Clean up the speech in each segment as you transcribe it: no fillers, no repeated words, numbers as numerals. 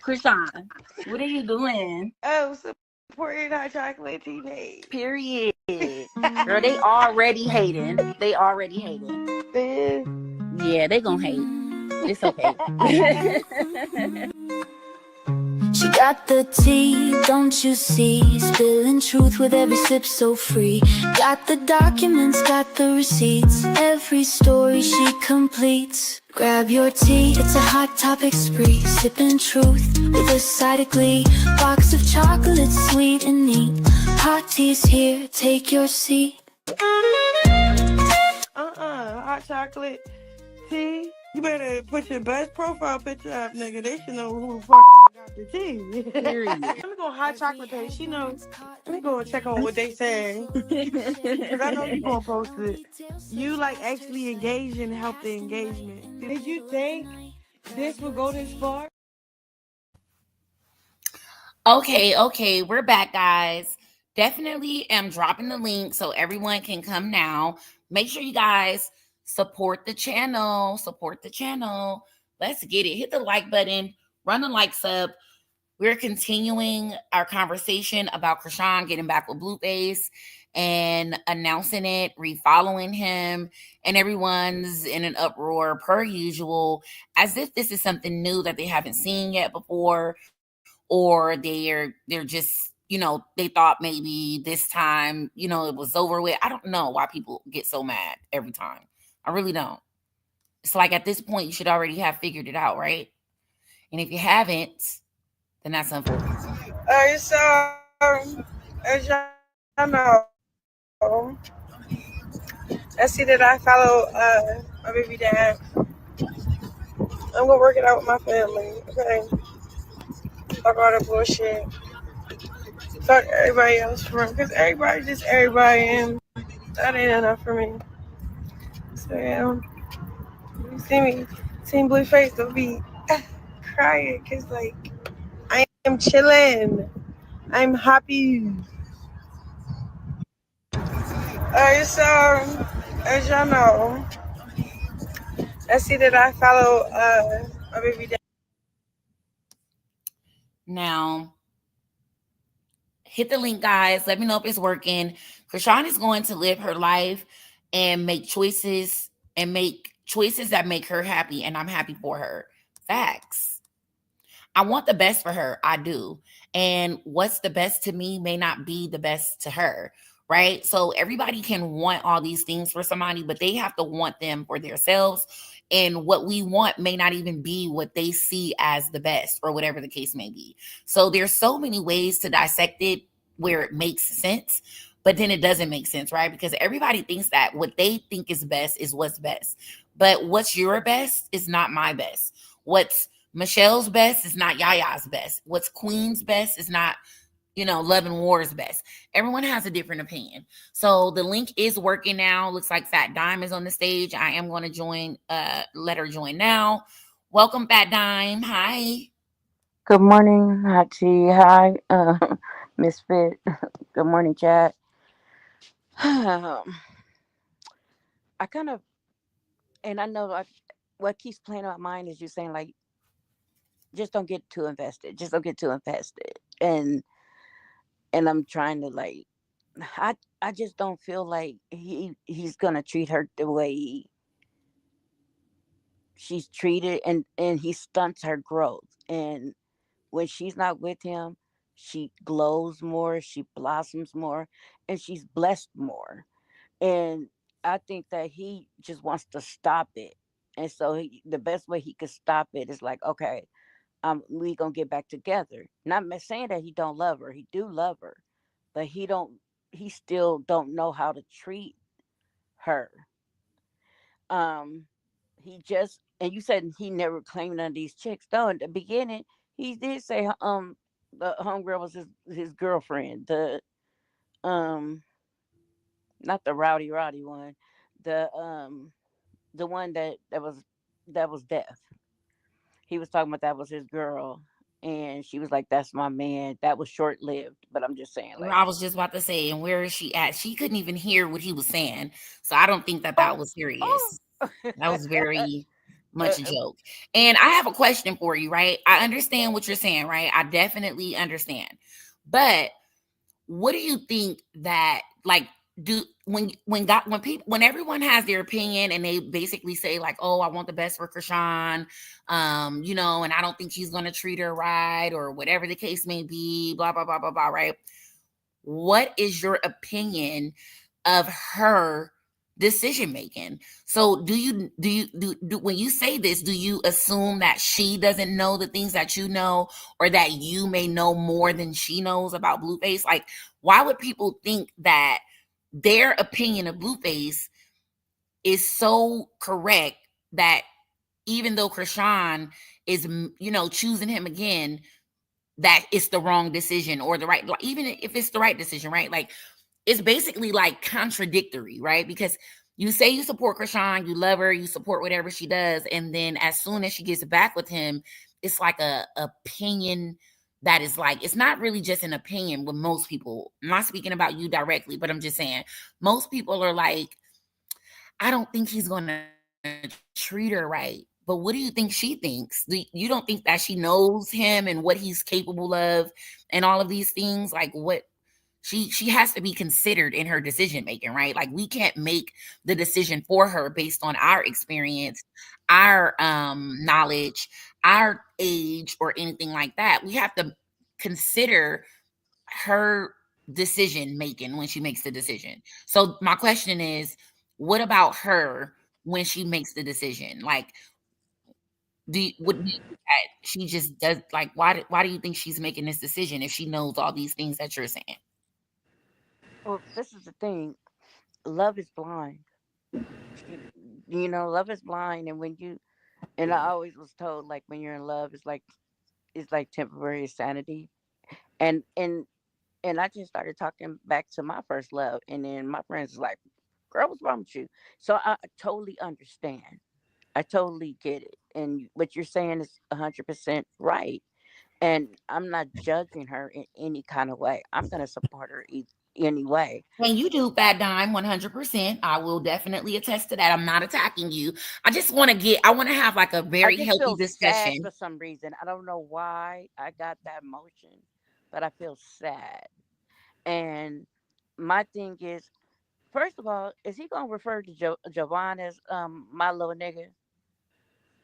Chrisean, what are you doing? Oh, supporting hot chocolate teenage. Period. Girl, they already hating. They already hating. Man. Yeah, they gonna hate. It's okay. She got the tea, don't you see? Spilling truth with every sip so free. Got the documents, got the receipts. Every story she completes. Grab your tea, it's a hot topic spree. Sipping truth with a side of glee. Box of chocolates, sweet and neat. Hot tea's here, take your seat. Hot chocolate tea. You better put your best profile picture up, nigga. They should know who the fuck got the tea. Period. Let me go on hot chocolate page. She knows. Let me go and check on what they say. Because I know you gonna post it. You like actually engage and help the engagement. Did you think this would go this far? Okay, we're back, guys. Definitely am dropping the link so everyone can come now. Make sure you guys support the channel. Let's get it. Hit the like button, run the likes up. We're continuing our conversation about Chrisean getting back with Blueface and announcing it, refollowing him, and everyone's in an uproar per usual, as if this is something new that they haven't seen yet before, or they're just, they thought maybe this time, it was over with. I don't know why people get so mad every time. I really don't. It's like at this point, you should already have figured it out, right? And if you haven't, then that's unfortunate. So, as y'all know, I see that I follow my baby dad. I'm gonna work it out with my family, okay? Fuck all the bullshit. Fuck everybody else for because everybody just everybody, and that ain't enough for me. So yeah, you see Blueface, they'll be crying because like I am chilling, I'm happy. So as y'all know, I see that I follow my baby dad. Now, hit the link, guys. Let me know if it's working. Chrisean is going to live her life and make choices that make her happy, and I'm happy for her. Facts. I want the best for her. I do. And what's the best to me may not be the best to her, right? So everybody can want all these things for somebody, but they have to want them for themselves. And what we want may not even be what they see as the best, or whatever the case may be. So there's so many ways to dissect it where it makes sense, but then it doesn't make sense, right? Because everybody thinks that what they think is best is what's best. But what's your best is not my best. What's Michelle's best is not Yaya's best. What's Queen's best is not, Love and War's best. Everyone has a different opinion. So the link is working now. Looks like Fat Dime is on the stage. I am going to join, let her join now. Welcome, Fat Dime. Hi. Good morning, Hachi. Hi, Misfit. Good morning, chat. I kind of, and I know what keeps playing on my mind is you saying like, just don't get too invested. Just don't get too invested. And I'm trying to like, I just don't feel like he's gonna treat her the way she's treated, and he stunts her growth. And when she's not with him, she glows more, she blossoms more, and she's blessed more. And I think that he just wants to stop it. And so the best way he could stop it is like, okay, we gonna get back together. Not saying that he don't love her. He do love her, but he still don't know how to treat her. Um, he just, and you said he never claimed none of these chicks. Though in the beginning, he did say the homegirl was his girlfriend. Um Not the rowdy one, the one that was deaf. He was talking about that was his girl, and she was like, "That's my man." That was short lived, but I'm just saying, like, I was just about to say, and where is she at? She couldn't even hear what he was saying. So I don't think that oh, was serious. oh. That was very, much a joke. And I have a question for you, right? I understand what you're saying, right? I definitely understand. But what do you think that, like, do when people, when everyone has their opinion and they basically say like, oh, I want the best for Chrisean, and I don't think he's gonna treat her right, or whatever the case may be, blah blah blah blah blah, right? What is your opinion of her decision making? So do when you say this, do you assume that she doesn't know the things that you know, or that you may know more than she knows about Blueface? Like, why would people think that their opinion of Blueface is so correct that even though Chrisean is, choosing him again, that it's the wrong decision, or the right, like, even if it's the right decision, right? Like, it's basically like contradictory, right? Because you say you support Chrisean, you love her, you support whatever she does, and then as soon as she gets back with him, it's like a opinion that is like, it's not really just an opinion with most people. I'm not speaking about you directly, but I'm just saying most people are like, I don't think he's gonna treat her right. But what do you think she thinks? You don't think that she knows him and what he's capable of and all of these things? Like, what she has to be considered in her decision making, right? Like, we can't make the decision for her based on our experience, our knowledge, our age, or anything like that. We have to consider her decision making when she makes the decision. So my question is, what about her when she makes the decision? Like, would you think that she just does, like, why do you think she's making this decision if she knows all these things that you're saying? Well, this is the thing. Love is blind. She, love is blind, and I always was told, like, when you're in love, it's like temporary sanity, and I just started talking back to my first love, and then my friends was like, "Girl, what's wrong with you?" So I totally understand. I totally get it, and what you're saying is 100% right. And I'm not judging her in any kind of way. I'm gonna support her anyway. And you do, Fat Dime, 100%. I will definitely attest to that. I'm not attacking you. I want to have like a I very just healthy feel sad discussion. for some reason. I don't know why I got that emotion, but I feel sad. And my thing is, first of all, is he gonna refer to Javon as my little nigga,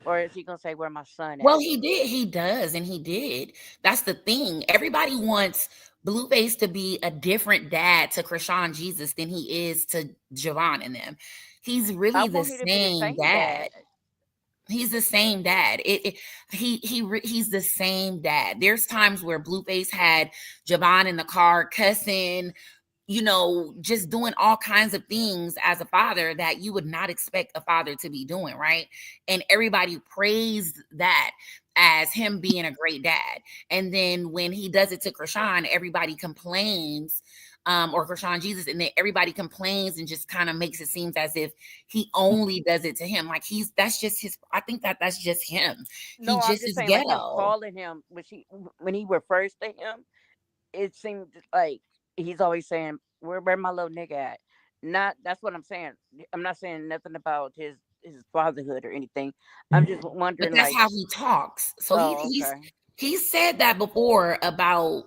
or is he gonna say where my son Well, at? he did. He does, and he did. That's the thing. Everybody wants Blueface to be a different dad to Krishan Jesus than he is to Javon and them. He's I really the want him to be the same same dad. dad. He's the same dad. He's the same dad. There's times where Blueface had Javon in the car cussing, just doing all kinds of things as a father that you would not expect a father to be doing, right? And everybody praised that as him being a great dad. And then when he does it to Krishan, everybody complains, or Krishan Jesus, and then everybody complains and just kind of makes it seem as if he only does it to him. Like, that's just his, I think that that's just him. He No, I'm just just is saying, like him ghetto. calling him when he refers to him, it seemed like he's always saying, where my little nigga at? Not That's what I'm saying. I'm not saying nothing about his fatherhood or anything. I'm just But wondering, that's like, how he talks. So oh, okay. he's said that before about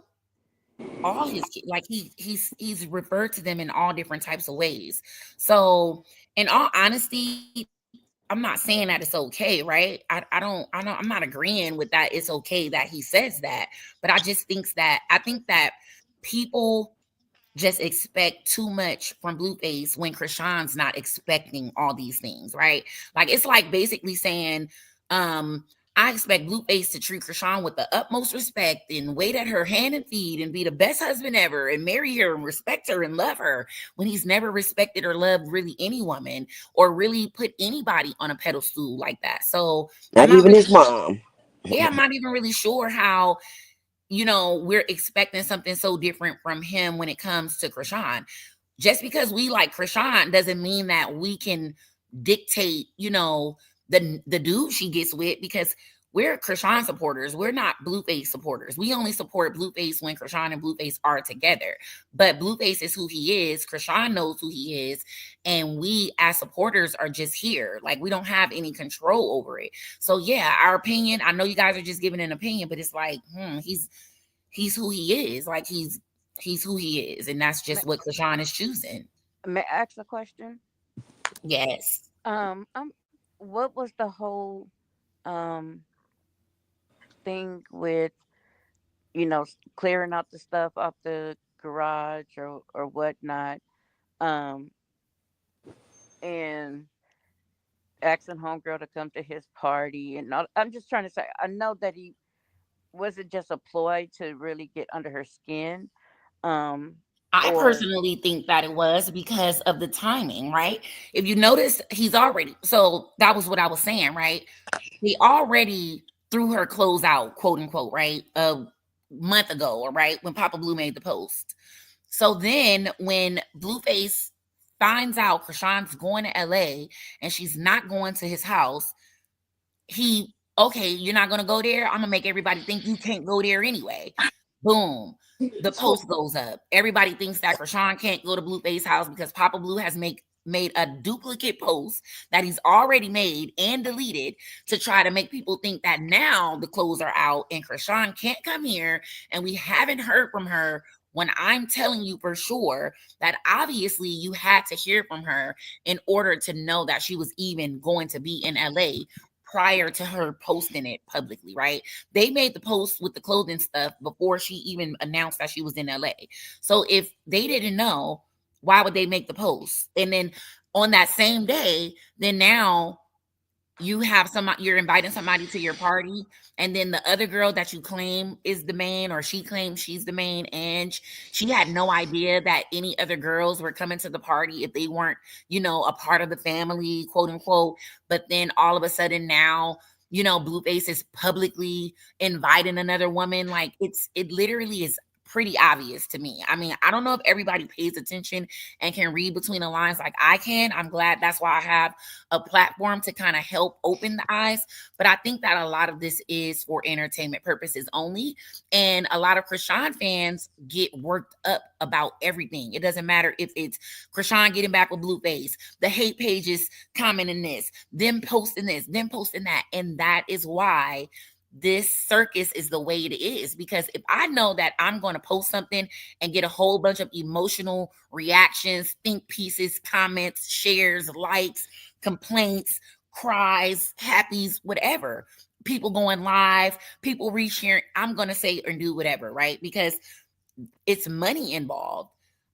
all his kids. Like, he's referred to them in all different types of ways. So, in all honesty, I'm not saying that it's okay, right? I'm not agreeing with that. It's okay that he says that, but I think that people just expect too much from Blueface when Krishan's not expecting all these things, right? Like, it's like basically saying, um, I expect Blueface to treat Krishan with the utmost respect and wait at her hand and feet and be the best husband ever and marry her and respect her and love her, when he's never respected or loved really any woman, or really put anybody on a pedestal like that. So I'm Not not even really, his mom. yeah, I'm not even really sure how, we're expecting something so different from him when it comes to Krishan. Just because we like Krishan doesn't mean that we can dictate, the dude she gets with, because we're Chrisean supporters. We're not Blueface supporters. We only support Blueface when Chrisean and Blueface are together. But Blueface is who he is. Chrisean knows who he is. And we as supporters are just here. Like, we don't have any control over it. So yeah, our opinion, I know you guys are just giving an opinion, but it's like, he's who he is. Like, he's who he is. And that's just what Chrisean is choosing. May I ask a question? Yes. Um, what was the whole um thing with clearing out the stuff off the garage or whatnot, um, and asking homegirl to come to his party and all. I'm just trying to say, I know that he was it just a ploy to really get under her skin, um, I or personally think that it was because of the timing, right? If you notice, he's already, so that was what I was saying, right? He already threw her clothes out, quote unquote, right? A month ago, or right when Papa Blue made the post. So then when Blueface finds out Chrisean's going to LA and she's not going to his house, okay, you're not gonna go there. I'm gonna make everybody think you can't go there anyway. Boom. The post goes up. Everybody thinks that Chrisean can't go to Blueface's house because Papa Blue has made a duplicate post that he's already made and deleted to try to make people think that now the clothes are out and Chrisean can't come here and we haven't heard from her, when I'm telling you for sure that obviously you had to hear from her in order to know that she was even going to be in LA prior to her posting it publicly, right? They made the post with the clothing stuff before she even announced that she was in LA. So if they didn't know, why would they make the post? And then on that same day, then now you're inviting somebody to your party, and then the other girl that you claim is the main, or she claims she's the main, and she had no idea that any other girls were coming to the party if they weren't, a part of the family, quote unquote. But then all of a sudden now, Blueface is publicly inviting another woman. Like, it literally is pretty obvious to me. I mean, I don't know if everybody pays attention and can read between the lines like I can. I'm glad that's why I have a platform to kind of help open the eyes. But I think that a lot of this is for entertainment purposes only. And a lot of Chrisean fans get worked up about everything. It doesn't matter if it's Chrisean getting back with Blueface, the hate pages commenting this, them posting this, them posting that. And that is why this circus is the way it is. Because if I know that I'm going to post something and get a whole bunch of emotional reactions, think pieces, comments, shares, likes, complaints, cries, happies, whatever, people going live, people resharing, I'm going to say or do whatever, right? Because it's money involved.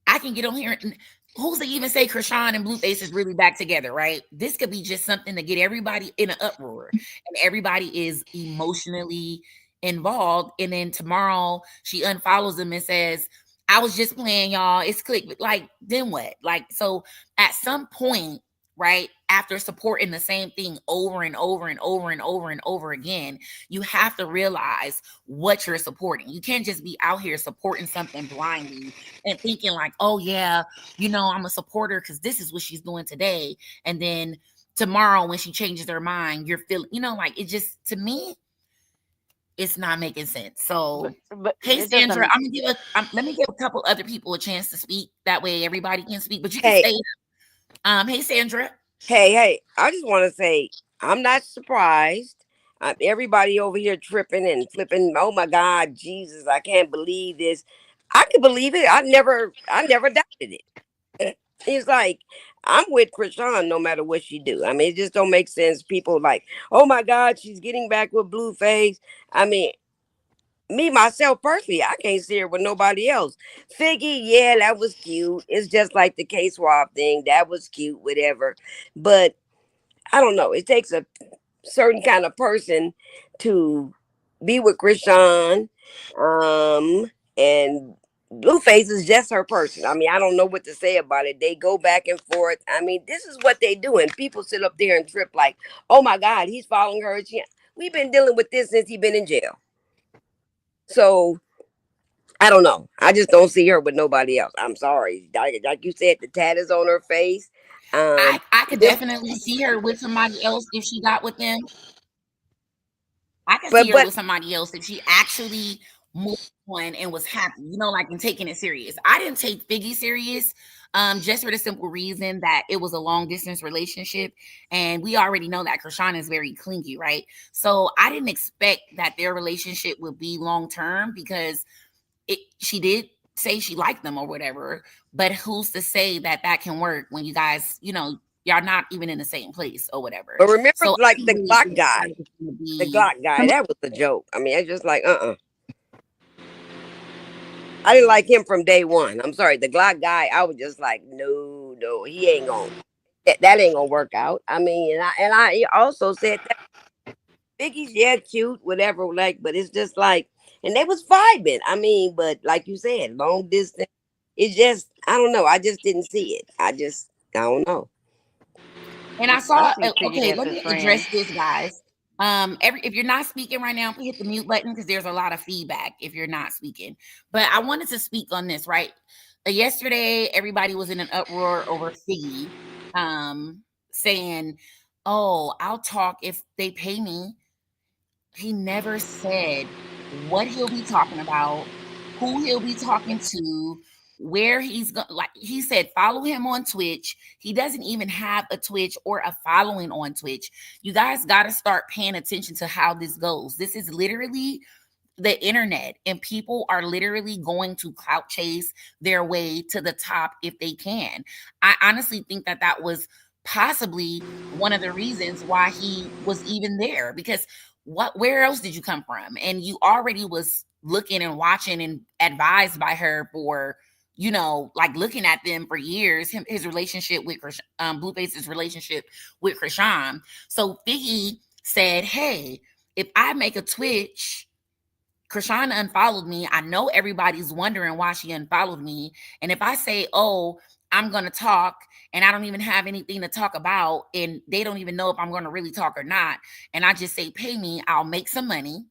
I can get on here and who's to even say Chrisean and Blueface is really back together, right? This could be just something to get everybody in an uproar, and everybody is emotionally involved. And then tomorrow she unfollows them and says, I was just playing, y'all. It's click. Like, then what? Like, so at some point, right, after supporting the same thing over and over and over and over and over again, you have to realize what you're supporting. You can't just be out here supporting something blindly and thinking like, oh yeah, I'm a supporter because this is what she's doing today. And then tomorrow when she changes her mind, you're feeling, like, it just, to me, it's not making sense. So, but hey it Sandra, doesn't. let me give a couple other people a chance to speak. That way everybody can speak, but you can Hey, stay. Hey Sandra. hey, I just want to say I'm not surprised. Everybody over here tripping and flipping. Oh my God, Jesus! I can't believe this. I can believe it. I never doubted it. It's like I'm with Krishan no matter what she do. I mean, it just don't make sense. People like, oh my God, she's getting back with Blueface. I mean, me myself personally, I can't see her with nobody else. Figgy, yeah, that was cute. It's just like the K swap thing. That was cute, whatever. But I don't know. It takes a certain kind of person to be with Krishan. And Blueface is just her person. I mean, I don't know what to say about it. They go back and forth. I mean, this is what they do. And people sit up there and trip like, oh my God, he's following her. We've been dealing with this since he's been in jail. So I don't know. I just don't see her with nobody else. I'm sorry. Like you said, the tat is on her face. I could Them definitely see her with somebody else if she got with them. I can see her with somebody else if she actually moved on and was happy, like and taking it serious. I didn't take Figgy serious, just for the simple reason that it was a long distance relationship, and we already know that Chrisean is very clingy, right? So I didn't expect that their relationship would be long term because she did say she liked them or whatever, but who's to say that that can work when you guys, y'all not even in the same place or whatever. But remember, So like I'm the really Glock guy, excited to the be. Glock guy, that was a joke. I mean, I just like, I didn't like him from day one. I'm sorry, the Glock guy. I was just like, no, no, he ain't gonna. That ain't gonna work out. I mean, and I also said that Biggie's yeah cute, whatever, like, but it's just like, and they was vibing. I mean, but like you said, long distance. It just, I don't know. I just didn't see it. I don't know. And I I saw. see Piggy Okay, as let his me friend. address this, guys. If you're not speaking right now, hit the mute button because there's a lot of feedback if you're not speaking. But I wanted to speak on this. Right, yesterday everybody was in an uproar over Figgy, saying, "Oh, I'll talk if they pay me." He never said what he'll be talking about, who he'll be talking to, where he's going. Like he said, follow him on Twitch. He doesn't even have a Twitch or a following on Twitch. You guys got to start paying attention to how this goes. This is literally the internet, and people are literally going to clout chase their way to the top if they can. I honestly think that that was possibly one of the reasons why he was even there, because where else did you come from? And you already was looking and watching and advised by her for, like looking at them for years, his relationship with Blueface's relationship with Chrisean. So Figgy said, hey, if I make a Twitch, Chrisean unfollowed me. I know everybody's wondering why she unfollowed me. And if I say, oh, I'm going to talk and I don't even have anything to talk about, and they don't even know if I'm going to really talk or not, and I just say, pay me, I'll make some money.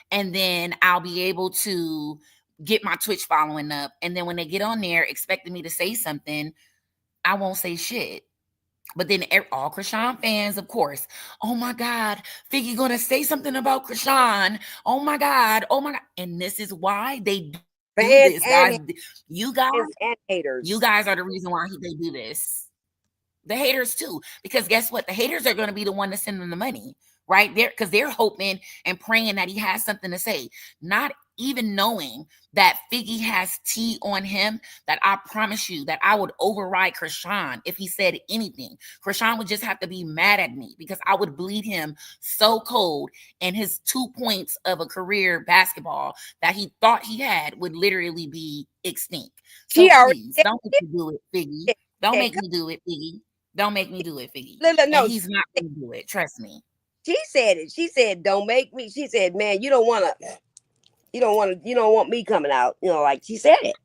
And then I'll be able to get my Twitch following up. And then when they get on there expecting me to say something, I won't say shit. But then all Chrisean fans, of course, oh my God, Figgy gonna say something about Chrisean. Oh my God, oh my God. And this is why they do this, guys. Fans and You guys, fans and you haters. guys are the reason why they do this. The haters too, because guess what? The haters are going to be the one to send them the money, right? Because they're hoping and praying that he has something to say, not even knowing that Figgy has tea on him. That I promise you that I would override Chrisean if he said anything. Chrisean would just have to be mad at me because I would bleed him so cold, and his 2 points of a career basketball that he thought he had would literally be extinct. So She already please said don't make me do it, Figgy. it. Don't Yeah, make me do it, Figgy. Don't make me do it, Figgy. no, no, And no. he's not going to do it. Trust me. She said it. She said, "Don't make me." She said, "Man, you don't want to. You don't want to. You don't want me coming out. Like she said it.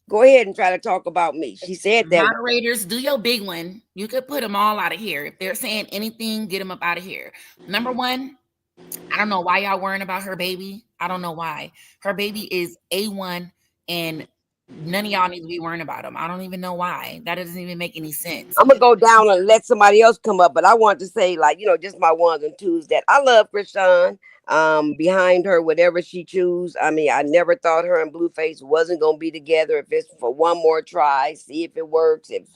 Go ahead and try to talk about me." She said that. Moderators, do your big one. You could put them all out of here. If they're saying anything, get them up out of here. Number one, I don't know why y'all worrying about her baby. I don't know why. Her baby is A1, and none of y'all need to be worrying about him. I don't even know why. That doesn't even make any sense. I'm gonna go down and let somebody else come up, but I want to say, like, just my ones and twos, that I love Chrisean. Behind her, whatever she choose. I mean, I never thought her and Blueface wasn't gonna be together. If it's for one more try, see if it works. If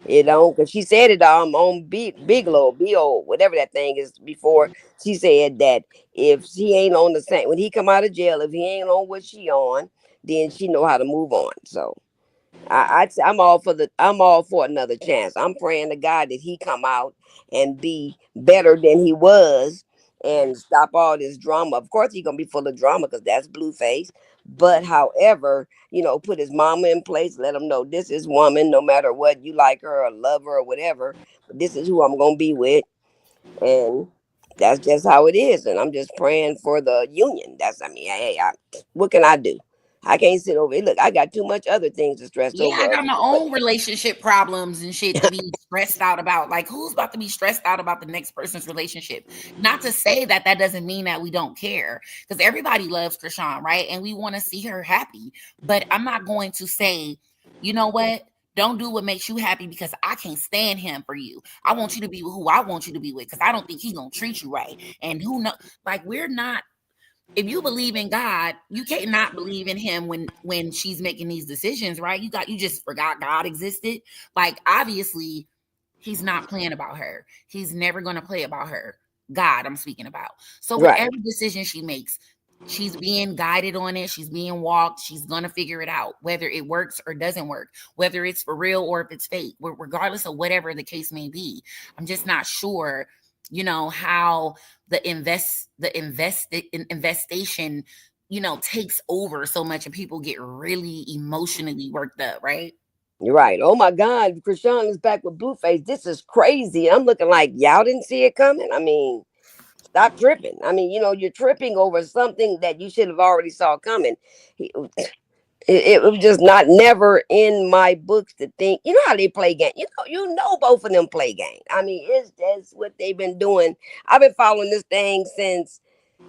it don't, because she said it on Bigelow, B.O., whatever that thing is before. She said that if he ain't on the same when he come out of jail, if he ain't on what she on, then she know how to move on. So I'm all for another chance. I'm praying to God that he come out and be better than he was and stop all this drama. Of course, he's gonna be full of drama because that's Blueface. But however, put his mama in place, let him know this is woman, no matter what you like her or love her or whatever. But this is who I'm gonna be with, and that's just how it is. And I'm just praying for the union. I mean, hey, what can I do? I can't sit over here. Look, I got too much other things to stress Yeah, over I other got my than what. own relationship problems and shit to be stressed out about. Like, who's about to be stressed out about the next person's relationship? Not to say that that doesn't mean that we don't care, because everybody loves Chrisean, right? And we want to see her happy. But I'm not going to say, you know what? Don't do what makes you happy because I can't stand him for you. I want you to be with who I want you to be with because I don't think he's gonna treat you right. And who know, like we're not. If you believe in God, you can't not believe in him when she's making these decisions, right? You just forgot God existed. Like obviously, he's not playing about her. He's never gonna play about her. God, I'm speaking about. So with Right. every decision she makes, she's being guided on it. She's being walked. She's gonna figure it out, whether it works or doesn't work, whether it's for real or if it's fake, regardless of whatever the case may be. I'm just not sure, how investation, takes over so much and people get really emotionally worked up, right? You're right. Oh my God, Chrisean is back with Blueface. This is crazy. I'm looking like y'all didn't see it coming. I mean, stop tripping. I mean, you're tripping over something that you should have already saw coming. It was just not never in my books to think. You know how they play game. You know both of them play game. I mean, it's that's what they've been doing. I've been following this thing since,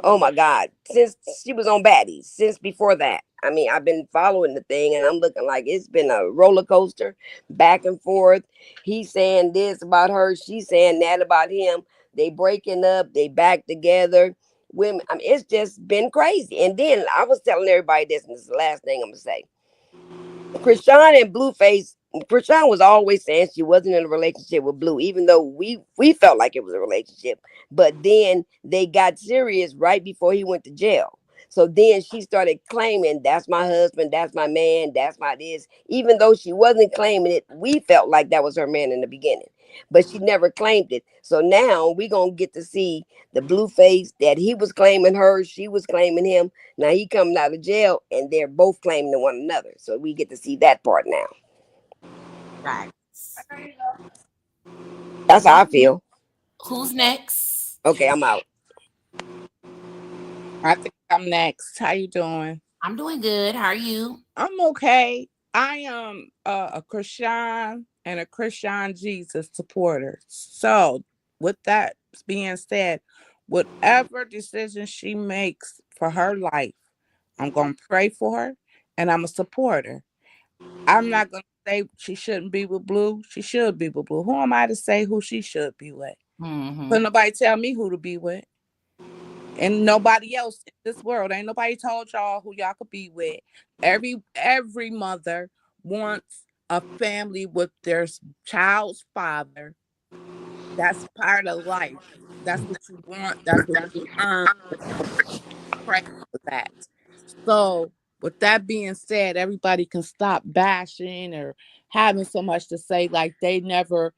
oh my God, since she was on Baddies, since before that. I mean, I've been following the thing and I'm looking like it's been a roller coaster back and forth. He's saying this about her, she's saying that about him. They breaking up, they back together. Women, I mean, it's just been crazy. And then I was telling everybody this, and this is the last thing I'm gonna say. Chrisean and Blueface, Chrisean was always saying she wasn't in a relationship with Blue, even though we felt like it was a relationship. But then they got serious right before he went to jail. So then she started claiming that's my husband, that's my man, that's my this. Even though she wasn't claiming it, we felt like that was her man in the beginning. But she never claimed it. So now we gonna get to see the Blueface that he was claiming her, she was claiming him. Now he coming out of jail and they're both claiming to one another. So we get to see that part now. Right. That's how I feel. Who's next? Okay, I'm out. I think I'm next. How you doing? I'm doing good. How are you? I'm okay. I am a Chrisean and a Chrisean Jesus supporter. So, with that being said, whatever decision she makes for her life, I'm gonna pray for her and I'm a supporter. I'm not gonna say she shouldn't be with Blue. She should be with Blue. Who am I to say who she should be with? Mm-hmm. Couldn't nobody tell me who to be with. And nobody else in this world, ain't nobody told y'all who y'all could be with. Every mother wants a family with their child's father. That's part of life. That's what you want. That's what you earn. Pray for that. So, with that being said, everybody can stop bashing or having so much to say like they never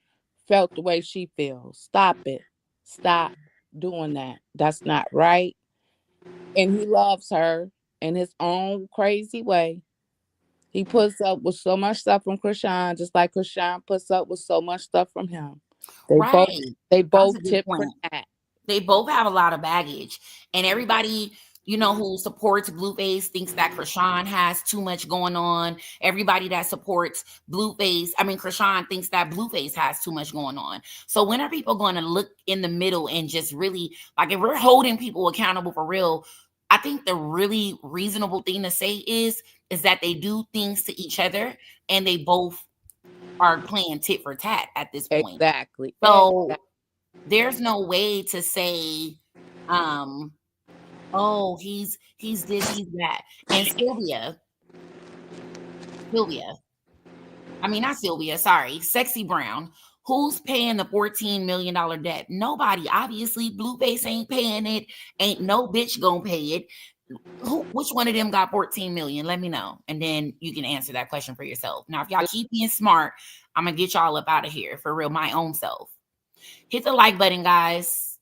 felt the way she feels. Stop it. Stop doing that. That's not right. And he loves her in his own crazy way. He puts up with so much stuff from Chrisean, just like Chrisean puts up with so much stuff from him. They both Right. they That's both a good tip for point. that. They both have a lot of baggage, and everybody, who supports Blueface thinks that Chrisean has too much going on. Everybody that supports Blueface, I mean Chrisean, thinks that Blueface has too much going on. So when are people going to look in the middle and just really, like, if we're holding people accountable for real? I think the really reasonable thing to say is that they do things to each other, and they both are playing tit for tat at this point. Exactly. So Exactly. there's no way to say, um, oh, he's this, he's that. And Sylvia, I mean not Sylvia, sorry, Sexy Brown. Who's paying the $14 million debt? Nobody. Obviously, Blueface ain't paying it. Ain't no bitch gonna pay it. Which one of them got 14 million? Let me know. And then you can answer that question for yourself. Now, if y'all keep being smart, I'm gonna get y'all up out of here for real, my own self. Hit the like button, guys.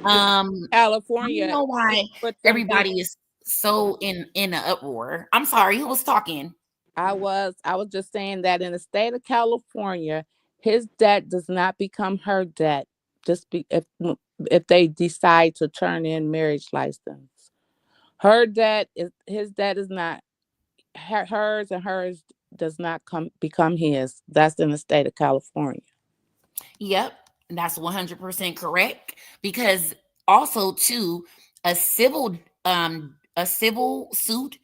I don't California, know they why put them big. everybody is so in an uproar. I'm sorry, who was talking? I was just saying that in the state of California, his debt does not become her debt just if they decide to turn in marriage license. Her debt is his debt is not hers, and hers does not become his. That's in the state of California. Yep, that's 100% correct. Because also too, a civil suit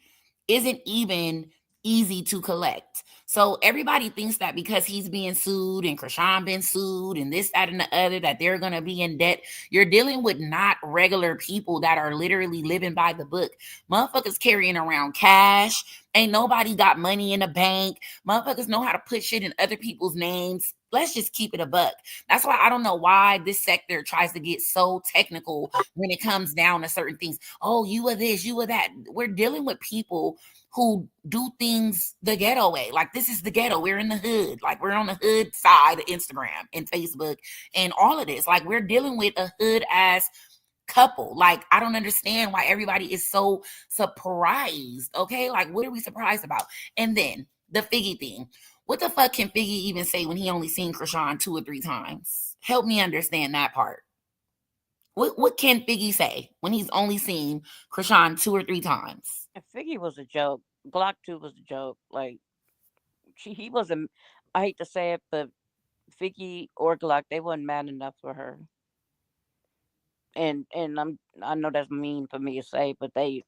isn't even easy to collect. So everybody thinks that because he's being sued and Chrisean been sued and this, that, and the other, that they're gonna be in debt. You're dealing with not regular people that are literally living by the book. Motherfuckers carrying around cash. Ain't nobody got money in the bank. Motherfuckers know how to put shit in other people's names. Let's just keep it a buck. That's why I don't know why this sector tries to get so technical when it comes down to certain things. Oh, you are this, you are that. We're dealing with people who do things the ghetto way. Like, this is the ghetto. We're in the hood. Like, we're on the hood side of Instagram and Facebook and all of this. Like, we're dealing with a hood ass couple. Like, I don't understand why everybody is so surprised. Okay, like, what are we surprised about? And then the Figgy thing. What the fuck can Figgy even say when he only seen Chrisean 2 or 3 times? Help me understand that part. What can Figgy say when he's only seen Chrisean 2 or 3 times? And Figgy was a joke. Glock 2 was a joke. Like, he wasn't. I hate to say it, but Figgy or Glock, they wasn't man enough for her. And I know that's mean for me to say, but they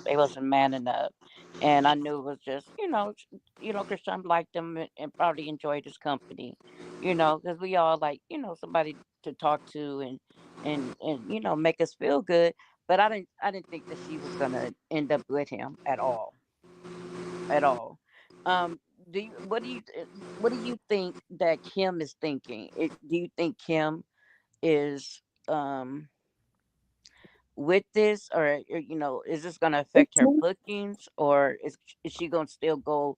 wasn't man enough. And I knew it was just, Christian liked him, and probably enjoyed his company, because we all like, somebody to talk to, and make us feel good. But I didn't think that she was gonna end up with him at all, at all. Um, what do you think that Kim is thinking? Do you think Kim is um with this, or is this going to affect her bookings, or is she going to still go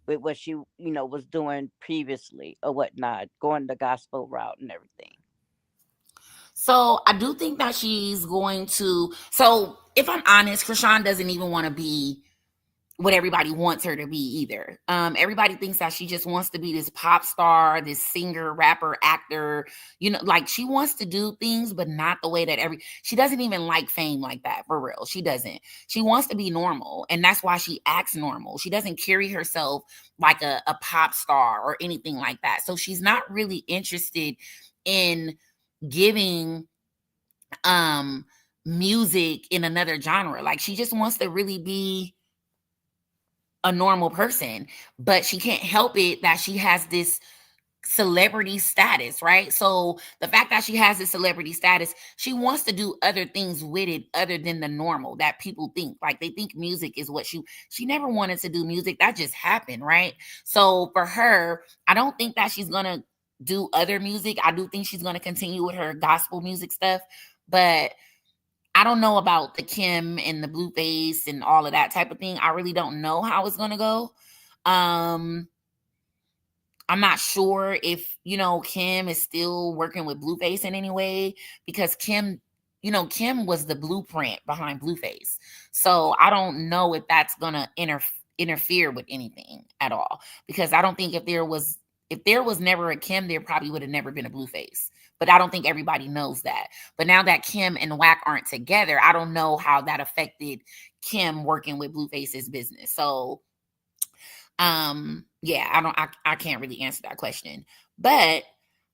with what she was doing previously or whatnot, going the gospel route and everything? So I do think that she's going to. So if I'm honest, Chrisean doesn't even want to be what everybody wants her to be either. Everybody thinks that she just wants to be this pop star, this singer, rapper, actor. Like, she wants to do things, but not the way that she doesn't even like fame like that, for real. She doesn't. She wants to be normal, and that's why she acts normal. She doesn't carry herself like a pop star or anything like that. So she's not really interested in giving um music in another genre. Like, she just wants to really be a normal person, but she can't help it that she has this celebrity status, right? So the fact that she has this celebrity status, she wants to do other things with it other than the normal that people think. Like, they think music is what she never wanted to do music. That just happened, right? So for her, I don't think that she's going to do other music. I do think she's going to continue with her gospel music stuff, but I don't know about the Kim and the Blueface and all of that type of thing. I really don't know how it's gonna go. Um, I'm not sure if Kim is still working with Blueface in any way, because Kim was the blueprint behind Blueface. So I don't know if that's gonna interfere with anything at all. Because I don't think if there was never a Kim, there probably would have never been a Blueface. But I don't think everybody knows that. But now that Kim and Wack aren't together, I don't know how that affected Kim working with Blueface's business. So yeah, I can't really answer that question. But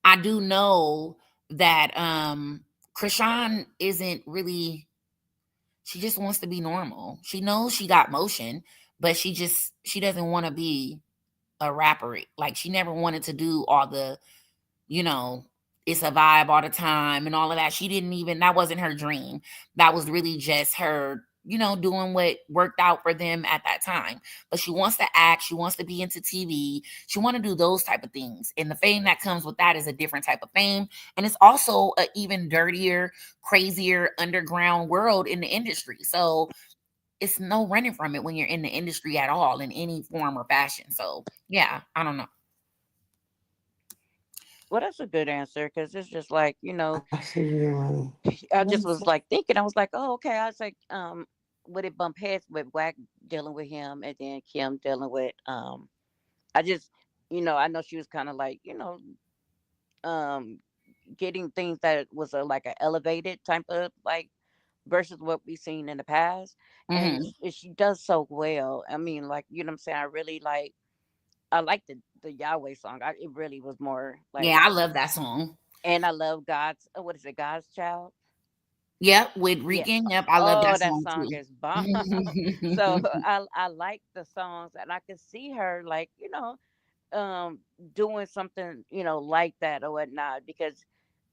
I do know that Chrisean isn't really, she just wants to be normal. She knows she got motion, but she doesn't want to be a rapper. Like, she never wanted to do all the, you know, it's a vibe all the time and all of that. She didn't even, that wasn't her dream. That was really just her, doing what worked out for them at that time. But she wants to act, she wants to be into TV, she want to do those type of things. And the fame that comes with that is a different type of fame. And it's also a even dirtier, crazier underground world in the industry. So it's no running from it when you're in the industry at all in any form or fashion. So yeah, I don't know. Well, that's a good answer, because it's just like, I see you. I just was like thinking, I was like, oh, okay. I was like, would it bump heads with Wack dealing with him, and then Kim dealing with I just, I know she was kind of like, um getting things that was a like a elevated type of like, versus what we've seen in the past. And Hmm. she does so well. I mean, like, you know what I'm saying? I like the Yahweh song. It really was more like, Yeah, I love that song. and I love God's, what is it, God's Child? Yep, with Yeah. Regan. Yep, I love Oh, that that song song too. is bomb. So I like the songs, and I can see her like doing something like that or whatnot, because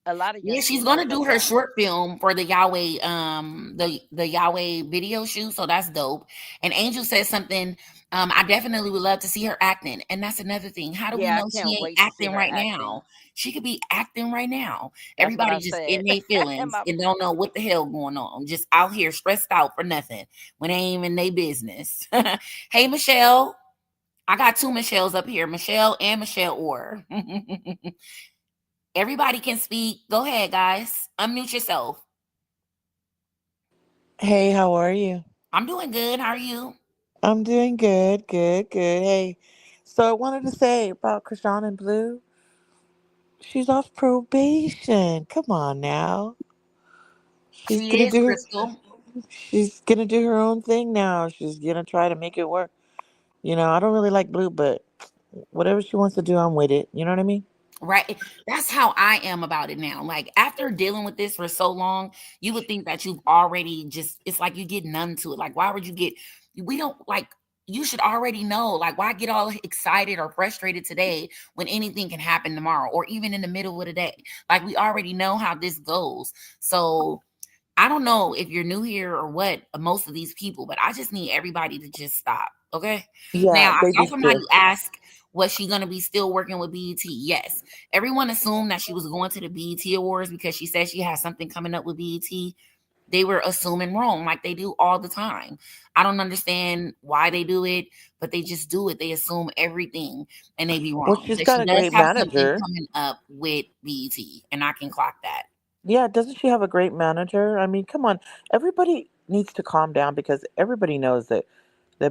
a lot of Yeah, young she's kids gonna look up do to her her. short film for the Yahweh, the Yahweh video shoot. So that's dope. And Angel says something. I definitely would love to see her acting. And that's another thing. How do we Yeah, I know she can't ain't wait to see acting her right acting. now? She could be acting right now. That's what Everybody I just said. in their And feelings my and don't know what the hell going on. Just out here stressed out for nothing when they ain't even their business. Hey Michelle. I got two Michelles up here, Michelle and Michelle Orr. Everybody can speak. Go ahead, guys. Unmute yourself. Hey, how are you? I'm doing good. How are you? I'm doing good, good, good. Hey, so I wanted to say about Krishan and Blue. She's off probation. Come on now. She's She gonna is do her. Crystal. She's gonna do her own thing now. She's gonna try to make it work. I don't really like Blue, but whatever she wants to do, I'm with it. You know what I mean? Right. That's how I am about it now. Like after dealing with this for so long, you would think that you've already just it's like you get numb to it. Like why would you get we don't like you should already know. Like why get all excited or frustrated today when anything can happen tomorrow or even in the middle of the day? Like we already know how this goes. So I don't know if you're new here or what, most of these people, but I just need everybody to just stop. Okay. Yeah, Now, I they saw need somebody to. ask, was she going to be still working with BET? Yes. Everyone assumed that she was going to the BET Awards because she said she had something coming up with BET. They were assuming wrong, like they do all the time. I don't understand why they do it, but they just do it. They assume everything and they be Well, wrong. she's So she got a does great have something manager. coming up with BET, and I can clock that. Yeah, doesn't she have a great manager? I mean, come on. Everybody needs to calm down because everybody knows that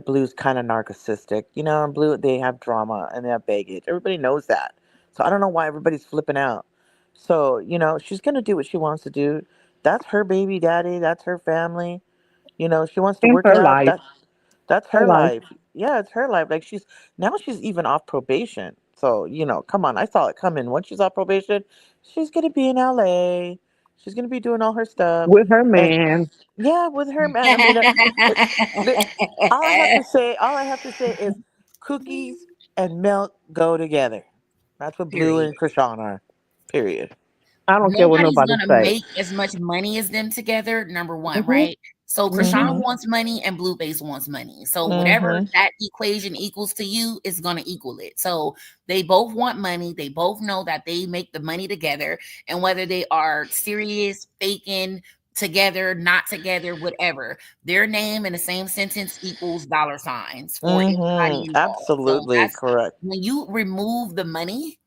Blue's kind of narcissistic. And Blue, they have drama and they have baggage. Everybody knows that. So I don't know why everybody's flipping out. So, she's going to do what she wants to do. That's her baby daddy. That's her family. She wants to In work it her out. life. That's Her her life. life. Yeah, it's her life. Like she's even off probation. So, come on. I saw it coming. Once she's off probation, she's going to be in LA. She's going to be doing all her stuff. With her And man. yeah, with her man. I mean, it, the, all I have to say is cookies and milk go together. That's what Blue Period. and Krishan are. Period. I don't care what Nobody's nobody gonna say. make as much money as them together, number one, Hmm. right? So Krishan Mm-hmm. wants money and Blueface wants money. So whatever Mm-hmm. that equation equals to you is gonna equal it. So they both want money. They both know that they make the money together. And whether they are serious, faking, together, not together, whatever, their name in the same sentence equals dollar signs for Mm-hmm. everybody involved. So Absolutely that's correct. when you remove the money,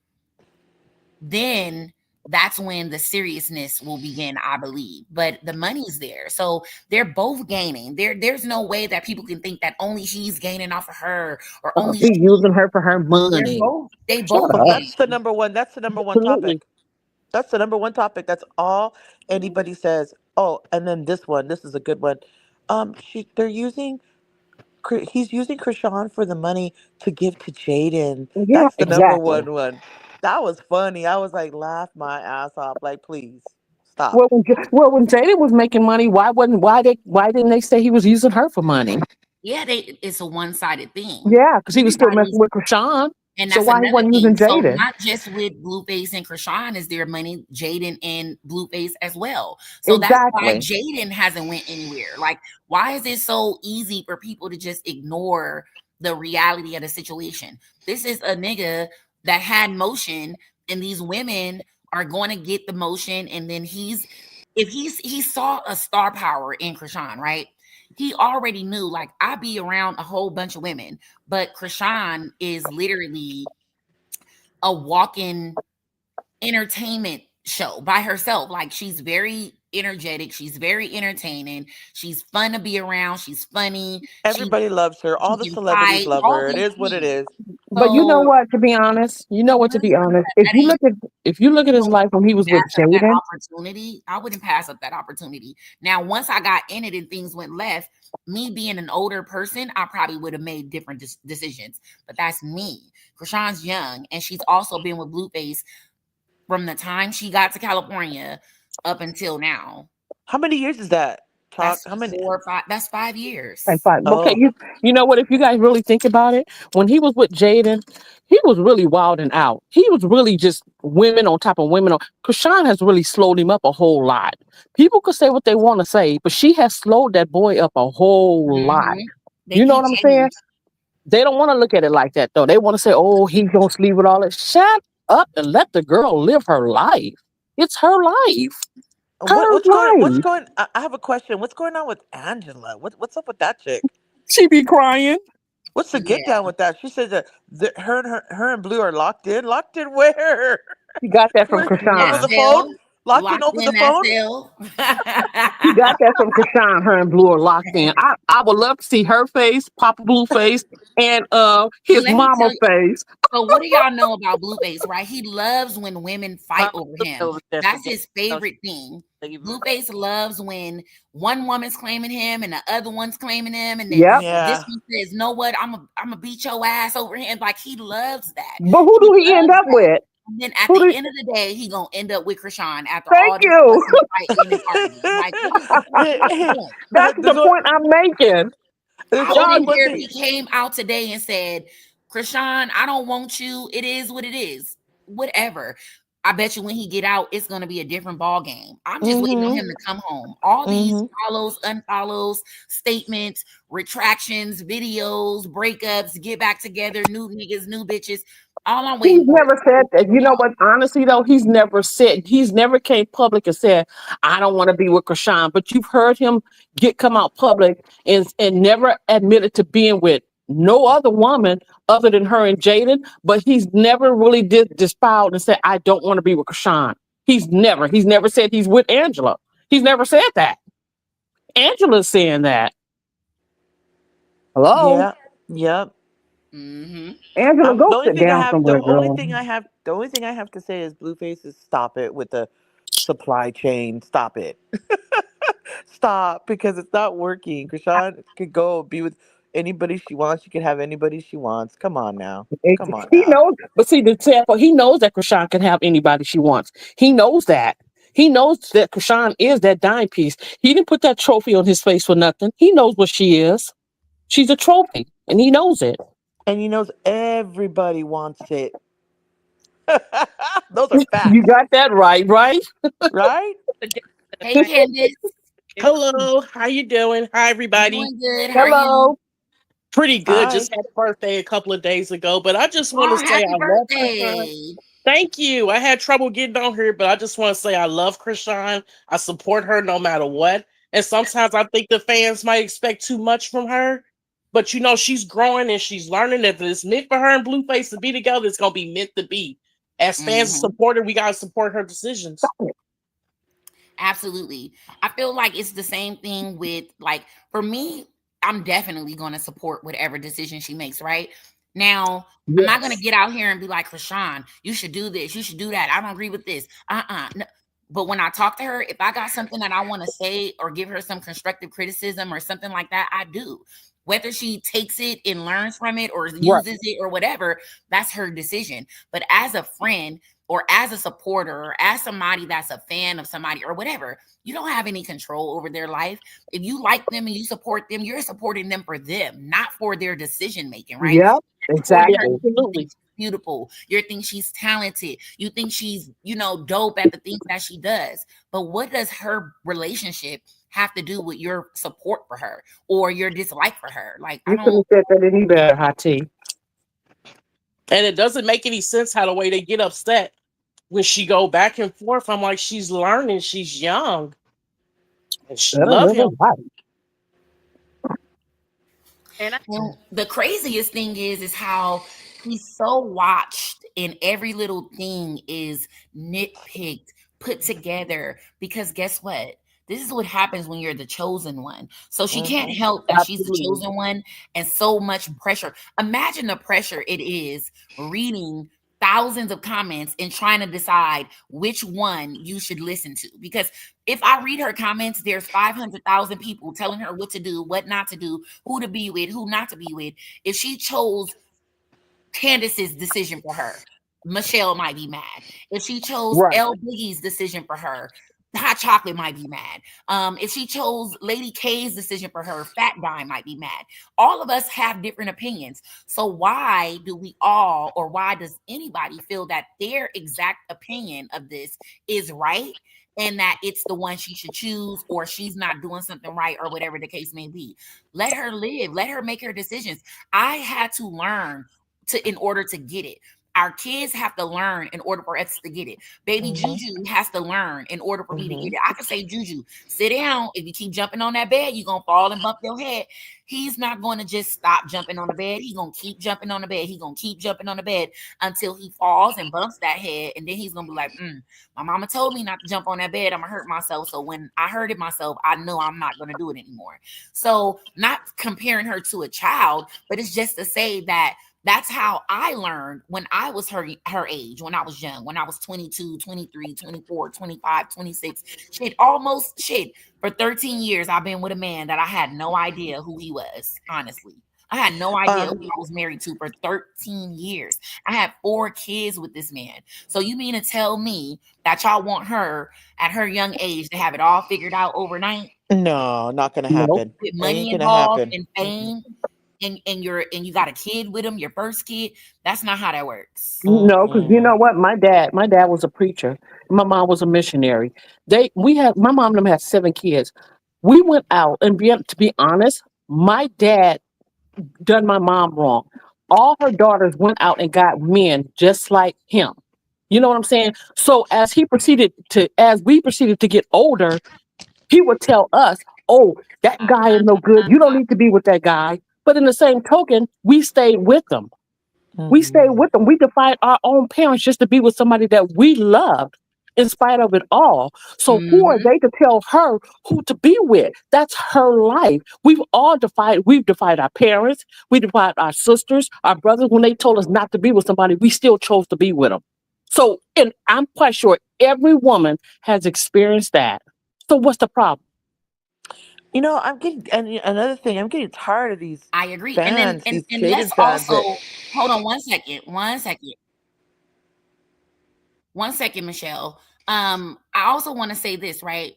then that's when the seriousness will begin, I believe. But the money's there. So they're both gaining. There's no way that people can think that only he's gaining off of her or only He she using her for her money. they Shut both But up. that's the gain. number one. That's the number one Absolutely. topic. That's the number one topic. That's all anybody says. Oh, and then this one. This is a good one. He's using Krishan for the money to give to Jaden. Yeah, That's the number exactly. one one. That was funny. I was like, laugh my ass off. Like, please stop. Well, when Jaden was making money, why didn't they say he was using her for money? Yeah, it's a one-sided thing. Yeah, because he was still messing Everybody's with Krishan. And So that's why he another wasn't thing. using So Jaden? not just with Blueface and Krishan is there money, Jaden and Blueface as well. So that's why Exactly. Jaden hasn't went anywhere. Like, why is it so easy for people to just ignore the reality of the situation? This is a nigga that had motion, and these women are going to get the motion, and then he saw a star power in Krishan, right? He already knew, like, I be around a whole bunch of women, but Krishan is literally a walking entertainment show by herself. Like she's very energetic, she's very entertaining, she's fun to be around, she's funny, Everybody loves her. she All the can celebrities fight, love all her. It those is what it things. is. But you know So what? To be honest, if that you ain't look at his life when he was with pass up that Jaden, opportunity. I wouldn't pass up that opportunity. Now, once I got in it and things went left, me being an older person, I probably would have made different decisions. But that's me. Krishan's young, and she's also been with Blueface from the time she got to California up until now. How many years is that? Talk. That's How many? 4 or 5. That's five And years. fine. Okay, Oh, you know what? If you guys really think about it, when he was with Jaden, he was really wild and out. He was really just women on top of women. Krishan has really slowed him up a whole lot. People could say what they want to say, but she has slowed that boy up a whole lot. Hmm. They You know can what I'm saying? change. They don't want to look at it like that though. They want to say, "Oh, he's gonna sleep with all that." Shut up and let the girl live her life. It's her life. Her what's going? What's life. going? I have a question. What's going on with Angela? What's up with that chick? She be crying. What's the get Yeah. down with that? She says that her and Blue are locked in. Locked in where? She got that from Where? In that Over Krishan. the phone? cell, Locked in locked over in the that phone? cell. She got that from Krishan. Her and Blue are locked in. I would love to see her face, Papa Blueface, and But his let me mama tell you. face. So what do y'all know about Blueface, right? He loves when women fight My over sister him. was just That's again. his No, favorite thing. leaving. Blueface loves when one woman's claiming him and the other one's claiming him, and then Yep. this Yeah. one says, "Know what? I'm a beat your ass over him." Like he loves that. But who He do he end loves up that. with? And then at Who the do? end of the day, he gonna end up with Krishan after Thank all this you. fussing, fighting, and arguing. Like, what's the point? That's the there's one, point I'm making. there's I only Y'all, wouldn't one care if thing. he came out today and said, Krishan, I don't want you. It is what it is. Whatever. I bet you when he get out, it's gonna be a different ball game. I'm just waiting on Mm-hmm. him to come home. All these Mm-hmm. follows, unfollows, statements, retractions, videos, breakups, get back together, new niggas, new bitches. All I'm waiting he's for is never said that. come You know home. what? Honestly, though, he's never came public and said, "I don't want to be with Krishan." But you've heard him come out public and never admitted to being with no other woman other than her and Jaden. But he's never really did disavowed and said, "I don't want to be with Krishan." He's never said he's with Angela. He's never said that. Angela's saying that. Hello, Yeah. Yep. Hmm. Angela, The go only sit thing I down have, somewhere, girl. the only thing I have to say is Blueface is stop it with the supply chain. Stop it. Stop because it's not working. Krishan could go be with anybody she wants. She could have anybody she wants. Come on now. Come on He now. knows, but see, the example, he knows that Krishan can have anybody she wants. He knows that. He knows that Krishan is that dime piece. He didn't put that trophy on his face for nothing. He knows what she is. She's a trophy, and he knows it. And he knows everybody wants it. Those are You facts, got that right, right? right? Hey Candace, Hello, how you doing? Hi, everybody. doing good. How are you? Hello. Pretty good. Hi. Just had a birthday a couple of days ago, but I just want to Oh, say happy I love Krishan. birthday. Thank you. I had trouble getting on here, but I just want to say I love Krishan. I support her no matter what. And sometimes I think the fans might expect too much from her, but she's growing and she's learning. If it's meant for her and Blueface to be together, it's gonna be meant to be. As fans and Hmm. supporter, we gotta support her decisions. Absolutely. I feel like it's the same thing with like for me, I'm definitely going to support whatever decision she makes, right? Now, I'm not going to Yes. get out here and be like, Rashawn, you should do this, you should do that. I don't agree with this. No. But when I talk to her, if I got something that I want to say or give her some constructive criticism or something like that, I do. Whether she takes it and learns from it or Right. uses it or whatever, that's her decision. But as a friend, or as a supporter or as somebody that's a fan of somebody or whatever, you don't have any control over their life. If you like them and you support them, you're supporting them for them, not for their decision making, right? Yep. You're supporting Yeah, her Exactly. because you think absolutely. she's beautiful. You think she's talented. You think she's, dope at the things that she does. But what does her relationship have to do with your support for her or your dislike for her? Like, I You couldn't don't. have said that any better, Hati. And it doesn't make any sense how the way they get upset when she go back and forth. I'm like, she's learning, she's young, and she Better love live him. his life. And I, And the craziest thing is how he's so watched and every little thing is nitpicked, put together. Because guess what? This is what happens when you're the chosen one. So she can't Mm-hmm. help that she's the Absolutely. chosen one and so much pressure. Imagine the pressure it is reading thousands of comments and trying to decide which one you should listen to. Because if I read her comments, there's 500,000 people telling her what to do, what not to do, who to be with, who not to be with. If she chose Candace's decision for her, Michelle might be mad. If she chose Right. L Biggie's decision for her, hot chocolate might be mad. If she chose Lady K's decision for her, Fat Guy might be mad. All of us have different opinions. So why do we all, or why does anybody feel that their exact opinion of this is right and that it's the one she should choose, or she's not doing something right, or whatever the case may be? Let her live. Let her make her decisions. I had to learn in order to get it. Our kids have to learn in order for us to get it. Baby Mm-hmm. Juju has to learn in order for me to get Mm-hmm. it. I can say, Juju, sit down. If you keep jumping on that bed, you're going to fall and bump your head. He's not going to just stop jumping on the bed. He's going to keep jumping on the bed. He's going to keep jumping on the bed until he falls and bumps that head. And then he's going to be like, my mama told me not to jump on that bed. I'm going to hurt myself. So when I hurted myself, I know I'm not going to do it anymore. So not comparing her to a child, but it's just to say that that's how I learned when I was her age, when I was young, when I was 22, 23, 24, 25, 26, almost For 13 years, I've been with a man that I had no idea who he was, honestly. I had no idea who I was married to for 13 years. I had 4 kids with this man. So you mean to tell me that y'all want her at her young age to have it all figured out overnight? No, not gonna Nope. happen. With money Ain't gonna involved happen. and fame? And you got a kid with him, your first kid. That's not how that works. No, because you know Mm-mm. what? My dad was a preacher. My mom was a missionary. My mom and them had 7 kids. We went out and to be honest, my dad done my mom wrong. All her daughters went out and got men just like him. You know what I'm saying? So as we proceeded to get older, he would tell us, "Oh, that guy is no good. You don't need to be with that guy." But in the same token, we stayed with them. We stayed Mm-hmm. with them. We defied our own parents just to be with somebody that we loved in spite of it all. So who are Mm-hmm. they to tell her who to be with? That's her life. We've defied our parents, we defied our sisters, our brothers. When they told us not to be with somebody, we still chose to be with them. So, and I'm quite sure every woman has experienced that. So what's the problem? Another thing, I'm getting tired of these I agree. And then fans, these and let's Jaden fans that. also hold on one second. One second, Michelle. I also want to say this, right?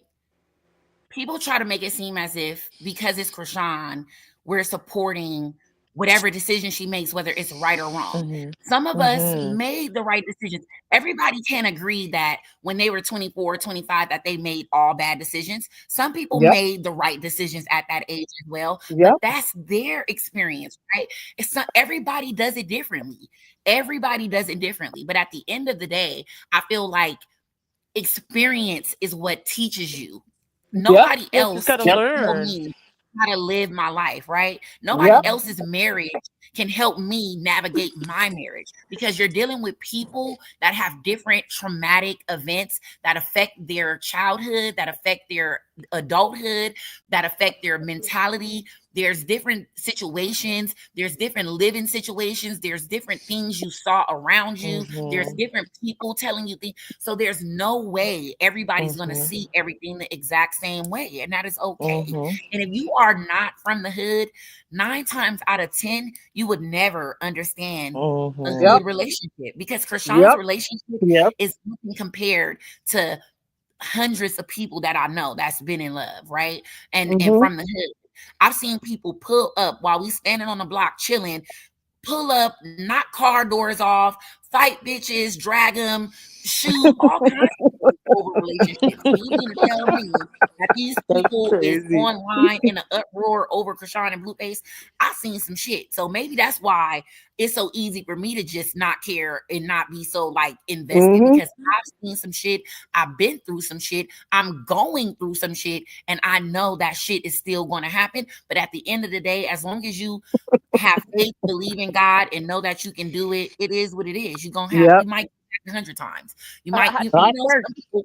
People try to make it seem as if because it's Chrisean, we're supporting whatever decision she makes, whether it's right or wrong. Mm-hmm. Some of us Mm-hmm. made the right decisions. Everybody can agree that when they were 24, 25, that they made all bad decisions. Some people Yep, made the right decisions at that age as well, but yep, that's their experience, right? It's not everybody does it differently. Everybody does it differently. But at the end of the day, I feel like experience is what teaches you. yep, Nobody Yeah, just else gotta can yep, tell learn. me how to live my life, right? Nobody yep, else's marriage can help me navigate my marriage because you're dealing with people that have different traumatic events that affect their childhood, that affect their adulthood, that affect their mentality. There's different situations, there's different living situations, there's different things you saw around you, there's Mm-hmm. different people telling you things. So there's no way everybody's going to Mm-hmm. see everything the exact same way, and that is okay. Mm-hmm. And if you are not from the hood, 9 times out of 10, you would never understand a Mm-hmm. yep, good relationship because Krishan's yep, relationship yep. is nothing compared to hundreds of people that I know that's been in love, right? And Hmm. from the hood. I've seen people pull up while we standing on the block chilling, pull up, knock car doors off, fight bitches, drag them, shoot, all kinds of shit over relationships. And you mean to tell me that these That's people is crazy. online in an uproar over Chrisean and Blueface? I've seen some shit. So maybe that's why it's so easy for me to just not care and not be so like invested Hmm. because I've seen some shit. I've been through some shit. I'm going through some shit. And I know that shit is still going to happen. But at the end of the day, as long as you have faith, believe in God, and know that you can do it. It is what it is. You're gonna have Yep. you might go back 100 times. You might Hot I tea, heard.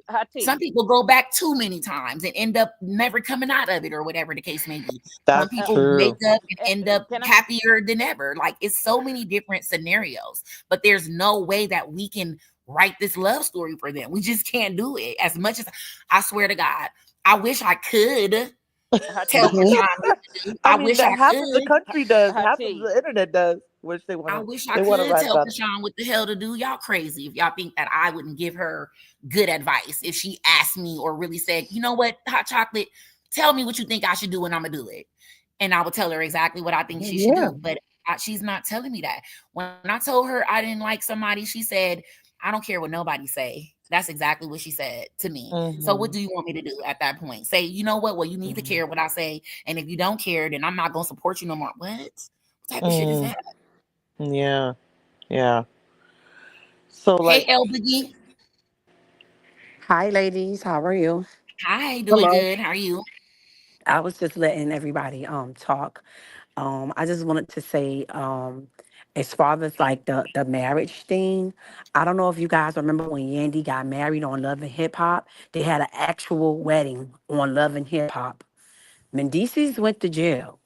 hot some tea. people go back too many times and end up never coming out of it or whatever the case may be. Some That's people wake true. up and end up Can I? happier than ever. Like it's so many different scenarios, but there's no way that we can write this love story for them. We just can't do it. As much as I swear to God, I wish I could Hot tell tea. Hmm. Krishan what to do. I I mean, wish I that half of the could. country does. Hot Half of tea. the internet does. Which I wish I they want to could rant tell about. Krishan what the hell to do. Y'all crazy if y'all think that I wouldn't give her good advice if she asked me or really said, you know what, hot chocolate, tell me what you think I should do and I'm gonna do it. And I would tell her exactly what I think she should Yeah. do. But she's not telling me that. When I told her I didn't like somebody, she said, I don't care what nobody say. That's exactly what she said to me. So what Hmm. do you want me to do at that point? Say, you know what? Well, you need to care what I say. And if you don't care, then I'm not gonna support you no more. What type of shit is Mm, that? yeah, yeah. So Hey, like, El Boogie. Hi, ladies. How are you? Hi, doing Hello. good. How are you? I was just letting everybody talk. I just wanted to say, as far as like the marriage thing, I don't know if you guys remember when Yandy got married on Love and Hip Hop. They had an actual wedding on Love and Hip Hop. Mendices went to jail.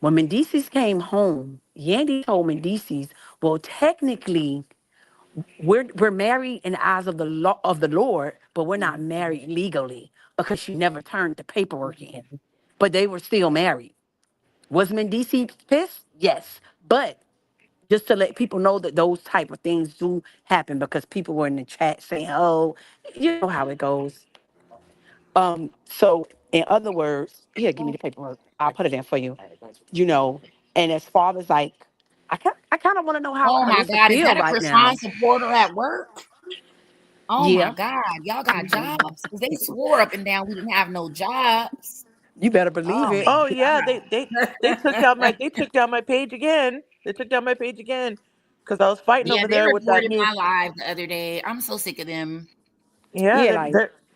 When Mendices came home, Yandy told Mendices, "Well, technically, we're married in the eyes of the law of the Lord, but we're not married legally because she never turned the paperwork in. But they were still married. Was Mendici pissed? Yes. But just to let people know that those type of things do happen because people were in the chat saying, "Oh, you know how it goes." So in other words, here, give me the paperwork. I'll put it in for you. You know, and as far as like, I kind of want to know how Oh my Karlissa God, is feel that a right now. Krishan supporter at work? Oh my Yeah, God, y'all got jobs. Because they swore up and down we didn't have no jobs. you better believe Oh it. oh my yeah, they took down my God. they took down my page again. They took down my page again because I was fighting Yeah, over they there with that reported new. my live the other day. I'm so sick of them. Yeah, Yeah, like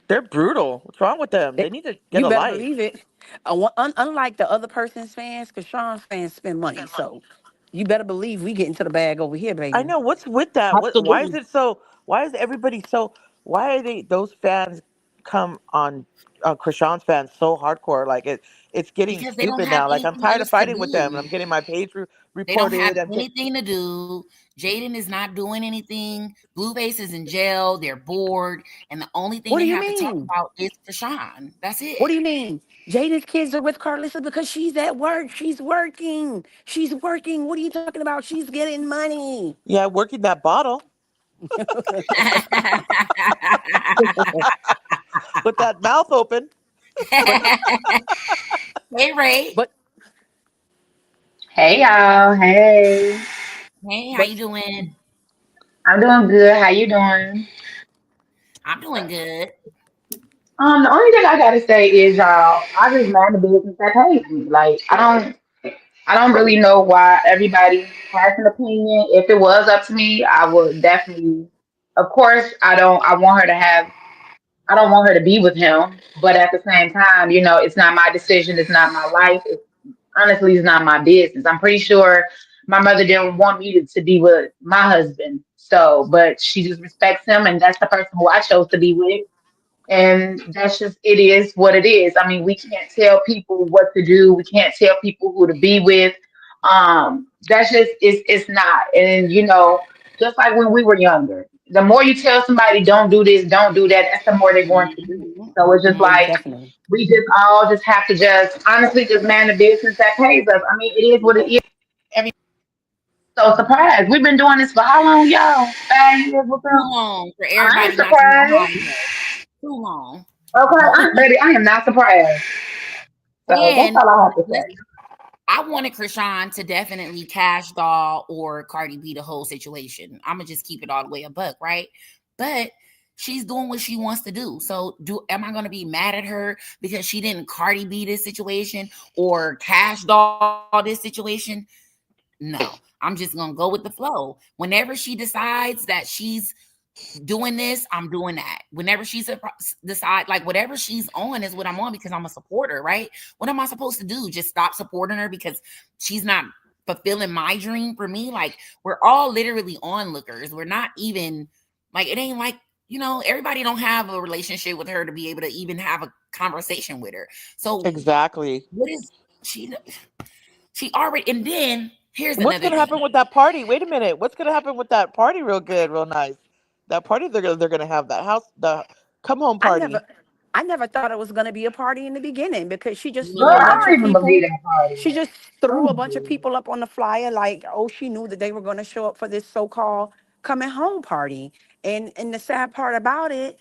they're brutal. What's wrong with them? they, They need to get you a better life. believe it. Unlike the other person's fans, because Sean's fans spend money, so you better believe we get into the bag over here, I baby. know what's with that. What? Why is Absolutely. it so? Why is everybody so? Why are they those fans come on? Krishan's fans so hardcore. Like it's getting Because they don't stupid have now. Like I'm anything tired of else to fighting with them, and do. I'm getting my page They don't have reported. anything to do. Jaden is not doing anything. Blueface is in jail. They're bored. And the only thing What they do you have to talk mean? about is Krishan. That's What it. do you mean? Jada's kids are with Karlissa because she's at work. She's working. She's working. What are you talking about? She's getting money. Yeah, working that bottle with that mouth open. but Hey, Ray. but Hey y'all, hey. Hey, how but you doing? I'm doing good. How you doing? I'm doing good. The only thing I gotta say is y'all, I just mind the business that pays me. Like I don't really know why everybody has an opinion. If it was up to me, I would definitely of course I want her to have I don't want her to be with him, but at the same time, it's not my decision, it's not my life. Honestly, it's not my business. I'm pretty sure my mother didn't want me to be with my husband. So, but she just respects him, and that's the person who I chose to be with. And that's just, it is what it is. I mean, we can't tell people what to do. We can't tell people who to be with. That's just, it's not. And, just like when we were younger, the more you tell somebody, don't do this, don't do that, that's the more they're going to do. Mhm, So it's just mhm. like, definitely. we just all just have to just honestly just man the business that pays us. I mean, it is what it is. Every So surprised. We've been doing this for how long, y'all? 5 years with too them? long for I ain't everybody not to know how surprised. it was. Too long. Okay, baby, I am not surprised. So that's And all I have to let's say. I wanted Krishan to definitely cash doll or Cardi B the whole situation. I'm gonna just keep it all the way a buck, right? But she's doing what she wants to do. So am I gonna be mad at her because she didn't Cardi B this situation or cash doll this situation? No. I'm just gonna go with the flow. Whenever she decides that she's doing this, I'm doing that. Whenever she's decide like whatever she's on is what I'm on because I'm a supporter, right? What am I supposed to do? Just stop supporting her because she's not fulfilling my dream for me? Like we're all literally onlookers. We're not even like it ain't like everybody don't have a relationship with her to be able to even have a conversation with her. So Exactly. what is she? She already and then here's What's another gonna thing. happen with that party? Wait a minute. What's gonna happen with that party? Real good, real nice. That party they're gonna have that house the come home I never party. I never thought it was going to be a party in the beginning because she just Girl, threw a Me I bunch don't of neither. even believe people. that party. She just I threw a don't bunch of believe it. people up on the flyer like, oh, she knew that they were going to show up for this so-called coming home party. And the sad part about it,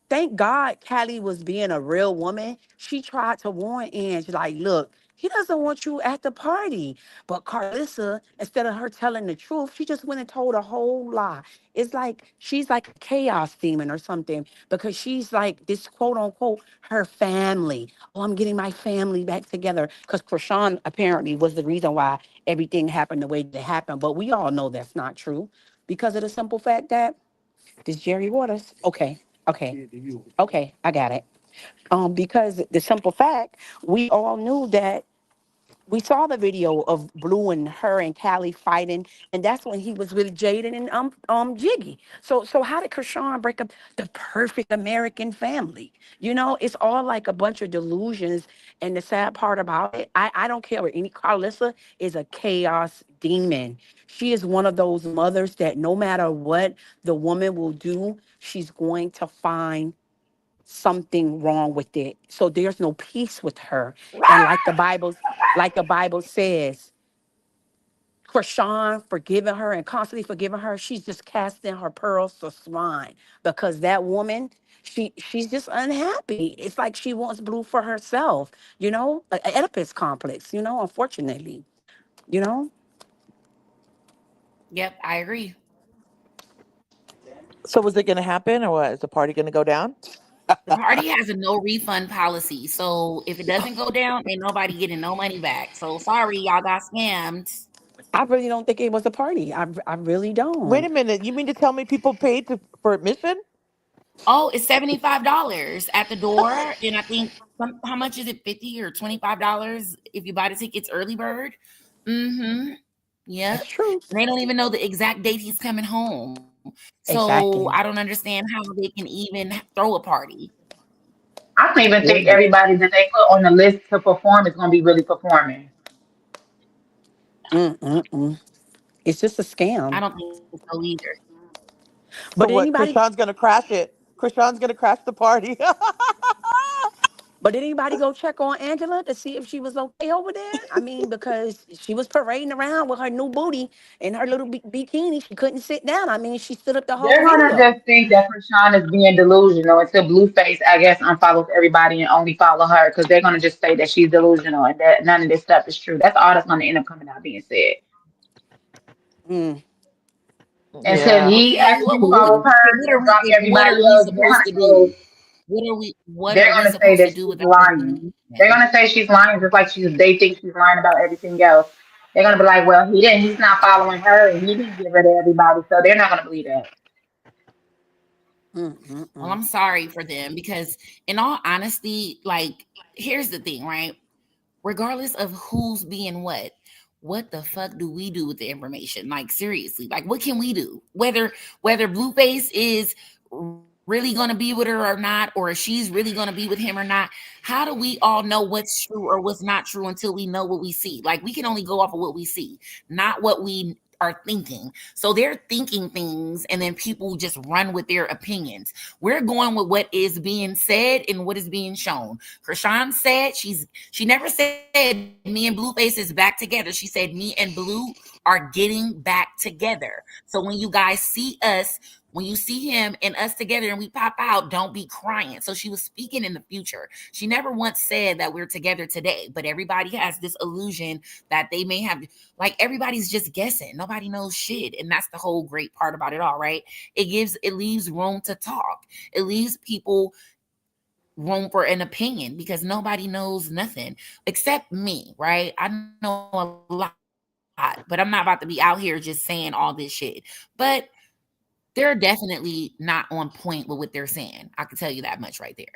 thank God Callie was being a real woman. She tried to warn Ange, like, look, he doesn't want you at the party. But Karlissa, instead of her telling the truth, she just went and told a whole lie. It's like she's like a chaos demon or something because she's like this quote unquote her family. Oh, I'm getting my family back together. Because Chrisean apparently was the reason why everything happened the way that it happened. But we all know that's not true because of the simple fact that this Jerry Waters. Okay, I got it. Because the simple fact, we all knew that we saw the video of Blue and her and Callie fighting, and that's when he was with Jaden and Jiggy. So how did Krishan break up the perfect American family? You know, it's all like a bunch of delusions. And the sad part about it, I don't care what any Carlissa is a chaos demon. She is one of those mothers that no matter what the woman will do, she's going to find something wrong with it. So there's no peace with her. And like the Bible says, Krishan forgiving her and constantly forgiving her, she's just casting her pearls to swine because that woman, she's just unhappy. It's like she wants Blue for herself, you know, a Oedipus complex, you know, unfortunately, you know. Yep, I agree. So is it going to happen, or what? Is the party going to go down? The party has a no refund policy. So if it doesn't go down, ain't nobody getting no money back. So sorry, y'all got scammed. I really don't think it was a party. I really Wait don't. a minute. You mean to tell me people paid for admission? Oh, it's $75 at the door. And I think how much is it? 50 or $25 if you buy the tickets early bird. Mm-hmm. That's Yep. true. And they don't even know the exact date he's coming home. So I don't Exactly. understand how they can even throw a party. I don't even think Right. everybody that they put on the list to perform is going to be really performing. Mm-mm-mm. It's just a I scam. don't think so either. So But what? anybody Krishan's going to crash it. Krishan's going to crash the party. But did anybody go check on Angela to see if she was okay over there? I mean, because she was parading around with her new booty and her little bikini. She couldn't sit down. I mean, she stood up the whole They're gonna video. just think that Krishan is being delusional until Blueface, I guess, unfollows everybody and only follow her because they're gonna just say that she's delusional and that none of this stuff is true. That's all that's gonna end up coming out being said. Mm. Until Yeah. he Okay, actually follows her and drop what everybody are we else, they're supposed gonna to go. do? What They're are we gonna say supposed that to do she's with our lying. They're information? gonna say she's lying just like they think she's lying about everything else. They're gonna be like, well, he didn't. He's not following her, and he didn't give her to everybody, so they're not gonna believe that. Mm, mm, Well, mm. I'm sorry for them because, in all honesty, like, here's the thing, right? Regardless of who's being what the fuck do we do with the information? Like, seriously, like, what can we do? Whether Blueface is really going to be with her or not, or she's really going to be with him or not, how do we all know what's true or what's not true until we know what we see? Like, we can only go off of what we see, not what we are thinking. So they're thinking things and then people just run with their opinions. We're going with what is being said and what is being shown. Krishan said she never said me and Blueface is back together. She said me and Blue are getting back together. So when you guys see us, when you see him and us together and we pop out, don't be crying. So she was speaking in the future. She never once said that we're together today, but everybody has this illusion that they may have, like, everybody's just guessing. Nobody knows shit. And that's the whole great part about it all, right? It leaves room to talk. It leaves people room for an opinion because nobody knows nothing except me, right? I know a lot, but I'm not about to be out here just saying all this shit. But they're definitely not on point with what they're saying. I can tell you that much right there.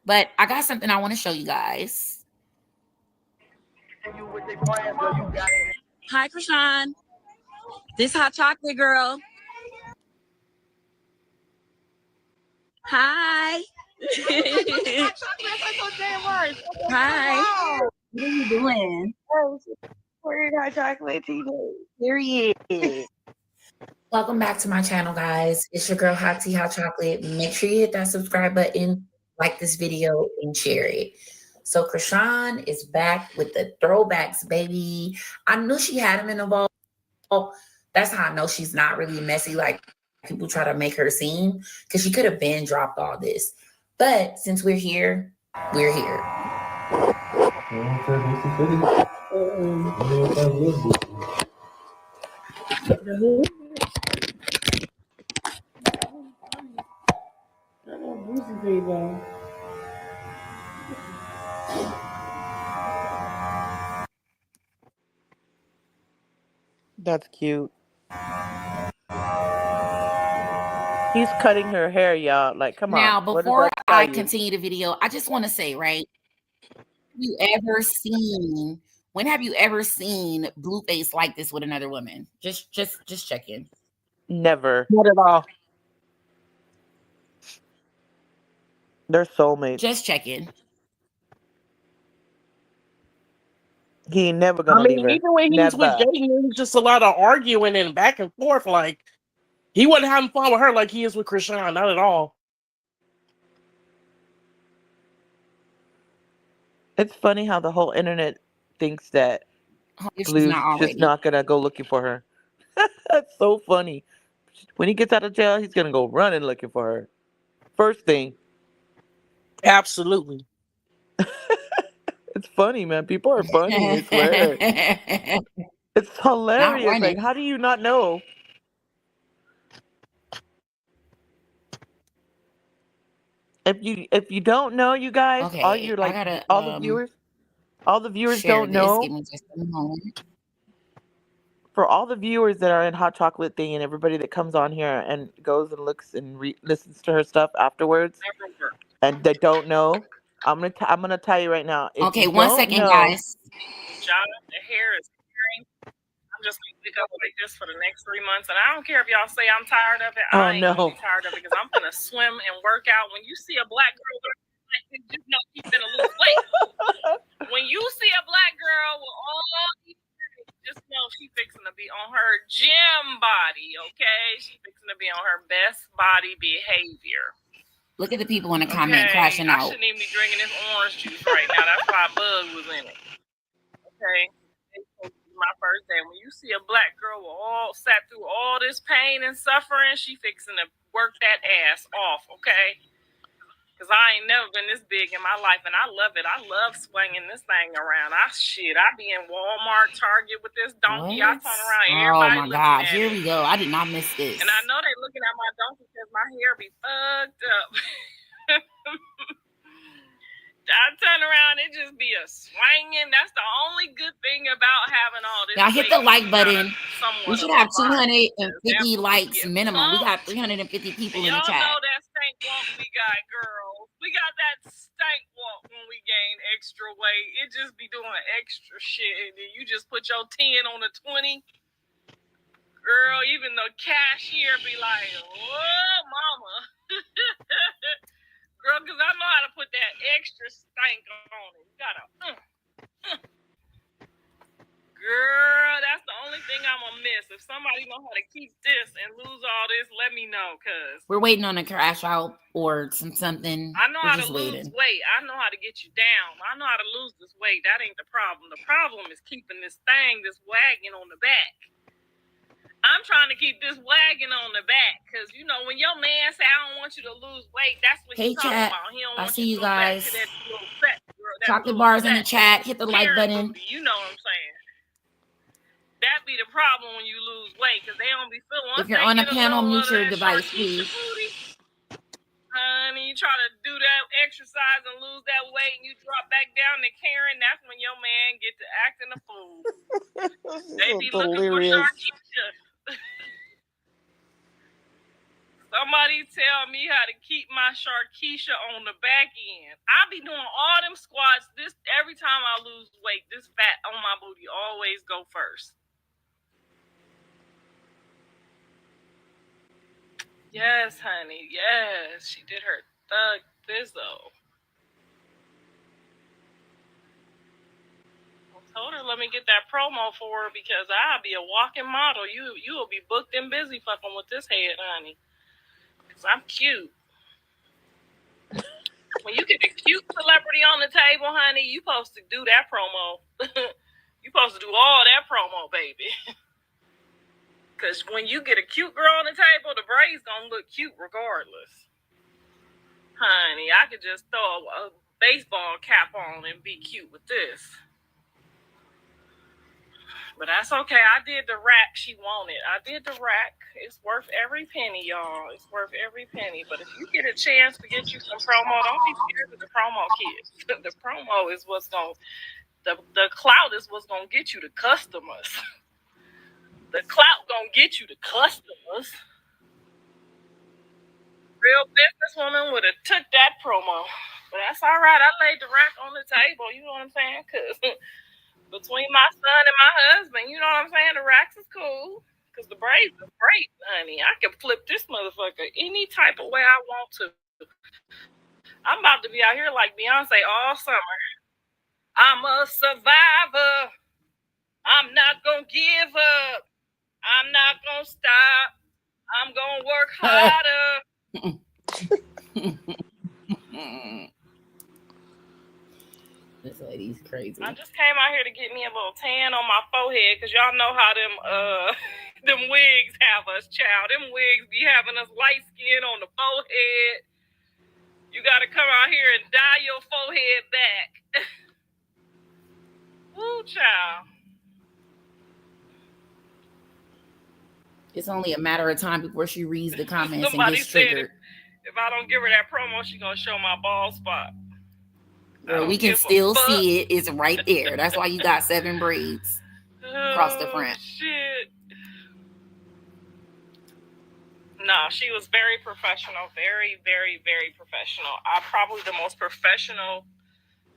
But I got something I want to show you guys. Hi, Krishan. This hot chocolate girl. Hi. Hi. What are you doing? Weird hot chocolate tea. Period. Welcome back to my channel, guys. It's your girl Hot Tea Hot Chocolate. Make sure you hit that subscribe button, like this video and share it. So Chrisean is back with the throwbacks, baby. I knew she had him in the vault. That's how I know she's not really messy like people try to make her seem, because she could have been dropped all this. But since we're here, we're here. That's cute. He's cutting her hair, y'all. Like, come on. Now, What does before that tell I you? continue the video, I just want to say, right? You ever seen when have you ever seen Blueface like this with another woman? Just check in. Never. Not at all. They're soulmates. Just check in. He ain't never I gonna leave mean, her. even when he's with Never. Jaden, it was just a lot of arguing and back and forth. Like he wasn't having fun with her like he is with Chrisean, not at all. It's funny how the whole internet thinks that If she's Blue's not just already. not gonna go looking for her. That's so funny. When he gets out of jail, he's gonna go running looking for her. First thing. Absolutely. It's funny, man. People are funny, I swear. It's Not hilarious. Like, running. how do you not know? If you don't know, you guys, all Okay, your I like gotta all the viewers share don't this. Give know. me just a moment. For all the viewers that are in Hot Chocolate Thing and everybody that comes on here and goes and looks and listens to her stuff afterwards and they don't know, I'm gonna tell you right now. If Okay, you one don't second, know, guys. Job, the hair is caring. I'm just gonna pick up like this for the next 3 months, and I don't care if y'all say I'm tired of it. oh I ain't gonna no, be tired of it because I'm gonna swim and work out. When you see a black girl, just know she's gonna lose weight. When you see a black girl with all these things, just know she fixing to be on her gym body. Okay, she fixing to be on her best body behavior. Look at the people in the comment crashing I out. shouldn't even be drinking this orange juice right now. That's why Bug was in it. Okay. My first day. When you see a black girl with all sat through all this pain and suffering, she fixing to work that ass off, okay? Because I ain't never been this big in my life, and I love it. I love swinging this thing around. I be in Walmart, Target with this donkey. What? I turn around, Oh everybody my looking God! at Here it. we go. I did not miss this. And I know they looking at my donkey because my hair be fucked up. I turn around, it just be a swinging. That's the only good thing about having all this. Now hit the like button. We should have 250 likes get minimum. We got pumped. 350 people in the Y'all chat. know that stank walk we got, girls. We got that stank walk when we gain extra weight. It just be doing extra shit. And then you just put your 10 on the 20. Girl, even the cashier be like, oh, mama. Girl, because I know how to put that extra stank on it. You gotta, Girl, that's the only thing I'm gonna miss. If somebody know how to keep this and lose all this, let me know, cause we're waiting on a crash out or something. I know We're how to just waiting. lose weight. I know how to get you down. I know how to lose this weight. That ain't the problem. The problem is keeping this wagon on the back. I'm trying to keep this wagon on the back, cause you know when your man say I don't want you to lose weight, that's what he's talking about. He don't want you to go back to that little fat girl. Chocolate bars in the chat. Hit the like button. Booty, you know what I'm saying? That be the problem when you lose weight, because they don't be feeling. If you're on a panel, mute your device, please. Honey, you try to do that exercise and lose that weight, and you drop back down to Karen. That's when your man get to acting a fool. They be hilarious. looking for Sharkeisha. Somebody tell me how to keep my Sharkeisha on the back end. I be doing all them squats. This every time I lose weight, this fat on my booty always go first. Yes, honey. Yes, she did her thug Bizzo. I told her let me get that promo for her because I'll be a walking model. You will be booked and busy fucking with this head, honey. Cause I'm cute. When you get a cute celebrity on the table, honey, you supposed to do that promo. You supposed to do all that promo, baby. Because when you get a cute girl on the table, the braids gonna look cute regardless. Honey, I could just throw a baseball cap on and be cute with this. But that's okay. I did the rack she wanted. I did the rack. It's worth every penny, y'all. It's worth every penny. But if you get a chance to get you some promo, don't be scared of the promo, kids. The promo is what's going to, the clout is what's going to get you the customers. The clout going to get you the customers. Real businesswoman would have took that promo. But that's all right. I laid the rack on the table. You know what I'm saying? Because between my son and my husband, you know what I'm saying? The racks is cool. Because the braids is great, honey. I can flip this motherfucker any type of way I want to. I'm about to be out here like Beyonce all summer. I'm a survivor. I'm not going to give up. I'm not going to stop. I'm going to work harder. This lady's crazy. I just came out here to get me a little tan on my forehead because y'all know how them them wigs have us, child. Them wigs be having us light skin on the forehead. You got to come out here and dye your forehead back. Woo, child. It's only a matter of time before she reads the comments and gets triggered. If I don't give her that promo, she's going to show my bald spot. Girl, we can still see it. It's right there. That's why you got 7 braids across the front. Shit. No, she was very professional. Very, very, very professional. Probably the most professional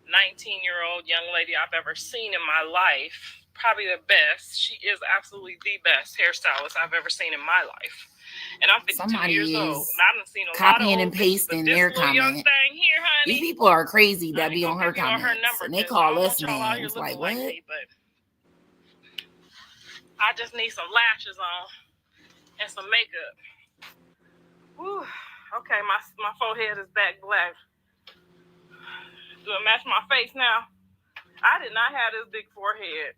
19-year-old young lady I've ever seen in my life. Probably the best. She is absolutely the best hairstylist I've ever seen in my life. And I'm 52 years old. And I done seen a copying lot of and pasting their comments. Here, honey, these people are crazy that be on her comments. And they call us names. Like, what? Me, but I just need some lashes on and some makeup. Whew. Okay, my forehead is back black. Do it match my face now? I did not have this big forehead.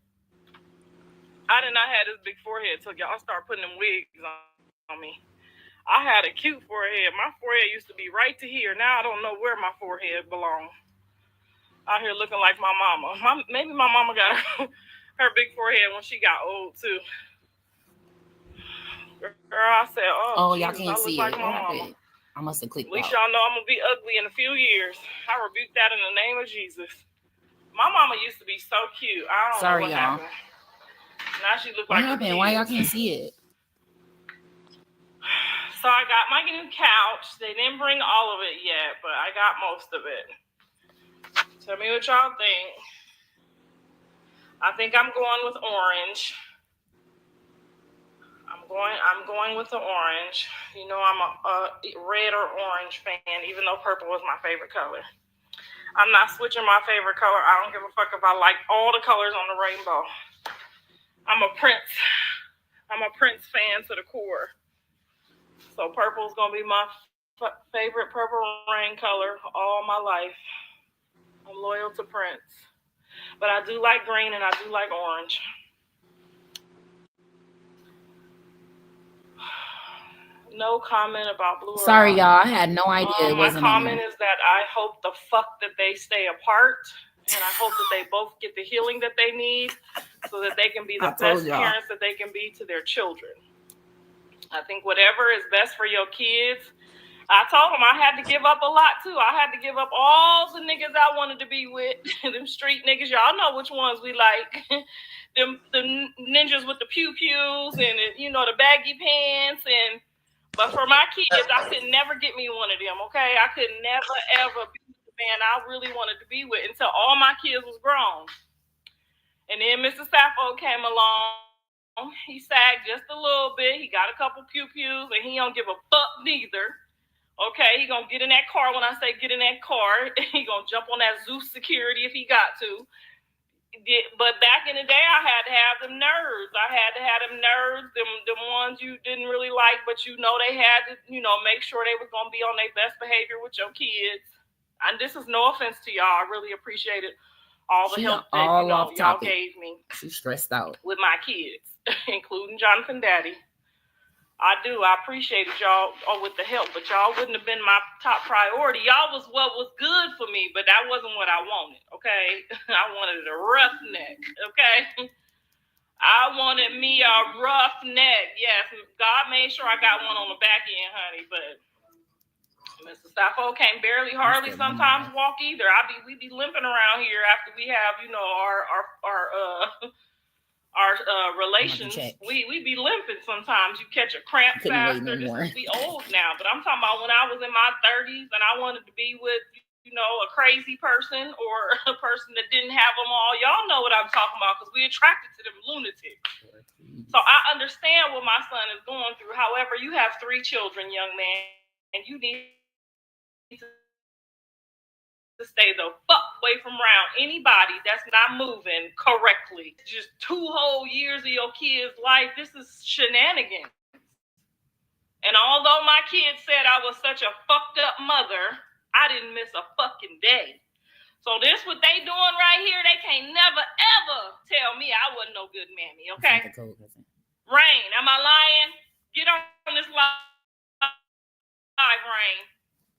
I did not have this big forehead till y'all start putting them wigs on me. I had a cute forehead. My forehead used to be right to here. Now I don't know where my forehead belongs. Out here looking like my mama. Maybe my mama got her big forehead when she got old too. Girl, I said, oh y'all can't see it. Like I must have clicked. At least y'all know I'm gonna be ugly in a few years. I rebuke that in the name of Jesus. My mama used to be so cute. I don't know what happened. Now she looks like. What happened? Why y'all can't see it? So I got my new couch. They didn't bring all of it yet, but I got most of it. Tell me what y'all think. I think I'm going with orange. I'm going with the orange. You know I'm a red or orange fan, even though purple was my favorite color. I'm not switching my favorite color. I don't give a fuck if I like all the colors on the rainbow. I'm a Prince fan to the core. So purple is going to be my favorite purple rain color all my life. I'm loyal to Prince. But I do like green and I do like orange. No comment about blue. Sorry, y'all. I had no idea it wasn't my comment is that I hope the fuck that they stay apart. And I hope that they both get the healing that they need so that they can be the best parents that they can be to their children. I think whatever is best for your kids. I told them I had to give up a lot too. I had to give up all the niggas I wanted to be with. Them street niggas, y'all know which ones we like. The ninjas with the pew-pews and the baggy pants. But for my kids, I could never get me one of them, okay? I could never, ever be with the man I really wanted to be with until all my kids was grown. And then Mr. Sappho came along. He sagged just a little bit. He got a couple pew-pews, and he don't give a fuck neither. Okay, he gonna get in that car when I say get in that car. He gonna jump on that Zeus security if he got to. But back in the day, I had to have them nerds. I had to have them nerds, them ones you didn't really like, but they had to, make sure they was gonna be on their best behavior with your kids. And this is no offense to y'all. I really appreciated all the help that y'all gave me. She's stressed out with my kids, including Jonathan Daddy. I do. I appreciated y'all with the help, but y'all wouldn't have been my top priority. Y'all was what was good for me, but that wasn't what I wanted, okay? I wanted a roughneck, okay? I wanted me a roughneck. Yes, God made sure I got one on the back end, honey, but Mr. Staffo can't hardly sometimes walk either. We be limping around here after we have, our relations. We be limping sometimes. You catch a cramp faster. We old now, but I'm talking about when I was in my 30s and I wanted to be with, a crazy person or a person that didn't have them all. Y'all know what I'm talking about because we attracted to them lunatics. So I understand what my son is going through. However, you have 3 children, young man, and you need to stay the fuck away from around anybody that's not moving correctly. Just 2 whole years of your kid's life. This is shenanigans. And although my kids said I was such a fucked up mother, I didn't miss a fucking day. So this what they doing right here, they can't never ever tell me I wasn't no good mammy, okay? Rain, am I lying? Get on this live, Rain.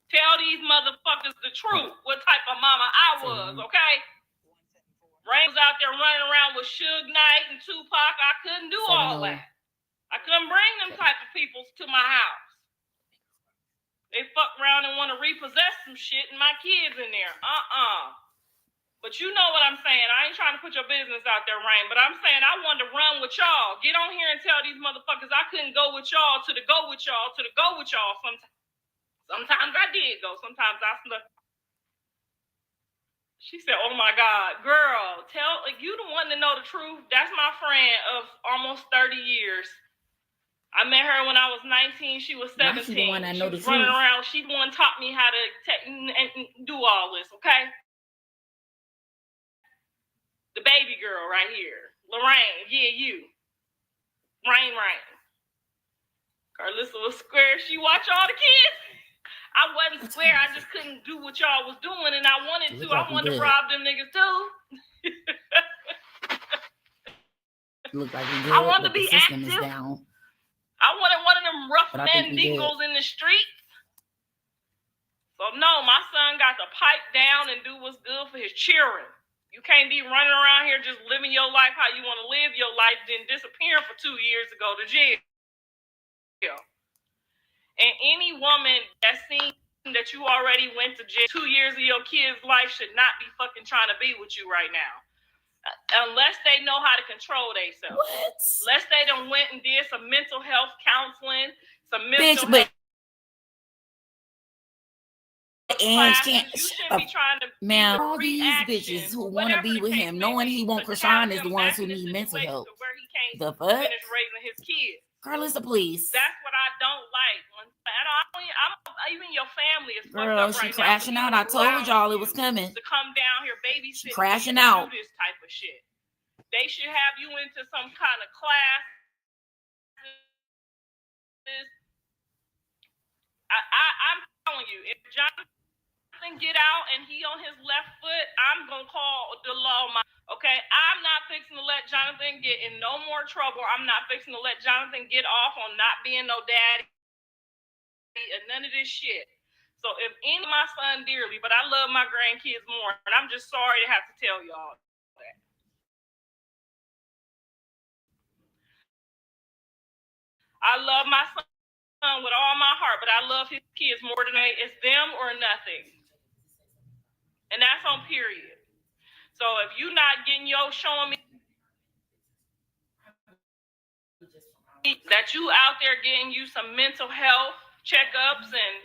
Tell these motherfuckers the truth, what type of mama I was, okay? Rain was out there running around with Suge Knight and Tupac. I couldn't do all that. I couldn't bring them type of people to my house. They fuck around and want to repossess some shit and my kids in there. But you know what I'm saying. I ain't trying to put your business out there, Rain, but I'm saying I wanted to run with y'all. Get on here and tell these motherfuckers I couldn't go with y'all to the go with y'all to the go with y'all sometimes. Sometimes I did go. Sometimes I snuck. She said, oh, my God. Girl, you the one to know the truth. That's my friend of almost 30 years. I met her when I was 19. She was 17. She the one I know the truth. Running around. She the one taught me how to do all this, okay? The baby girl right here. Lorraine. Yeah, you. Rain. Karlissa was square. She watch all the kids. I wasn't square. I just couldn't do what y'all was doing, and I wanted to. I wanted to rob them niggas too. Look like we good. I wanted to be active. Down. I wanted one of them rough mandingos in the streets. So no, my son got to pipe down and do what's good for his children. You can't be running around here just living your life how you want to live your life, then disappearing for 2 years to go to jail. And any woman that's seen that you already went to jail 2 years of your kid's life should not be fucking trying to be with you right now. Unless they know how to control themselves. Unless they done went and did some mental health counseling, some mental health. And can't be trying to all these bitches who want to be with him, knowing he won't. Chrisean is the ones who need mental help. The fuck? Finish raising his kids. Karlissa, please. That's what I don't like. Even your family is fucked Girl, up she right crashing now. out. I told y'all it was coming. To come down here, babysit, crashing out. Do this type of shit. They should have you into some kind of class. I'm telling you, if Jonathan get out and he on his left foot, I'm gonna call the law. Okay, I'm not fixing to let Jonathan get in no more trouble. I'm not fixing to let Jonathan get off on not being no daddy and none of this shit. So if any of my son dearly, but I love my grandkids more, and I'm just sorry to have to tell y'all that. I love my son with all my heart, but I love his kids more than it's them or nothing. And that's on period. So if you not getting showing me that you out there getting you some mental health checkups and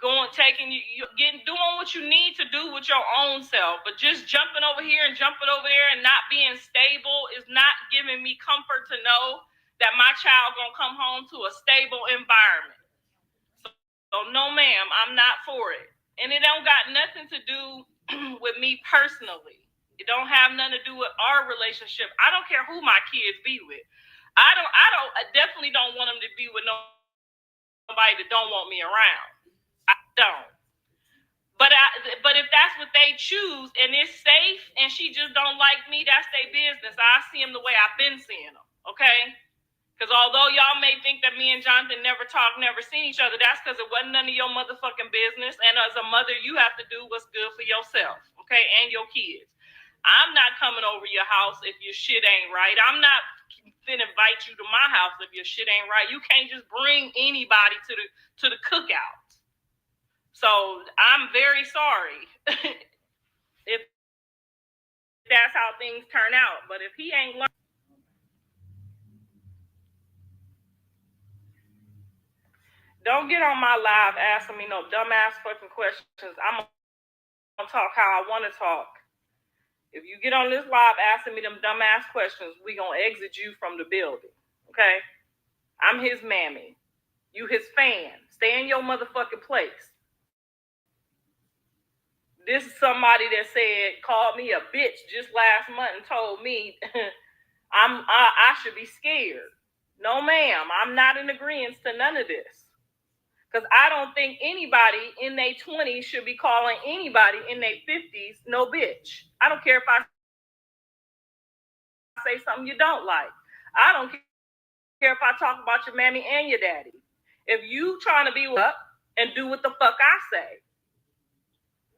doing what you need to do with your own self, but just jumping over here and jumping over there and not being stable is not giving me comfort to know that my child gonna come home to a stable environment. So no, ma'am, I'm not for it. And it don't got nothing to do with me personally. It don't have nothing to do with our relationship. I don't care who my kids be with. I definitely don't want them to be with nobody that don't want me around. I don't. But if that's what they choose and it's safe and she just don't like me, that's their business. I see them the way I've been seeing them, okay? Because although y'all may think that me and Jonathan never talked, never seen each other, that's because it wasn't none of your motherfucking business. And as a mother, you have to do what's good for yourself, okay, and your kids. I'm not coming over your house if your shit ain't right. I'm not finna invite you to my house if your shit ain't right. You can't just bring anybody to the cookout. So I'm very sorry if that's how things turn out. But if he ain't learned, don't get on my live asking me no dumbass fucking questions. I'm gonna talk how I want to talk. If you get on this live asking me them dumbass questions, we gonna exit you from the building. Okay? I'm his mammy. You his fan. Stay in your motherfucking place. This is somebody that called me a bitch just last month and told me I should be scared. No, ma'am, I'm not in agreement to none of this. Because I don't think anybody in their 20s should be calling anybody in their 50s no bitch. I don't care if I say something you don't like. I don't care if I talk about your mammy and your daddy. If you trying to be up and do what the fuck I say.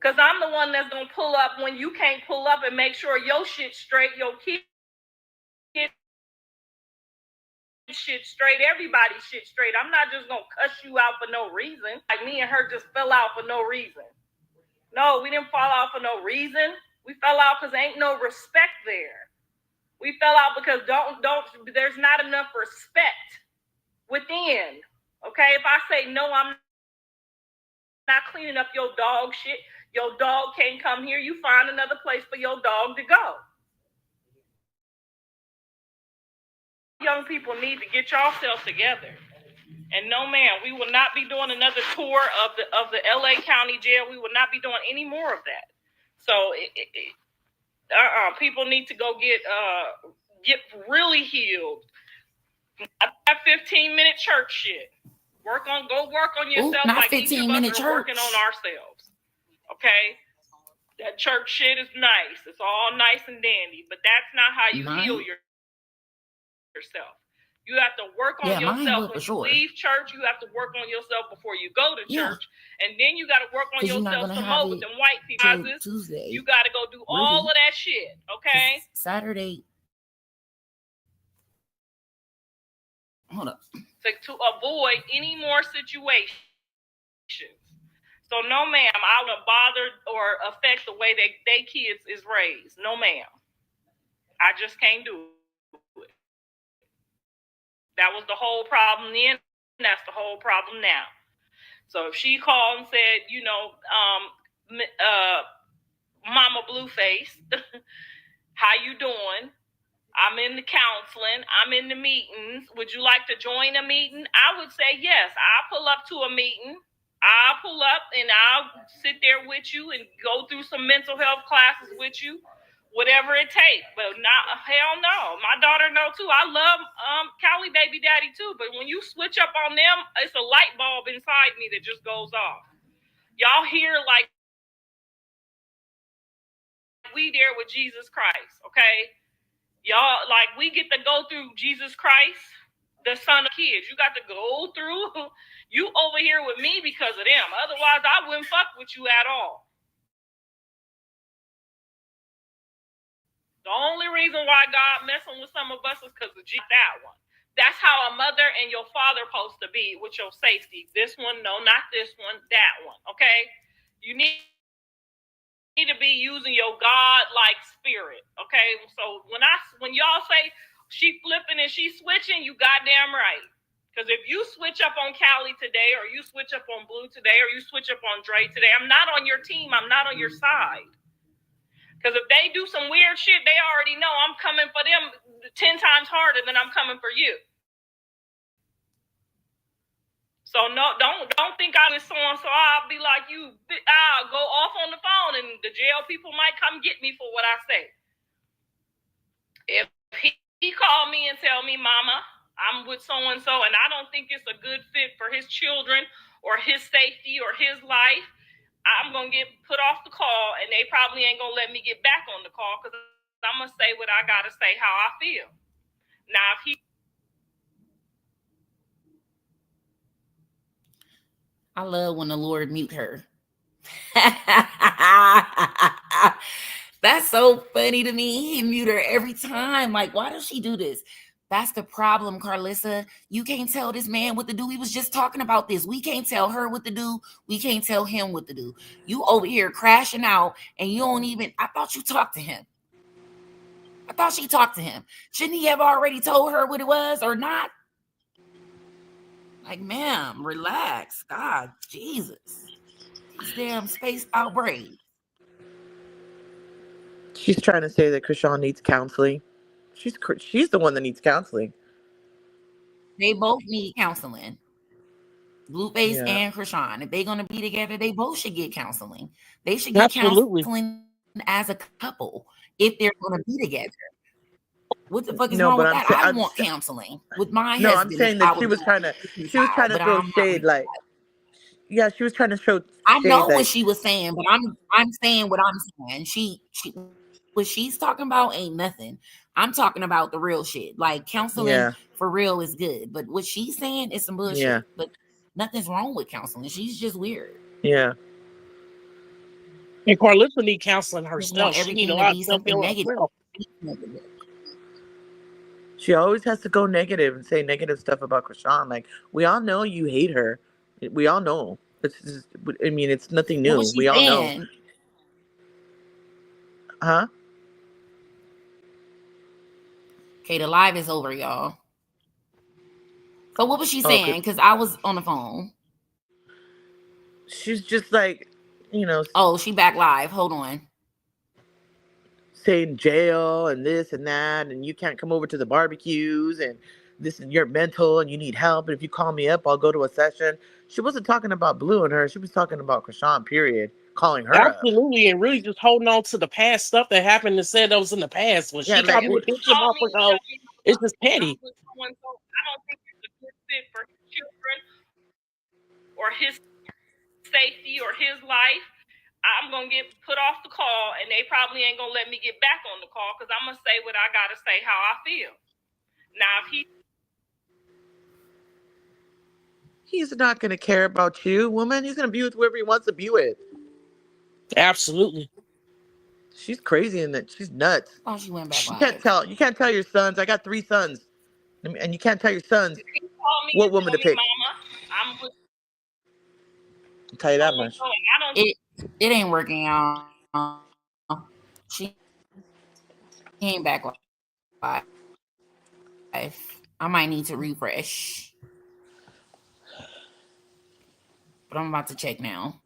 Because I'm the one that's going to pull up when you can't pull up and make sure your shit straight, your kid shit straight, everybody's shit straight. I'm not just going to cuss you out for no reason. Like me and her just fell out for no reason. No, we didn't fall out for no reason. We fell out because ain't no respect there. We fell out because there's not enough respect within. Okay, if I say no, I'm not cleaning up your dog shit. Your dog can't come here. You find another place for your dog to go. Young people need to get yourselves together. And no, ma'am, we will not be doing another tour of the LA County Jail. We will not be doing any more of that. So people need to go get really healed. That 15-minute church shit. Go work on yourself. Ooh, not like 15-minute each of us church. are working on ourselves. Okay? That church shit is nice. It's all nice and dandy, but that's not how you heal yourself. You have to work on yourself when you leave church. You have to work on yourself before you go to church, and then you got to work on yourself some more with them white people. Tuesday. You got to go do all of that shit. Okay. Saturday. Hold up. To avoid any more situations. So no, ma'am, I wouldn't bother or affect the way they kids is raised. No, ma'am. I just can't do it. That was the whole problem then. That's the whole problem now. So if she called and said, Mama Blueface, how you doing? I'm in the counseling. I'm in the meetings. Would you like to join a meeting? I would say yes. I'll pull up to a meeting. I'll pull up and I'll sit there with you and go through some mental health classes with you. Whatever it takes, but hell no. My daughter know too. I love Callie baby daddy too, but when you switch up on them, it's a light bulb inside me that just goes off. Y'all hear like we there with Jesus Christ, okay? Y'all like we get to go through Jesus Christ, the son of kids. You got to go through. You over here with me because of them. Otherwise, I wouldn't fuck with you at all. The only reason why God messing with some of us is because of that one. That's how a mother and your father supposed to be with your safety. This one, no, not this one, that one. Okay? You need to be using your God-like spirit. Okay? So when y'all say she flipping and she switching, you goddamn right. Because if you switch up on Callie today, or you switch up on Blue today, or you switch up on Dre today, I'm not on your team. I'm not on your side. Because if they do some weird shit, they already know I'm coming for them 10 times harder than I'm coming for you. So no, don't think I was so-and-so. I'll be like you. I'll go off on the phone and the jail people might come get me for what I say. If he called me and tell me, Mama, I'm with so-and-so and I don't think it's a good fit for his children or his safety or his life, I'm gonna get put off the call, and they probably ain't gonna let me get back on the call because I'm gonna say what I gotta say, how I feel. Now, if he I love when the Lord mute her. That's so funny to me. He mute her every time. Like, why does she do this? That's the problem, Karlissa. You can't tell this man what to do. We was just talking about this. We can't tell her what to do. We can't tell him what to do. You over here crashing out, and you don't even. I thought you talked to him. I thought she talked to him. Shouldn't he have already told her what it was or not? Like, ma'am, relax. God, Jesus. These damn space outbreaks. She's trying to say that Chrisean needs counseling. She's the one that needs counseling. They both need counseling. Blueface Yeah. and Chrisean. If they're gonna be together, they both should get counseling. They should get Absolutely. counseling as a couple if they're gonna be together. What the fuck is No, wrong but with that? I want counseling with my no, I'm husband if saying I that was with his she was trying child, to but throw I'm not with shade. his Like, child. yeah, she was trying to throw I shade. know what Like, she was saying, but I'm saying what I'm saying. She what she's talking about ain't nothing. I'm talking about the real shit. Like counseling yeah, for real is good, but what she's saying is some yeah, bullshit. But nothing's wrong with counseling. She's just weird. yeah. And Karlissa need counseling Just want herself. She need a everything to lot of be self something healing negative. herself. She always has to go negative and say negative stuff about Chrisean. Like, we all know you hate her. We all know. It's just, I mean, it's nothing What new. was she We all know. saying? Huh? Okay, the live is over, y'all. So what was she Oh, good. saying? Because I was on the phone. She's just like, you know, Oh, she back live. Hold on. saying jail and this and that, and you can't come over to the barbecues, and this, and you're mental and you need help. And if you call me up, I'll go to a session. She wasn't talking about Blue and her. She was talking about Chrisean, period, calling her up. Absolutely, and really just holding on to the past stuff that happened and said that was in the past. When Yeah, she like got it with was. him a month ago, it's just I'm petty. with someone, so I don't think it's a good fit for his children or his safety or his life. I'm gonna get put off the call, and they probably ain't gonna let me get back on the call because I'm gonna say what I gotta say, how I feel. Now, if He's not going to care about you, woman. He's going to be with whoever he wants to be with. Absolutely. She's crazy in that. She's nuts. Oh, she went back You can't live. tell. You can't tell your sons. I got 3 sons, and you can't tell your sons he call me what and woman tell to me, pick. Mama, I'm with I'll tell you that someone, much. so I don't. It ain't working, y'all. She came back live. I might need to refresh. But I'm about to check now.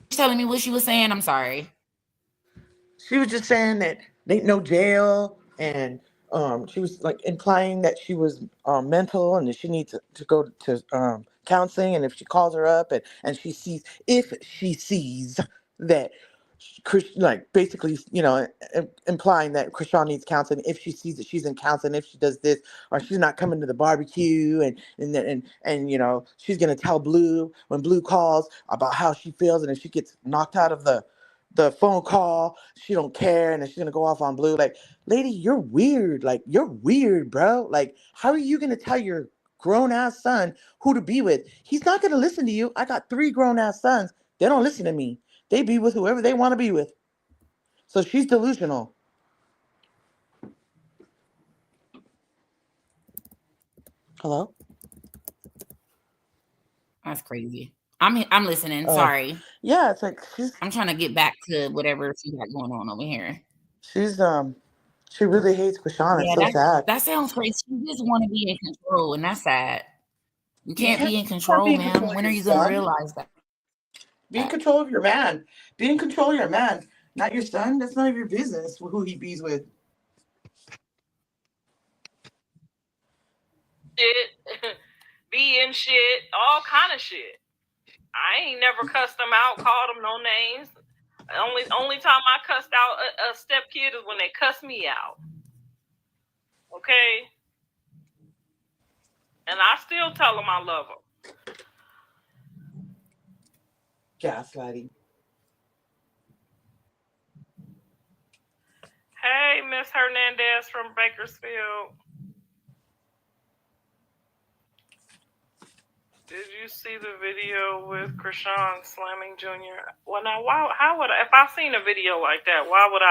She's telling me what she was saying. I'm sorry. She was just saying that they ain't no jail, and she was like implying that she was mental and that she needs to go to counseling. And if she calls her up and she sees, if she sees that like basically, you know, implying that Chrisean needs counseling, if she sees that she's in counseling, if she does this, or she's not coming to the barbecue, and you know, she's gonna tell Blue when Blue calls about how she feels, and if she gets knocked out of the phone call, she don't care, and then she's gonna go off on Blue. Like, lady, you're weird. Like, you're weird, bro. Like, how are you gonna tell your grown ass son who to be with? He's not gonna listen to you. I got 3 grown ass sons. They don't listen to me. They be with whoever they want to be with. So she's delusional. Hello? That's crazy. I'm listening. Oh, Sorry. yeah. It's like I'm trying to get back to whatever she got going on over here. she's she really hates Chrisean. It's Yeah, so sad. that sounds crazy. You just want to be in control, and that's sad. You You can't be in can't be control, in control ma'am. of When are your you gonna son. realize that? Be in control of your man. Be in control of your man, not your son. That's none of your business who he bees with. Shit, being shit, all kind of shit. I ain't never cussed them out, called them no names. Only time I cussed out a step kid is when they cuss me out. Okay, and I still tell them I love them. Gaslighting. Hey, Miss Hernandez from Bakersfield. Did you see the video with Chrisean slamming Junior? Well, now, how would I, if I seen a video like that, why would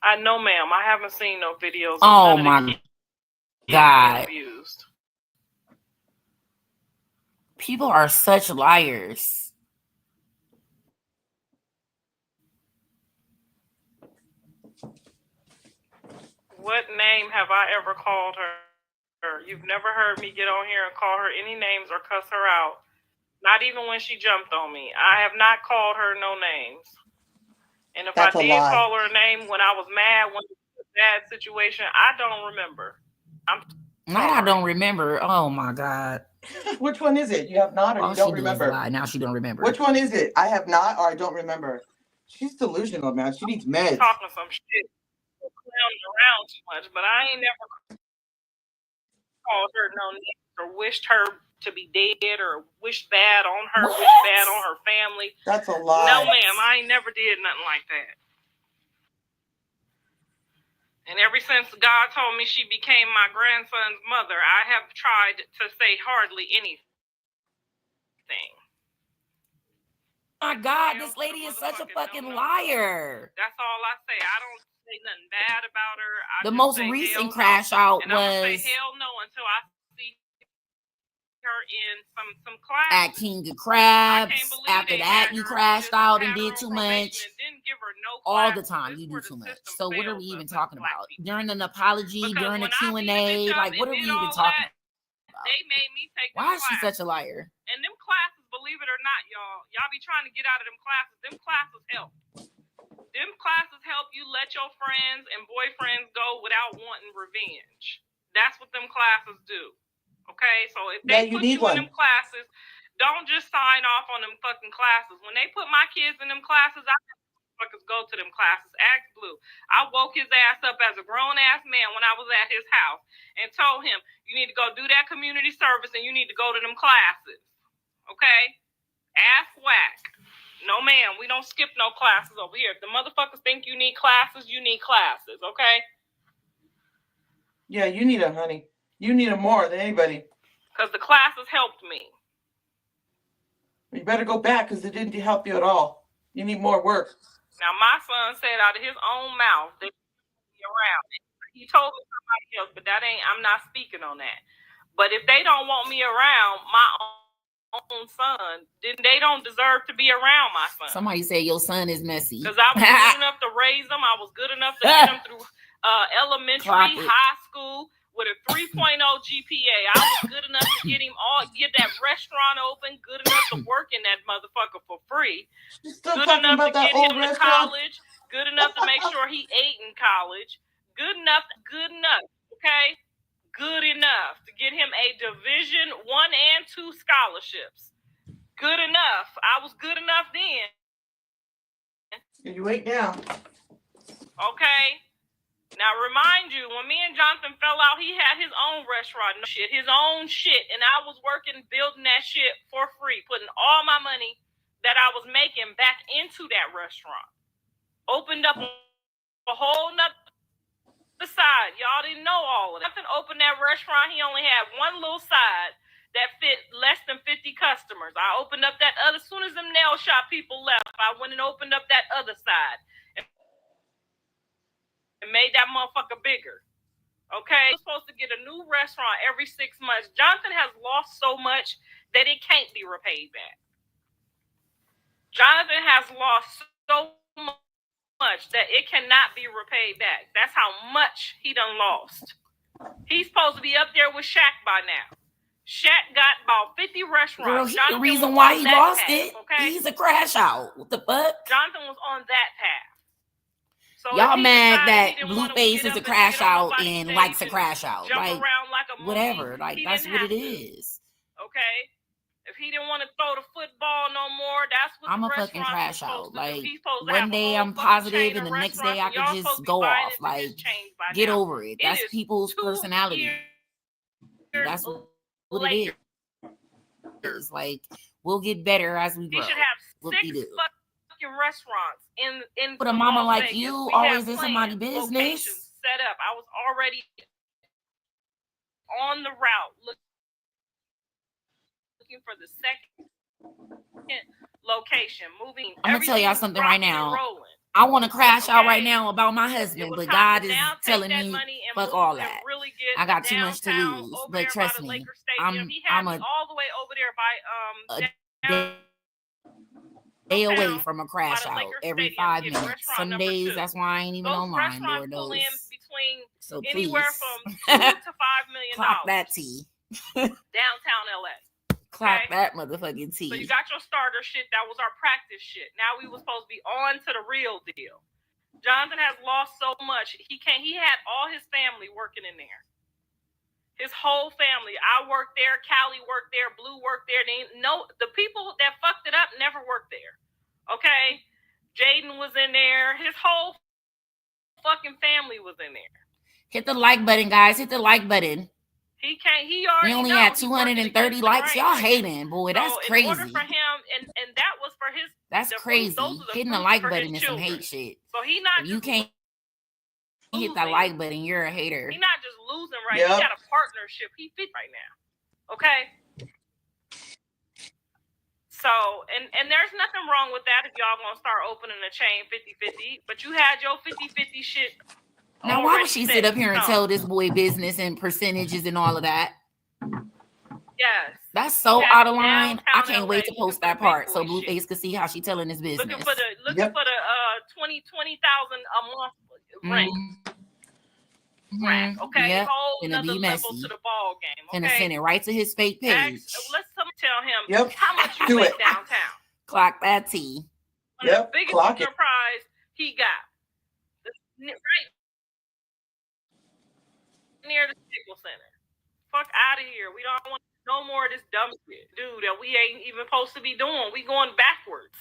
I know, ma'am, I haven't seen no videos of Oh none of the my kids God. being abused. People are such liars. What name have I ever called her? You've never heard me get on here and call her any names or cuss her out. Not even when she jumped on me. I have not called her no names. And if That's I a did lie. call her a name when I was mad, when it was a bad situation, I don't remember. I'm Not I don't remember. Oh my God. Which one is it? You have not, or All you don't she do is remember? lie. Now she don't remember. Which one is it? I have not, or I don't remember. She's delusional, man. She needs meds. Talking some shit, clowning around too much, but I ain't never called her no names or wished her to be dead or wished bad on her, What? wished bad on her family. That's a lie. No, ma'am, I ain't never did nothing like that. And ever since God told me she became my grandson's mother, I have tried to say hardly anything. My God, this lady is such a fucking liar. That's all I say. I don't say nothing bad about her. The most recent crash out and I'm gonna was say hell no until I see her in some class at King of Crabs. After that, you crashed out and did too much. Didn't give her no all the time. You do too much. So what are we even talking about? During an apology, during a Q&A, like what are we even talking about? They made me take them Why is she classes. such a liar? And them classes, believe it or not, y'all be trying to get out of them classes. Them classes help. Them classes help you let your friends and boyfriends go without wanting revenge. That's what them classes do. Okay? So if they put you in them classes, don't just sign off on them fucking classes. When they put my kids in them classes, I motherfuckers go to them classes. Ask Blue. I woke his ass up as a grown-ass man when I was at his house and told him, you need to go do that community service and you need to go to them classes. Okay? Ask Whack. No, ma'am, we don't skip no classes over here. If the motherfuckers think you need classes, you need classes, okay? Yeah, you need them, honey. You need them more than anybody. Because the classes helped me. You better go back because it didn't help you at all. You need more work. Now, my son said out of his own mouth that he around. He told me somebody else, but I'm not speaking on that. But if they don't want me around my own son, then they don't deserve to be around my son. Somebody say your son is messy. Because I was good enough to raise them. I was good enough to get them through elementary, high school with a 3.0 GPA. I was good enough to get that restaurant open, good enough to work in that motherfucker for free. Good enough to get him to college, good enough to make sure he ate in college. Good enough, okay? Good enough to get him a Division 1 and 2 scholarships. Good enough. I was good enough then. You ain't now. Okay? Now, remind you, when me and Jonathan fell out, he had his own restaurant, his own shit, and I was working, building that shit for free, putting all my money that I was making back into that restaurant. Opened up a whole nother side. Y'all didn't know all of that. Jonathan opened that restaurant. He only had one little side that fit less than 50 customers. I opened up that other, as soon as them nail shop people left, I went and opened up that other side and made that motherfucker bigger. Okay? We're supposed to get a new restaurant every 6 months. Jonathan has lost so much that it can't be repaid back. Jonathan has lost so much that it cannot be repaid back. That's how much he done lost. He's supposed to be up there with Shaq by now. Shaq got about 50 restaurants. Girl, the reason why he lost it, okay? He's a crash out. What the fuck? Jonathan was on that path. So y'all mad that Blueface is a crash out and likes a crash out. Like, whatever. Like, that's what it is. Okay? If he didn't want to throw the football no more, that's what I'm a fucking crash out. Like, one day I'm positive and the next day I can just go off. Like, get over it. That's people's personality. That's what it is. Like, we'll get better as we grow. He should have 6 fucking fucking restaurants in But a mama Las like Vegas. you We always had in somebody's plans, business. locations set up. I was already on the route looking for the second location, moving. I'm gonna tell y'all something right now. Rolling. I want to crash out right now about my husband, but God is telling me fuck all that. Really I got too much to lose, but trust me, I'm a all the way over there by day away from a crash out every 5 minutes. Some days that's why I ain't even online doing those. So please, anywhere from $2 to $5 million. Clock that tea. Downtown LA. Clock that motherfucking tea. So you got your starter shit. That was our practice shit. Now we were supposed to be on to the real deal. Jonathan has lost so much. He had all his family working in there. His whole family. I worked there. Callie worked there. Blue worked there. The people that fucked it up never worked there. Okay? Jaden was in there. His whole fucking family was in there. Hit the like button, guys. Hit the like button. He can't. He already. We only had 230 likes. Y'all hating, boy. That's crazy. In order for him, and that was for his. That's crazy. Hitting the like button is some hate shit. So he not. If you can't hit that like button, you're a hater. He's not just losing right. Yep. He got a partnership. He fit right now. Okay. So, and there's nothing wrong with that if y'all gonna start opening a chain 50-50. But you had your 50-50 shit. Now, why would she sit up here and tell this boy business and percentages and all of that? Yes. That's so out of line. I can't wait to post that part so Blueface can see how she telling his business. Looking for the 20,000 a month rent. Mm-hmm. Okay. Yep. Whole Gonna be messy. To the ball game. Okay? Gonna send it right to his fake page. Let's tell him how much you make downtown. Clock that tea. The biggest surprise he got. Right near the Staples Center. Fuck out of here. We don't want no more of this dumb shit, dude, that we ain't even supposed to be doing. We going backwards.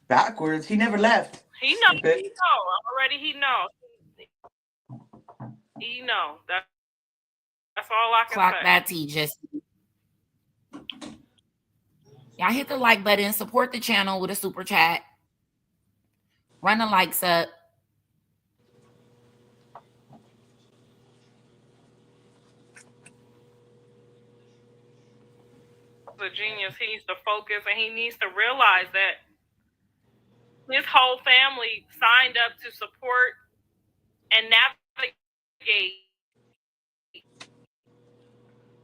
Backwards? He never left. He knows. He know. Already he knows. He know. That's all I can Clock say. that tea, Jesse. Y'all hit the like button. Support the channel with a super chat. Run the likes up. A genius. He needs to focus and he needs to realize that his whole family signed up to support and navigate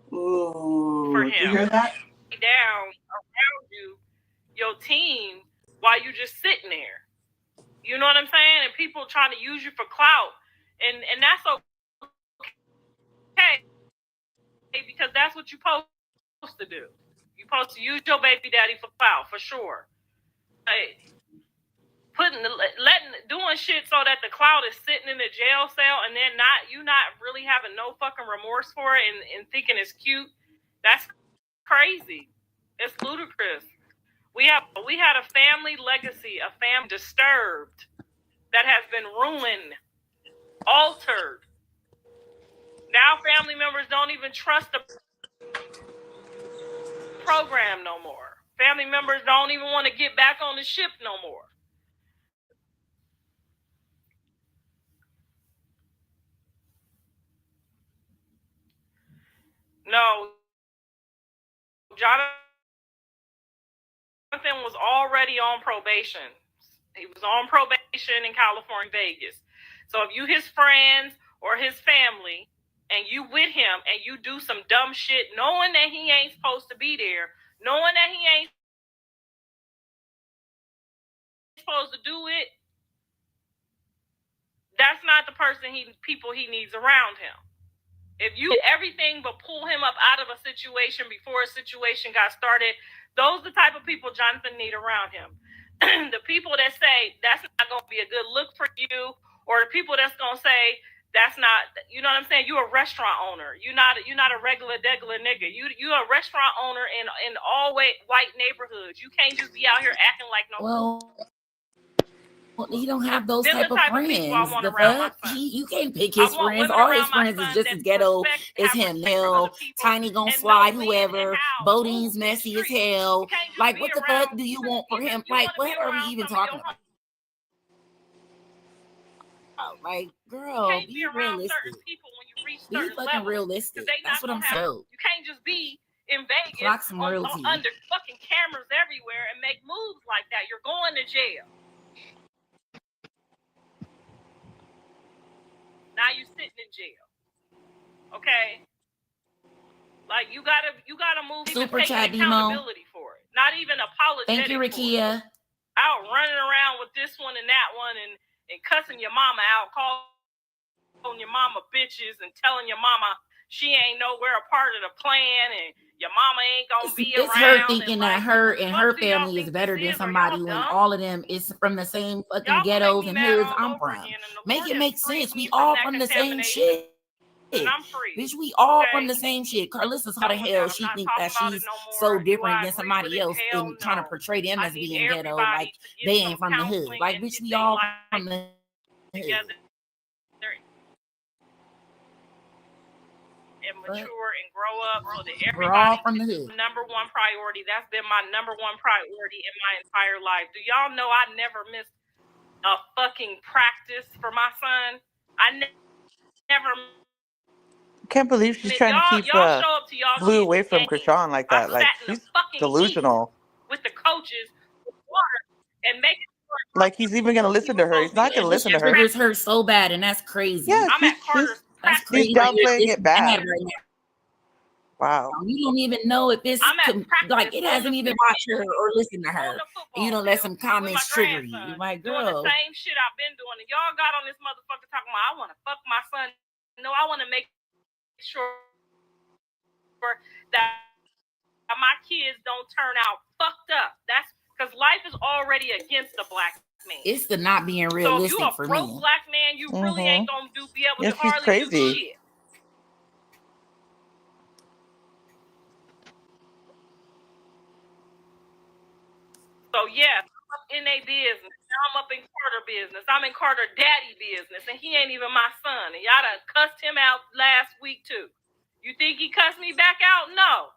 for him. You hear that? Down around you, your team, while you just sitting there. You know what I'm saying? And people trying to use you for clout. And that's okay. Because that's what you're supposed to do. You're supposed to use your baby daddy for clout, for sure. Doing shit so that the clout is sitting in the jail cell and then you not really having no fucking remorse for it and thinking it's cute. That's crazy. It's ludicrous. We had a family legacy, a family disturbed, that has been ruined, altered. Now family members don't even trust the program no more. Family members don't even want to get back on the ship no more. No, Jonathan was already on probation. He was on probation in California, Vegas. So if you his friends or his family and you with him and you do some dumb shit, knowing that he ain't supposed to be there, knowing that he ain't supposed to do it, that's not the person people he needs around him. If you did everything but pull him up out of a situation before a situation got started, those are the type of people Jonathan need around him. The people that say that's not going to be a good look for you, or the people that's going to say that's not, you know what I'm saying? You're a restaurant owner. You're not a regular nigga. You're a restaurant owner in all white neighborhoods. You can't just be out here acting like no. Well, he don't have those They're type the of type of people I friends. want The around my fuck? son. You can't pick I his want friends. women All his around my friends is son just that as ghetto as have him. respect for other Hell, people Tiny gonna and know slide when and whoever. how to Bodine's move in messy as streets. hell. You can't just Like, be what the fuck around. do you want for him? You Like, want to be what are we around even some of talking your about? Like, You girl, can't be be around certain realistic. people when you reach Be certain fucking levels because realistic. they That's not what I'm gonna have. saying. You can't just be in Vegas Clock some on royalty. under fucking cameras everywhere and make moves like that. You're going to jail. Now you're sitting in jail. Okay. Like you gotta move. Super even chat, taking Demo. accountability for it. Not even apologetic. Thank you, for it. Rakia. Out running around with this one and that one and cussing your mama out, calling your mama bitches and telling your mama she ain't nowhere a part of the plan and your mama ain't gonna be around. It's her thinking that her and her fuck do y'all family is think better this than is? Are somebody y'all when dumb? all of them is from the same fucking Y'all gonna make ghettos me and mad hoods all I'm over from. again, and the Make Lord it has make freed sense. me We from all that from the same contamination, shit. and I'm free. Bitch, we all Okay? from the same shit. Carlissa's hot as Done with hell. that. I'm She not thinks talking that about it she's no so more. Do different I than agree with somebody it? else Hell and trying to no. portray them I as need being ghetto. Like everybody to get they some ain't from the hood. counseling Like, and bitch, get we their all life from the hood. together and mature and grow up so that We're all everybody from the can hood. do number one priority. That's been my number one priority in my entire life. Do y'all know I never missed a fucking practice for my son? I never. Can't believe she's trying to keep y'all show up to y'all Blue kids' away from games. Chrisean like I that. Like, sat in the she's fucking delusional. heat with the coaches with water and making sure Like, he's even gonna listen to her. He's not gonna listen to It her. triggers her so bad, and that's crazy. Yeah, I'm at Carter's That's practice. she's crazy. downplaying It's it bad bad. right now. Wow. You don't even know if it's I'm at practice like it hasn't even watched her or listened to on her, the and you football don't let field some with my comments trigger you. grandson Like, doing the girl, same shit I've been doing. And y'all got on this motherfucker talking about I want to fuck my son. No, I want to make sure that my kids don't turn out fucked up. That's because life is already against the black man. it's the not being So if realistic you a for broke me. black man, you really ain't gonna be able Yeah, to she's hardly do crazy. shit. So yeah, I'm up in a business. Now I'm up in Carter business. I'm in Carter daddy business, and he ain't even my son. And y'all done cussed him out last week too. You think he cussed me back out? No.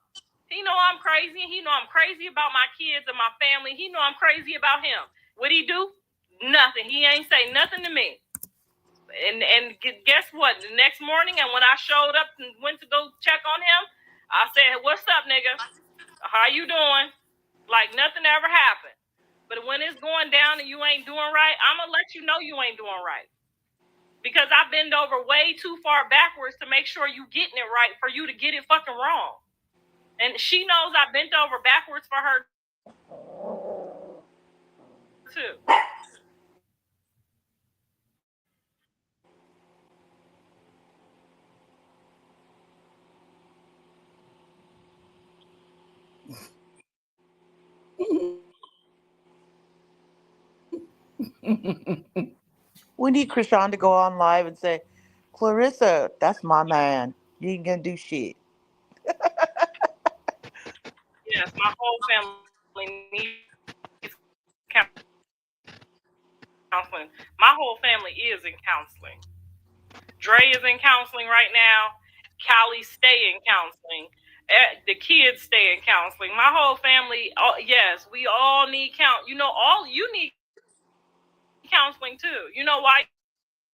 He know I'm crazy, and he know I'm crazy about my kids and my family. He know I'm crazy about him. What'd he do? Nothing. He ain't say nothing to me. And guess what? The next morning, and when I showed up and went to go check on him, I said, "What's up, nigga? How you doing?" Like nothing ever happened. But when it's going down and you ain't doing right, I'm gonna let you know you ain't doing right. Because I bend over way too far backwards to make sure you getting it right for you to get it fucking wrong. And she knows I bent over backwards for her too. We need Chrisean to go on live and say, Clarissa, that's my man. You ain't gonna do shit. Yes, my whole family needs counseling. My whole family is in counseling. Dre is in counseling right now. Callie stay in counseling. The kids stay in counseling. My whole family, yes, we all need all you need counseling too. You know why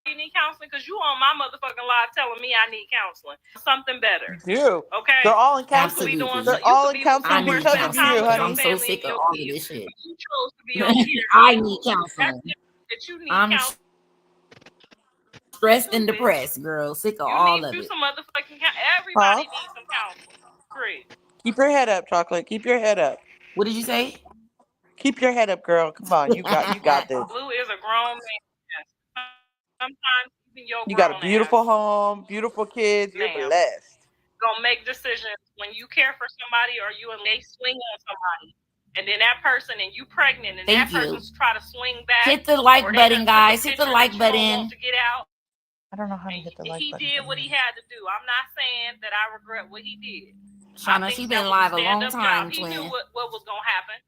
you need counseling? Because you on my motherfucking live telling me I need counseling. Something better. You do. Okay? They're all in counseling. Absolutely. They're all in I counseling need because of counseling you, because I'm honey. so family sick and of your all of kids. this shit. You chose to be over here. I need That's counseling. that you need I'm counseling. stressed and depressed, girl. Sick of all of You need it. some motherfucking everybody needs some counseling. Free. Keep your head up, Chocolate. Keep your head up. What did you say? Keep your head up, girl. Come on, you got this. Blue is a grown man. Yes. Sometimes even your You got a grown beautiful ass home, beautiful kids. You're ma'am blessed. gonna make decisions when you care for somebody or you and they swing on somebody. And then that person and you pregnant and Thank that you. person's try to swing back. Hit the like or button, guys. Hit the like you don't button. want to get out. I don't know how to hit the like He button. did what he had to do. I'm not saying that I regret what he did. Shauna, she been live a long time, He knew twin. what was gonna happen.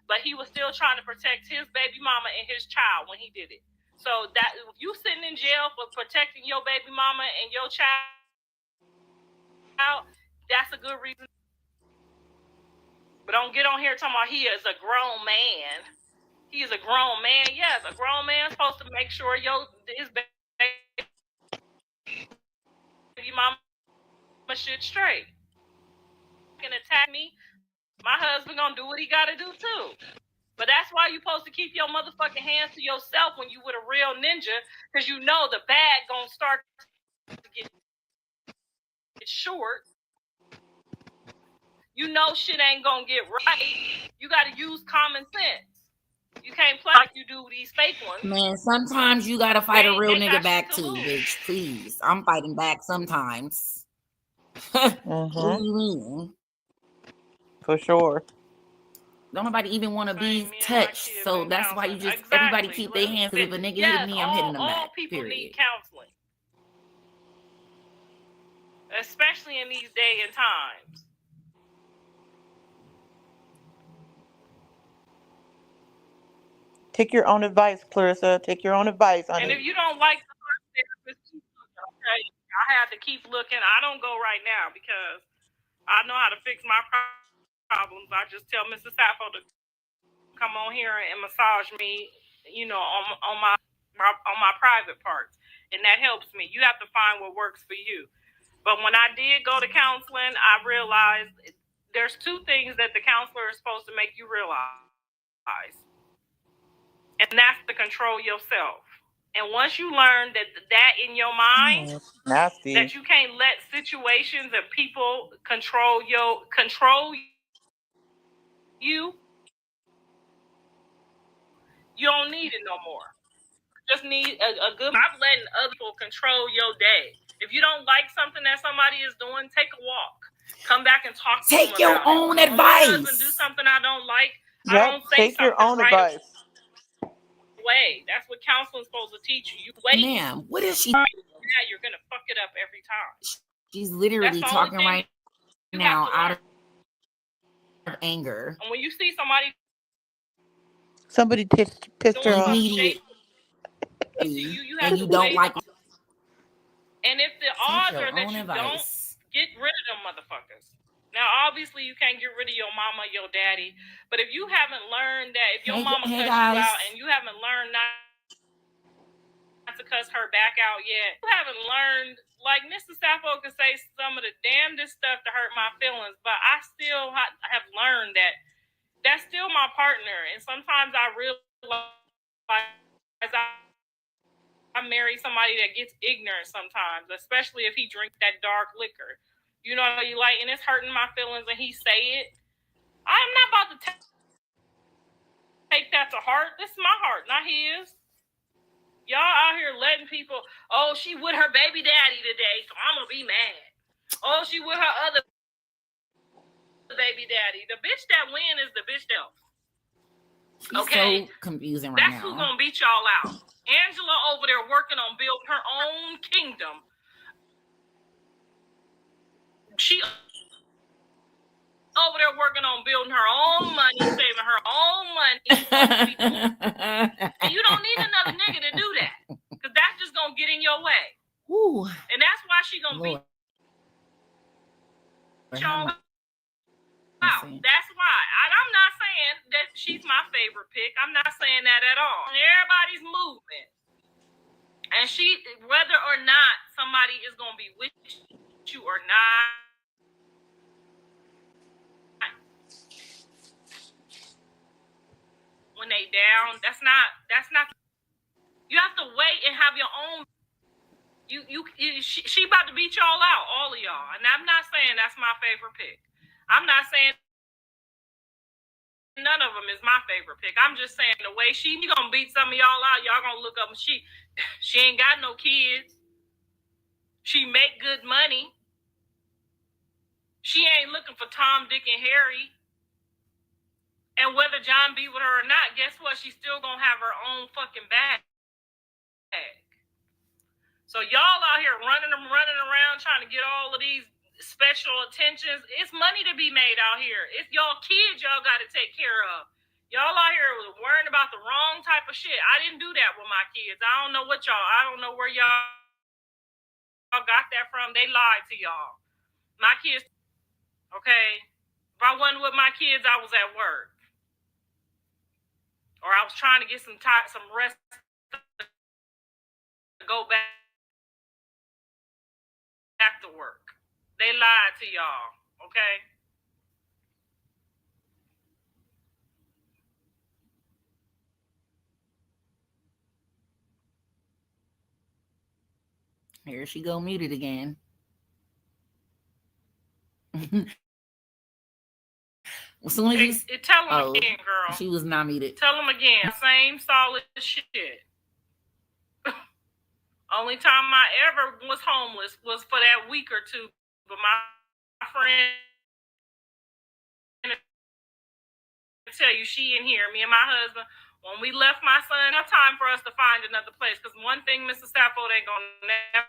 but he was still trying to protect his baby mama and his child when he did it. So that if you sitting in jail for protecting your baby mama and your child, that's a good reason. But don't get on here talking about he is a grown man. He is a grown man. Yes, a grown man's supposed to make sure his baby mama shit straight. Can attack me, my husband gonna do what he gotta do too. But that's why you're supposed to keep your motherfucking hands to yourself when you with a real ninja, because you know the bag gonna start to get short. You know shit ain't gonna get right. You gotta use common sense. You can't play like you do these fake ones. Man, sometimes you gotta fight a real nigga back too, bitch. Please. I'm fighting back sometimes. What do you mean? For sure. Don't nobody even want to be touched. So that's why you just everybody keep their hands. If a nigga hit me, I'm hitting them back. All people period. Need counseling. Especially in these day and times. Take your own advice, Clarissa. Take your own advice, honey. And if you don't like the therapist, okay, I have to keep looking. I don't go right now because I know how to fix my problems. I just tell Mr. Sappho to come on here and massage me, on my private parts, and that helps me. You have to find what works for you. But when I did go to counseling, I realized there's two things that the counselor is supposed to make you realize. And that's to control yourself. And once you learn that in your mind, nasty. That you can't let situations and people control you, you don't need it no more. You just need a good. I'm letting other people control your day. If you don't like something that somebody is doing, take a walk. Come back and talk to them about it. Take your own advice. When my husband do something I don't like, I don't say take your own advice. Way. That's what counseling's supposed to teach you. You wait. Ma'am, what is she? Yeah, you're gonna fuck it up every time. She's literally talking right now out of anger. And when you see somebody pissed her off, and you don't like. And if the odds are that you don't, get rid of them motherfuckers. Now, obviously, you can't get rid of your mama, your daddy. But if you haven't learned that, if your mama cussed you out and you haven't learned not to cuss her back out yet, you haven't learned, like Mr. Sappho could say some of the damnedest stuff to hurt my feelings, but I still have learned that that's still my partner. And sometimes I realize I marry somebody that gets ignorant sometimes, especially if he drinks that dark liquor. You know, you like, and it's hurting my feelings, and he say it. I'm not about to take that to heart. This is my heart, not his. Y'all out here letting people, oh, she with her baby daddy today, so I'm gonna be mad. Oh, she with her other baby daddy. The bitch that win is the bitch that. Okay, so confusing right now. That's who's gonna beat y'all out. Angela over there working on building her own kingdom. She over there working on building her own money, saving her own money. And you don't need another nigga to do that, because that's just gonna get in your way. Ooh. And that's why she gonna beat y'all out. That's why. I'm not saying that she's my favorite pick. I'm not saying that at all. Everybody's movement. And whether or not somebody is gonna be with you or not, when they down, that's not. You have to wait and have your own. She about to beat y'all out, all of y'all. And I'm not saying that's my favorite pick. I'm not saying none of them is my favorite pick. I'm just saying the way she gonna beat some of y'all out, y'all gonna look up and she ain't got no kids. She make good money. She ain't looking for Tom, Dick, and Harry. And whether John be with her or not, guess what? She's still gonna have her own fucking bag. So y'all out here running around trying to get all of these special attentions. It's money to be made out here. It's y'all kids y'all got to take care of. Y'all out here worrying about the wrong type of shit. I didn't do that with my kids. I don't know I don't know where y'all got that from. They lied to y'all. My kids, okay? If I wasn't with my kids, I was at work. Or I was trying to get some rest to go back to work. They lied to y'all, okay? Here she go muted again. As soon as you tell them again, girl. She was not muted. Tell them again. Same solid shit. Only time I ever was homeless was for that week or two. But my friend, tell you, she in here, me and my husband, when we left my son, enough time for us to find another place. Because one thing Mr. Stafford ain't gonna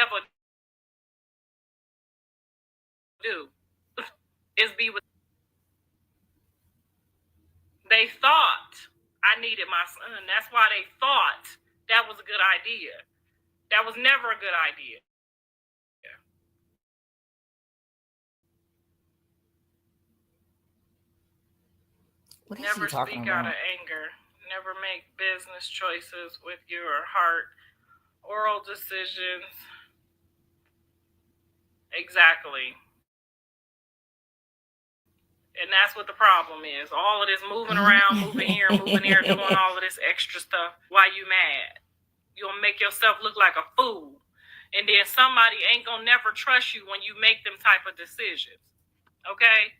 ever do is be with. They thought I needed my son. That's why they thought that was a good idea. That was never a good idea. What is never she talking speak about? out of anger. Never make business choices with your heart. Oral decisions. Exactly. And that's what the problem is. All of this moving around, moving here, doing all of this extra stuff. Why you mad? You'll make yourself look like a fool. And then somebody ain't gonna never trust you when you make them type of decisions. Okay?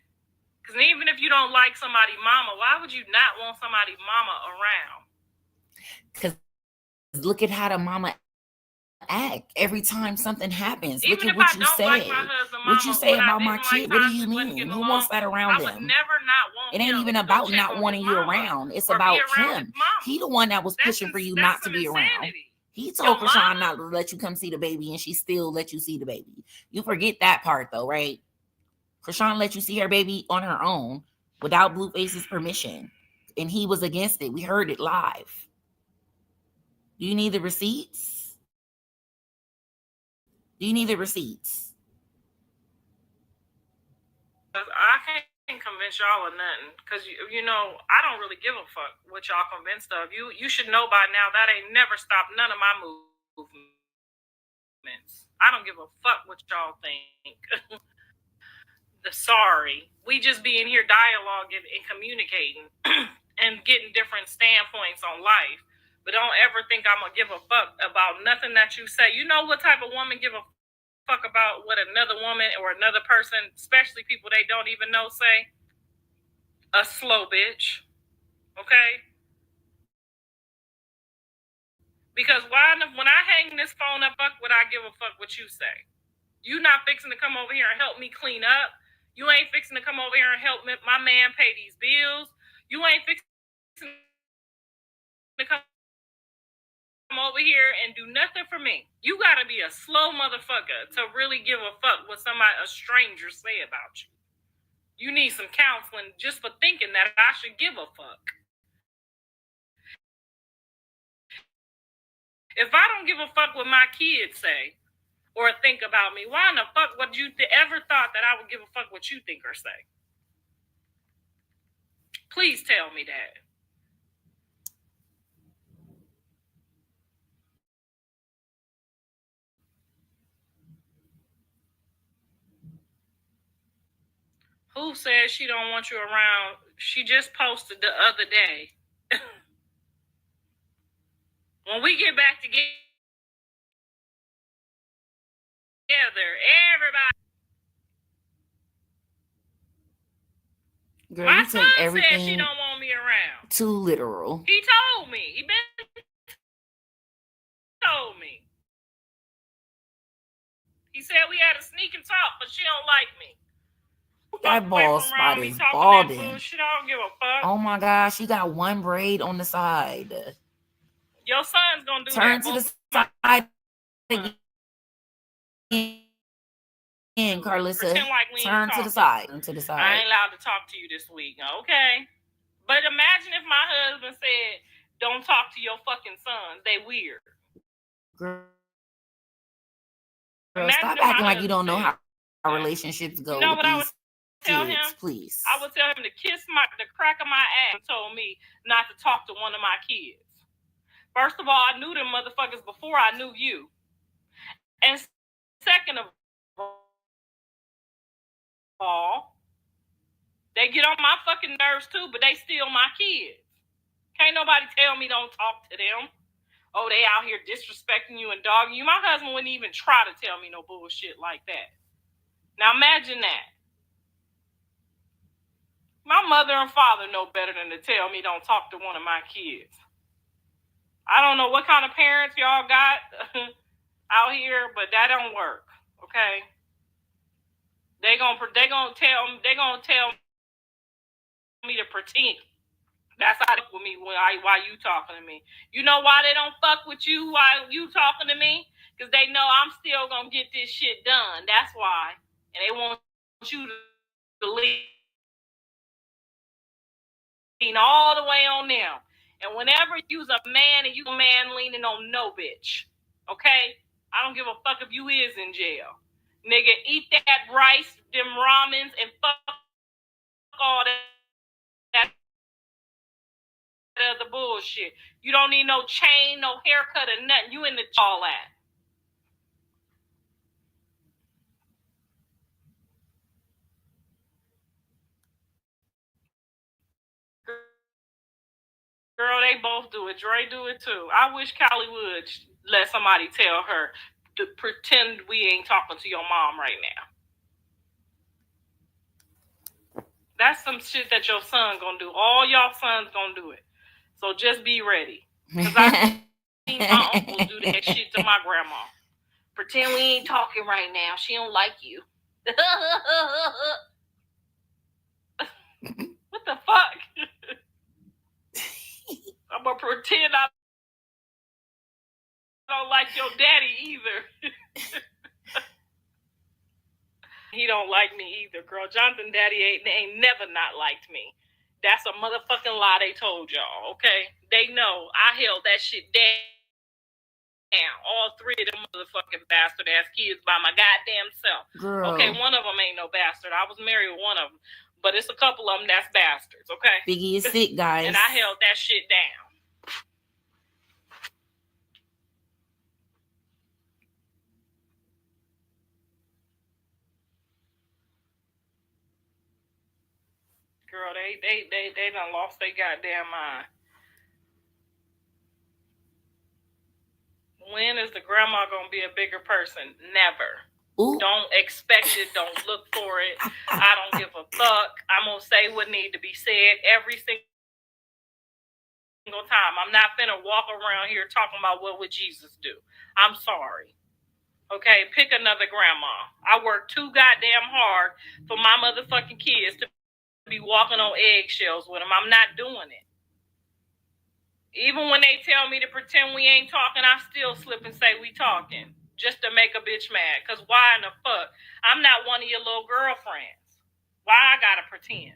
Because even if you don't like somebody mama, why would you not want somebody mama around? Because look at how the mama act every time something happens. Even look at what you say. Like my husband, what you say about my kid? What do you mean? Who wants that around them? It ain't even about not wanting you around. It's about him. He the one that was pushing for you not to be around. He told Chrisean not to let you come see the baby, and she still let you see the baby. You forget that part though, right? Chrisean let you see her baby on her own without Blueface's permission, and he was against it. We heard it live. Do you need the receipts? Do you need the receipts? I can't convince y'all of nothing, because you know I don't really give a fuck what y'all convinced of. You should know by now that ain't never stopped none of my movements. I don't give a fuck what y'all think. Sorry, we just be in here dialoguing and communicating and getting different standpoints on life. But don't ever think I'm gonna give a fuck about nothing that you say. You know what type of woman give a fuck about what another woman or another person, especially people they don't even know, say? A slow bitch. Okay? Because when I hang this phone up, fuck would I give a fuck what you say? You not fixing to come over here and help me clean up. You ain't fixing to come over here and help my man pay these bills. You ain't fixing to come over here and do nothing for me. You gotta be a slow motherfucker to really give a fuck what a stranger say about you. You need some counseling just for thinking that I should give a fuck. If I don't give a fuck what my kids say or think about me, why in the fuck would you ever thought that I would give a fuck what you think or say? Please tell me that. Who says she don't want you around? She just posted the other day. When we get back together, everybody. Girl, my you son take everything said she don't want me around. Too literal. He told me. He been told me. He said we had a sneak and talk, but she don't like me. That bald spot is balding. I don't give a fuck. Oh my gosh, she got one braid on the side. Your son's gonna do Turn that. to the side again. Karlissa. Pretend like we ain't Turn to the side. Turn to the side. I ain't allowed to talk to you this week, okay? But imagine if my husband said, "Don't talk to your fucking sons. They weird." Girl, stop acting like you don't know how relationships go. You know what I would tell kids, him? Please. I would tell him to kiss the crack of my ass and told me not to talk to one of my kids. First of all, I knew them motherfuckers before I knew you. And second of all, they get on my fucking nerves too, but they still my kids. Can't nobody tell me don't talk to them. Oh, they out here disrespecting you and dogging you. My husband wouldn't even try to tell me no bullshit like that. Now imagine that. My mother and father know better than to tell me don't talk to one of my kids. I don't know what kind of parents y'all got out here, but that don't work. Okay? They gonna tell me to pretend. That's how they fuck with me while you talking to me. You know why they don't fuck with you while you talking to me? Because they know I'm still gonna get this shit done. That's why. And they want you to lean all the way on them. And whenever you's a man and you a man leaning on no bitch, okay? I don't give a fuck if you is in jail. Nigga, eat that rice, them ramens, and fuck all that other bullshit. You don't need no chain, no haircut, or nothing. You in the all that. Girl, they both do it. Dre do it too. I wish Callie would let somebody tell her to pretend we ain't talking to your mom right now. That's some shit that your son gonna do. All y'all sons gonna do it. So just be ready. Because I seen my uncles do that shit to my grandma. Pretend we ain't talking right now. She don't like you. What the fuck? I'm gonna pretend I don't like your daddy either. He don't like me either, girl. Jonathan daddy ain't never not liked me. That's a motherfucking lie they told y'all, okay? They know I held that shit down. All three of them motherfucking bastard ass kids by my goddamn self. Girl. Okay, one of them ain't no bastard. I was married with one of them. But it's a couple of them that's bastards, okay? Biggie is sick, guys. And I held that shit down. Girl, they done lost their goddamn mind. When is the grandma gonna be a bigger person? Never. Ooh. Don't expect it. Don't look for it. I don't give a fuck. I'm gonna say what need to be said every single time. I'm not finna walk around here talking about what would Jesus do. I'm sorry. Okay, pick another grandma. I work too goddamn hard for my motherfucking kids to be walking on eggshells with them. I'm not doing it. Even when they tell me to pretend we ain't talking, I still slip and say we talking just to make a bitch mad. Because why in the fuck? I'm not one of your little girlfriends. Why I gotta pretend?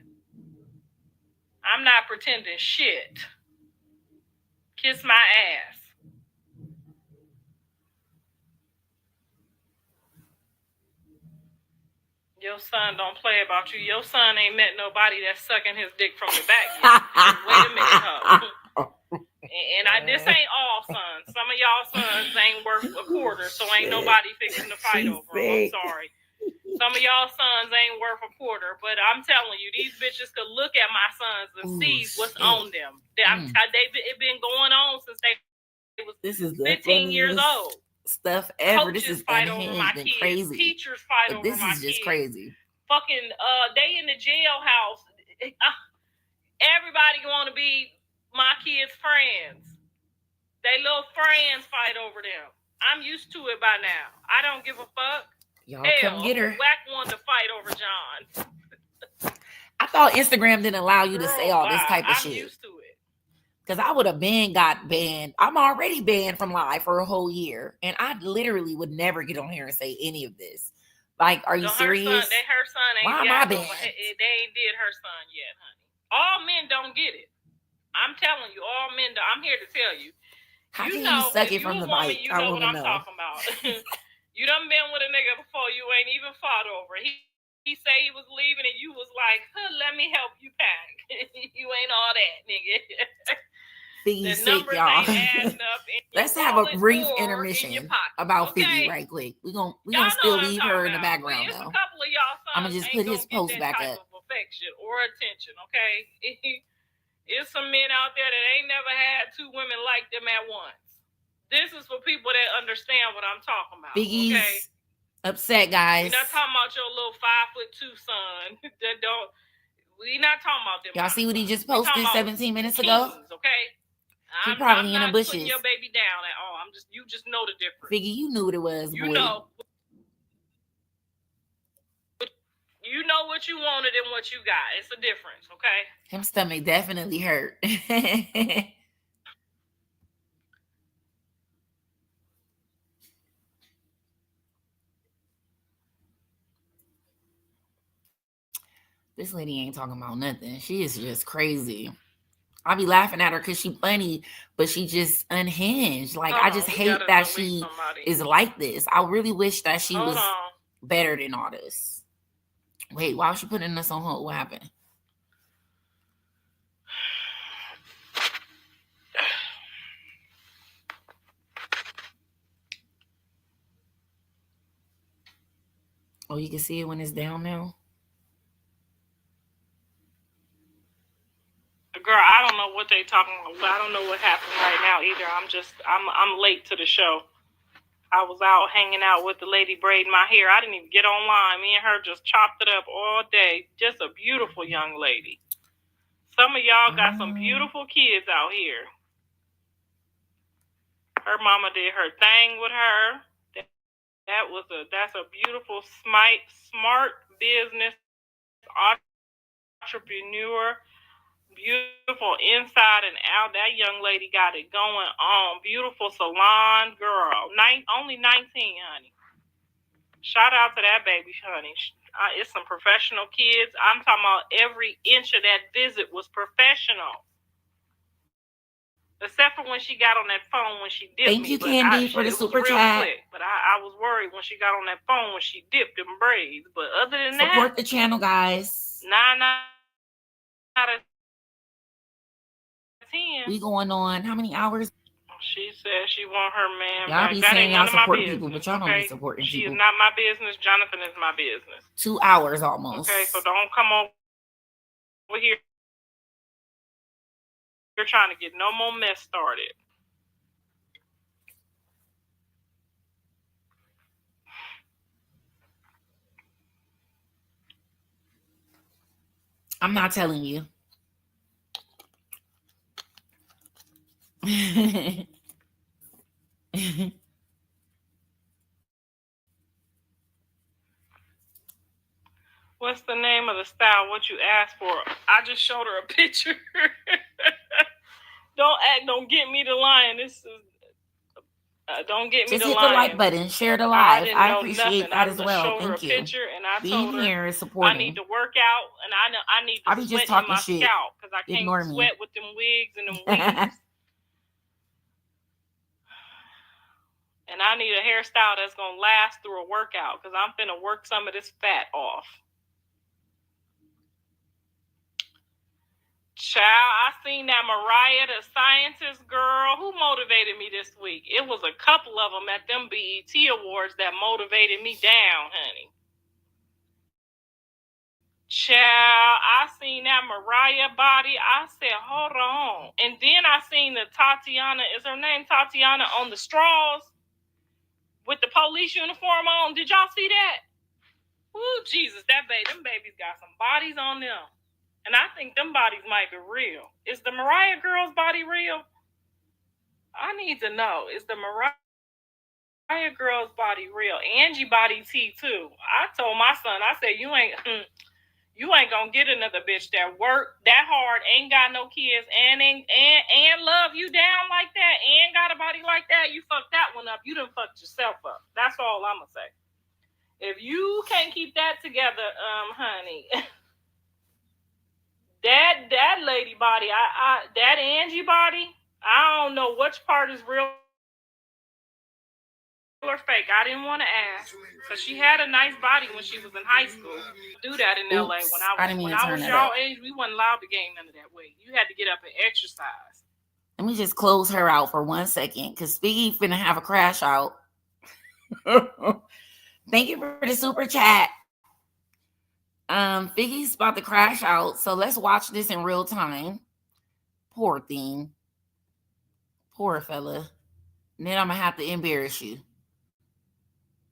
I'm not pretending shit. Kiss my ass. Your son don't play about you. Your son ain't met nobody that's sucking his dick from the back yet. Wait a minute, huh? And this ain't all sons. Some of y'all sons ain't worth a quarter, so ain't nobody fixing to fight over them. I'm sorry. Some of y'all sons ain't worth a quarter, but I'm telling you, these bitches could look at my sons and see what's on them. It been going on since they was 15 years old. Stuff ever. Coaches this is fight over my kids. Crazy. Teachers fight over my kids. This is just crazy. Fucking they in the jailhouse. Everybody want to be my kids' friends. They little friends fight over them. I'm used to it by now. I don't give a fuck. Y'all come get her. Whack one to fight over John. I thought Instagram didn't allow you to say all this type of shit. I'm used to it. Because I would have got banned. I'm already banned from live for a whole year. And I literally would never get on here and say any of this. Like, are you her serious? son ain't Why am I banned? They ain't did her son yet, honey. All men don't get it. I'm telling you, all men. I'm here to tell you. How can you suck it from the bike? You know what I'm talking about. You done been with a nigga before you ain't even fought over. He say he was leaving and you was like, let me help you pack. You ain't all that, nigga. Figgy's sick, y'all. Let's have a brief intermission about Figgy right quick. We gonna still leave her in the background though. A couple of y'all sons I'm gonna just put his post back up. Affection or attention, okay? It's some men out there that ain't never had two women like them at once. This is for people that understand what I'm talking about. Figgy's okay? Upset, guys. We're not talking about your little 5'2" son that don't. We not talking about them. Y'all see what he just posted 17 minutes ago? Okay. He probably in the bushes. Putting your baby down at all. You just know the difference. Figgy, you knew what it was. You boy. know. You know what you wanted and what you got. It's a difference, okay? Him stomach definitely hurt. This lady ain't talking about nothing. She is just crazy. I be laughing at her because she funny, but she just unhinged. Like, I just hate that she is like this. I really wish that she was better than all this. Wait, why was she putting us on hold? What happened? Oh, you can see it when it's down now? Girl, I don't know what they talking about. I don't know what happened right now either. I'm late to the show. I was out hanging out with the lady braiding my hair. I didn't even get online. Me and her just chopped it up all day. Just a beautiful young lady. Some of y'all got some beautiful kids out here. Her mama did her thing with her. That's a beautiful, smart business entrepreneur. Beautiful inside and out. That young lady got it going on. Beautiful salon girl. Only 19, honey. Shout out to that baby, honey. It's some professional kids. I'm talking about every inch of that visit was professional. Except for when she got on that phone when she dipped. Thank you, Candy, for the super chat. Quick, but I was worried when she got on that phone when she dipped them braids. But other than that, support the channel, guys. 9 out of 10. We going on how many hours? She said she want her man y'all back. Be that saying ain't y'all none support of my people, business, but y'all don't be supporting she people. She is not my business. Jonathan is my business. 2 hours almost. Okay, so don't come over here. You're trying to get no more mess started. I'm not telling you. What's the name of the style? What you asked for? I just showed her a picture. Don't get me the lion. This is don't get me just the hit lion. the like button, share the live. I appreciate that as well. Showed Thank her a you. picture and I Being told her here is supporting. I need to work out and I need to I be sweat just talking in my shit. scalp because I can't Ignore sweat me. with them wigs and them weaves. And I need a hairstyle that's gonna last through a workout because I'm finna work some of this fat off. Child, I seen that Mariah the Scientist girl. Who motivated me this week? It was a couple of them at them BET Awards that motivated me down, honey. Child, I seen that Mariah body. I said, hold on. And then I seen the Tatiana, is her name Tatiana, on the straws with the police uniform on. Did y'all see that? Ooh, Jesus, them babies got some bodies on them. And I think them bodies might be real. Is the Mariah girl's body real? I need to know. Is the Mariah girl's body real? Angie body T too. I told my son, I said, you ain't gonna get another bitch that work that hard, ain't got no kids, and love you down like that, and got a body like that. You fucked that one up. You done fucked yourself up. That's all I'm gonna say. If you can't keep that together, honey, that lady body, that Angie body, I don't know which part is real or fake. I didn't want to ask because she had a nice body when she was in high school. We couldn't do that in LA. When I Oops, was I didn't mean to y'all turn age, that we up. wasn't allowed to gain none of that weight. You had to get up and exercise. Let me just close her out for 1 second because Figgy finna have a crash out. Thank you for the super chat. Figgy's about to crash out, so let's watch this in real time. Poor thing. Poor fella. And then I'm gonna have to embarrass you.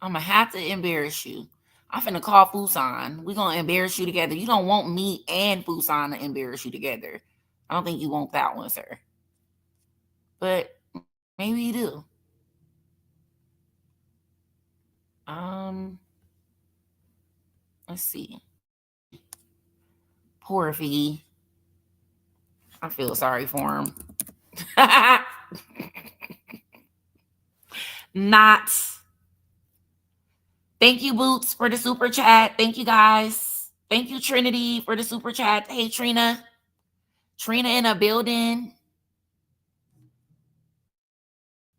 I'm gonna have to embarrass you. I'm finna call Fusan. We're gonna embarrass you together. You don't want me and Fusan to embarrass you together. I don't think you want that one, sir. But maybe you do. Um, let's see. Poor Figgy. I feel sorry for him. Not. Thank you, Boots, for the super chat. Thank you, guys. Thank you, Trinity, for the super chat. Hey, Trina. Trina in a building.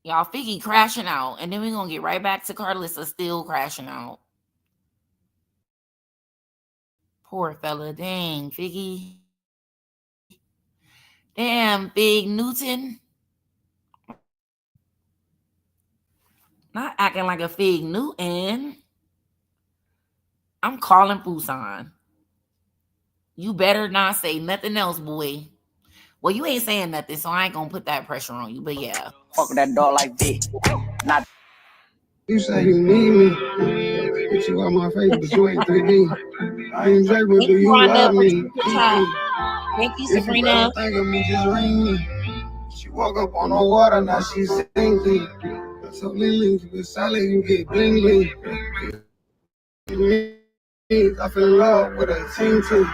Y'all, Figgy crashing out. And then we're going to get right back to Karlissa still crashing out. Poor fella. Dang, Figgy. Damn, Big Newton. Not acting like a Fig Newton. I'm calling Busan. You better not say nothing else, boy. Well, you ain't saying nothing, so I ain't gonna put that pressure on you. But yeah. Fuck with that dog like this. Not. You say you need me, but you got my face, but you ain't 3D. I ain't Drake, but Thank do you, you Rhonda, love for the me? super chat. Thank you, If you ever Sabrina. think of me, just ring me. She woke up on the water, now she's sinking. I told Lily, you get solid, you get bling bling. I fell in love with a team too.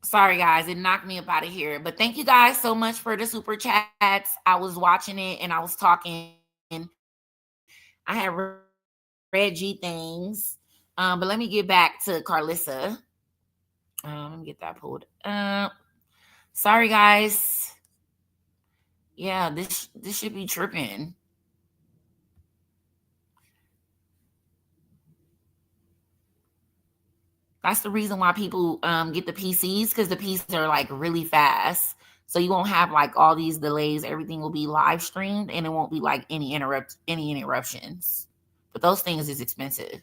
Sorry, guys, it knocked me up out of here. But thank you guys so much for the super chats. I was watching it and I was talking. I had read G things. But let me get back to Karlissa. Let me get that pulled up. Sorry, guys. Yeah, this should be tripping. That's the reason why people get the PCs, because the PCs are like really fast. So you won't have like all these delays. Everything will be live streamed and it won't be like any interruptions. But those things is expensive.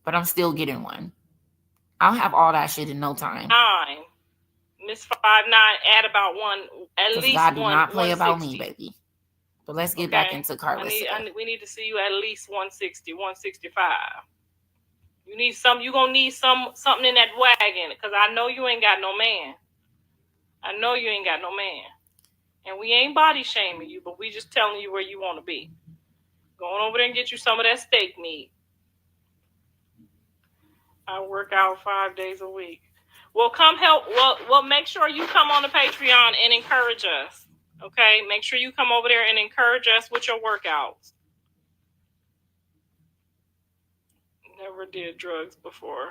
But I'm still getting one. I'll have all that shit in no time. Miss 5'9", add about one, at Because least God do not play about me, 160. baby. But let's get back Okay, into Karlissa. we need to see you at least 160, 165. You need some. You gonna need something in that wagon, because I know you ain't got no man. I know you ain't got no man, and we ain't body shaming you, but we just telling you where you want to be. Going over there and get you some of that steak meat. I work out 5 days a week. Well, come help. Well, make sure you come on the Patreon and encourage us. Okay, make sure you come over there and encourage us with your workouts. Never did drugs before.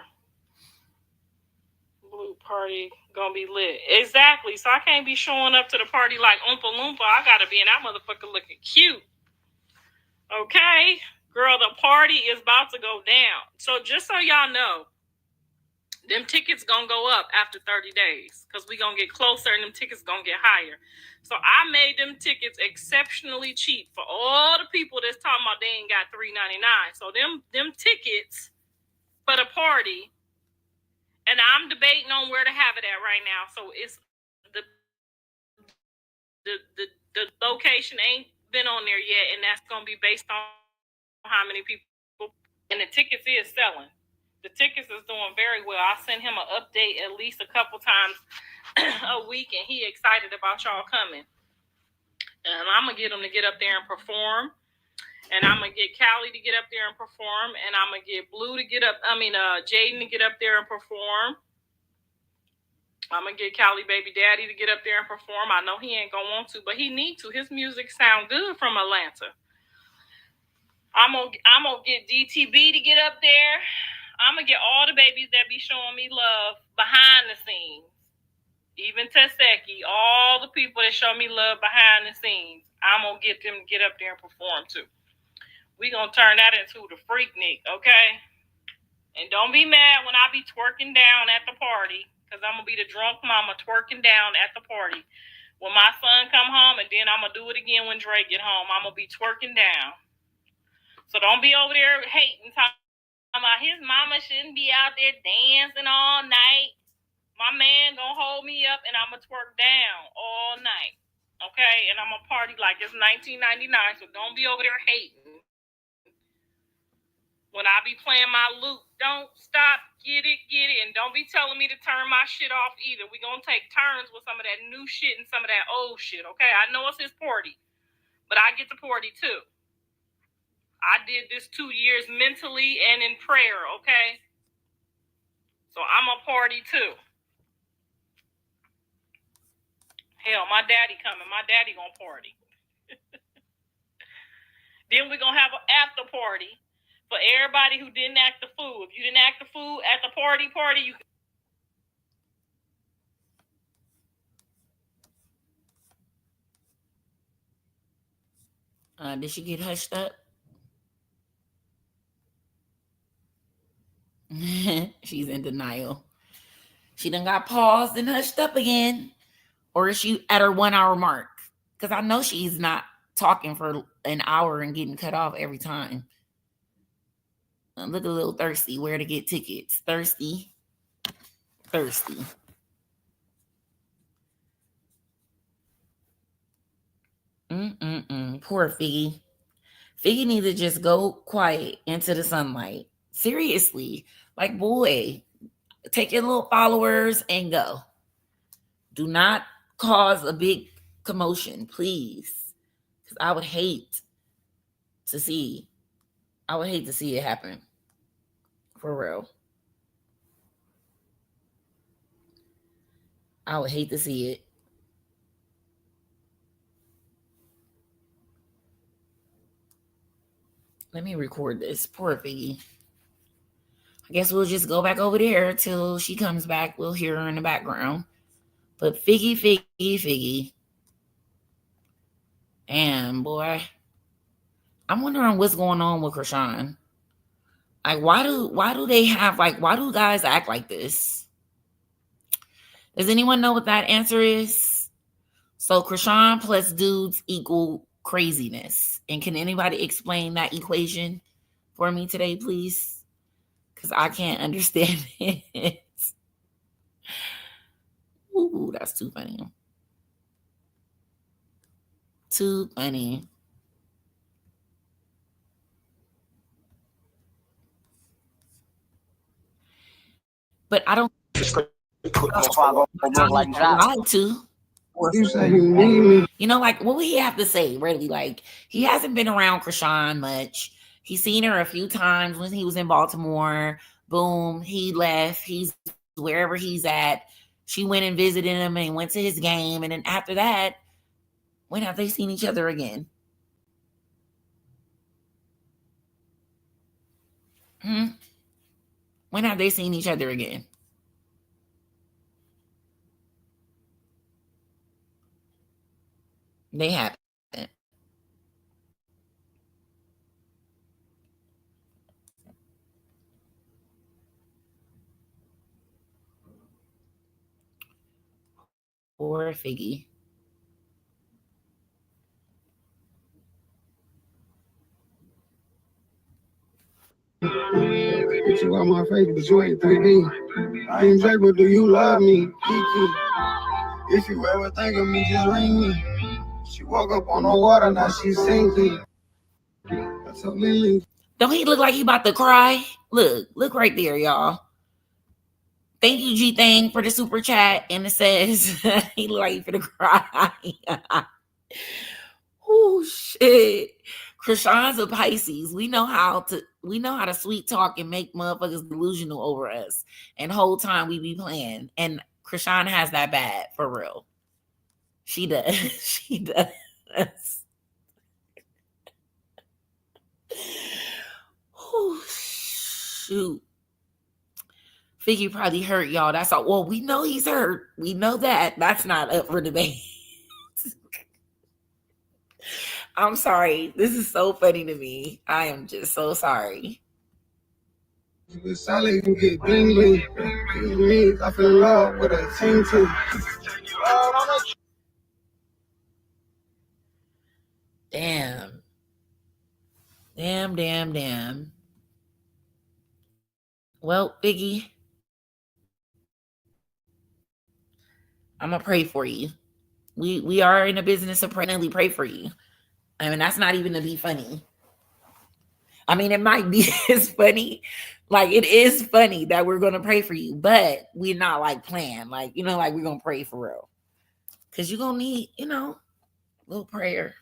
Blue party gonna be lit. Exactly. So I can't be showing up to the party like Oompa Loompa. I gotta be in that motherfucker looking cute. Okay? Girl, the party is about to go down. So just so y'all know, them tickets gonna go up after 30 days because we gonna get closer and them tickets gonna get higher. So I made them tickets exceptionally cheap for all the people that's talking about they ain't got $3.99. So them tickets for the party, and I'm debating on where to have it at right now. So it's the location ain't been on there yet, and that's gonna be based on how many people. And the tickets is selling. The tickets is doing very well. I send him an update at least a couple times a week, and he excited about y'all coming. And I'm gonna get him to get up there and perform. And I'm gonna get Callie to get up there and perform. And I'm gonna get Blue to get up. Jaden to get up there and perform. I'm gonna get Callie baby daddy to get up there and perform. I know he ain't gonna want to, but he need to. His music sound good from Atlanta. I'm gonna get DTB to get up there. I'm gonna get all the babies that be showing me love behind the scenes. Even Teseki, all the people that show me love behind the scenes, I'm gonna get them to get up there and perform too. We gonna turn that into the Freaknik, okay? And don't be mad when I be twerking down at the party, because I'm gonna be the drunk mama twerking down at the party. When my son come home, and then I'm gonna do it again when Dre get home. I'm gonna be twerking down. So don't be over there hating, talking about his mama shouldn't be out there dancing all night. My man gonna hold me up and I'm gonna twerk down all night. Okay? And I'm gonna party like it's 1999, so don't be over there hating. When I be playing my loop, don't stop, get it, and don't be telling me to turn my shit off either. We gonna take turns with some of that new shit and some of that old shit, okay? I know it's his party, but I get the party too. I did this 2 years mentally and in prayer, okay? So I'm a party too. Hell, my daddy coming. My daddy gonna party. Then we're gonna have an after party for everybody who didn't act the fool. If you didn't act the fool at the party, you Did she get hushed up? She's in denial. She done got paused and hushed up again. Or is she at her 1 hour mark? Because I know she's not talking for an hour and getting cut off every time. Look a little thirsty. Where to get tickets? Thirsty. Poor Figgy. Figgy needs to just go quiet into the sunlight. Seriously. Like, boy, take your little followers and go. Do not cause a big commotion, please. Because I would hate to see it happen. For real. I would hate to see it. Let me record this. Poor Figgy. I guess we'll just go back over there till she comes back. We'll hear her in the background. But Figgy. Damn, boy. I'm wondering what's going on with Chrisean. Like, why do they have, like, why do guys act like this? Does anyone know what that answer is? So Chrisean plus dudes equal craziness. And can anybody explain that equation for me today, please? Because I can't understand it. Ooh, that's too funny. Too funny. But I don't lied to. You say you need me. You know, like, what would he have to say, really? Like, he hasn't been around Chrisean much. He's seen her a few times when he was in Baltimore. Boom, he left. He's wherever he's at. She went and visited him and went to his game. And then after that, when have they seen each other again? When have they seen each other again? They haven't. Poor Figgy. Put you on my face, but you ain't 3D. I ain't Drake, but do you love me? Kiki. If you ever think of me, just ring me. She woke up on the water, now she's sinking. That's a Lily. Don't he look like he about to cry? Look right there, y'all. Thank you, G Thing, for the super chat. And it says he look like he finna cry. Oh shit. Chrisean's a Pisces. We know how to sweet talk and make motherfuckers delusional over us. And whole time we be playing. And Chrisean has that bad for real. She does. She does. Oh shoot. Figgy probably hurt, y'all. That's all. Well, we know he's hurt. We know that. That's not up for debate. I'm sorry. This is so funny to me. I am just so sorry. Sally can get bling. I feel in love with a team too. Damn. Damn. Well, Figgy, I'm gonna pray for you. We are in a business of praying. Pray for you. I mean, that's not even to be funny. I mean, it might be as funny. Like, it is funny that we're gonna pray for you, but we're not like playing. Like, like we're gonna pray for real. Cause you're gonna need, a little prayer.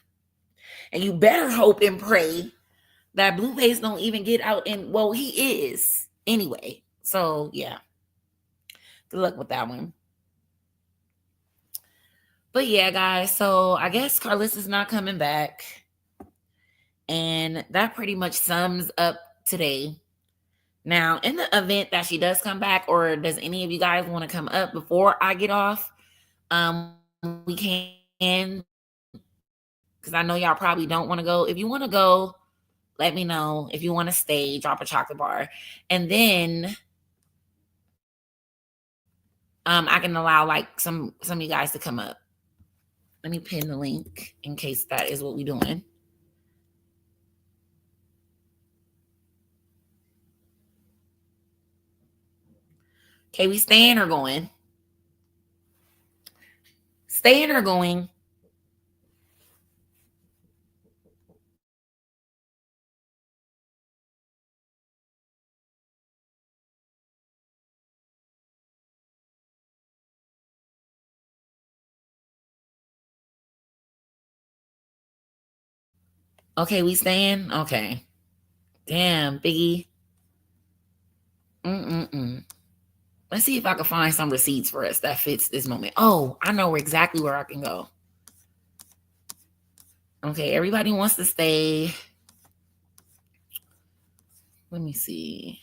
And you better hope and pray that Blueface don't even get out. And well, he is anyway. So yeah. Good luck with that one. But yeah, guys, so I guess Karlissa's not coming back. And that pretty much sums up today. Now, in the event that she does come back, or does any of you guys want to come up before I get off, we can. Because I know y'all probably don't want to go. If you want to go, let me know. If you want to stay, drop a chocolate bar. And then I can allow like some of you guys to come up. Let me pin the link in case that is what we're doing. Okay, we staying or going? Staying or going? Okay, we staying? Okay. Damn, Biggie. Let's see if I can find some receipts for us that fits this moment. Oh, I know exactly where I can go. Okay, everybody wants to stay. Let me see.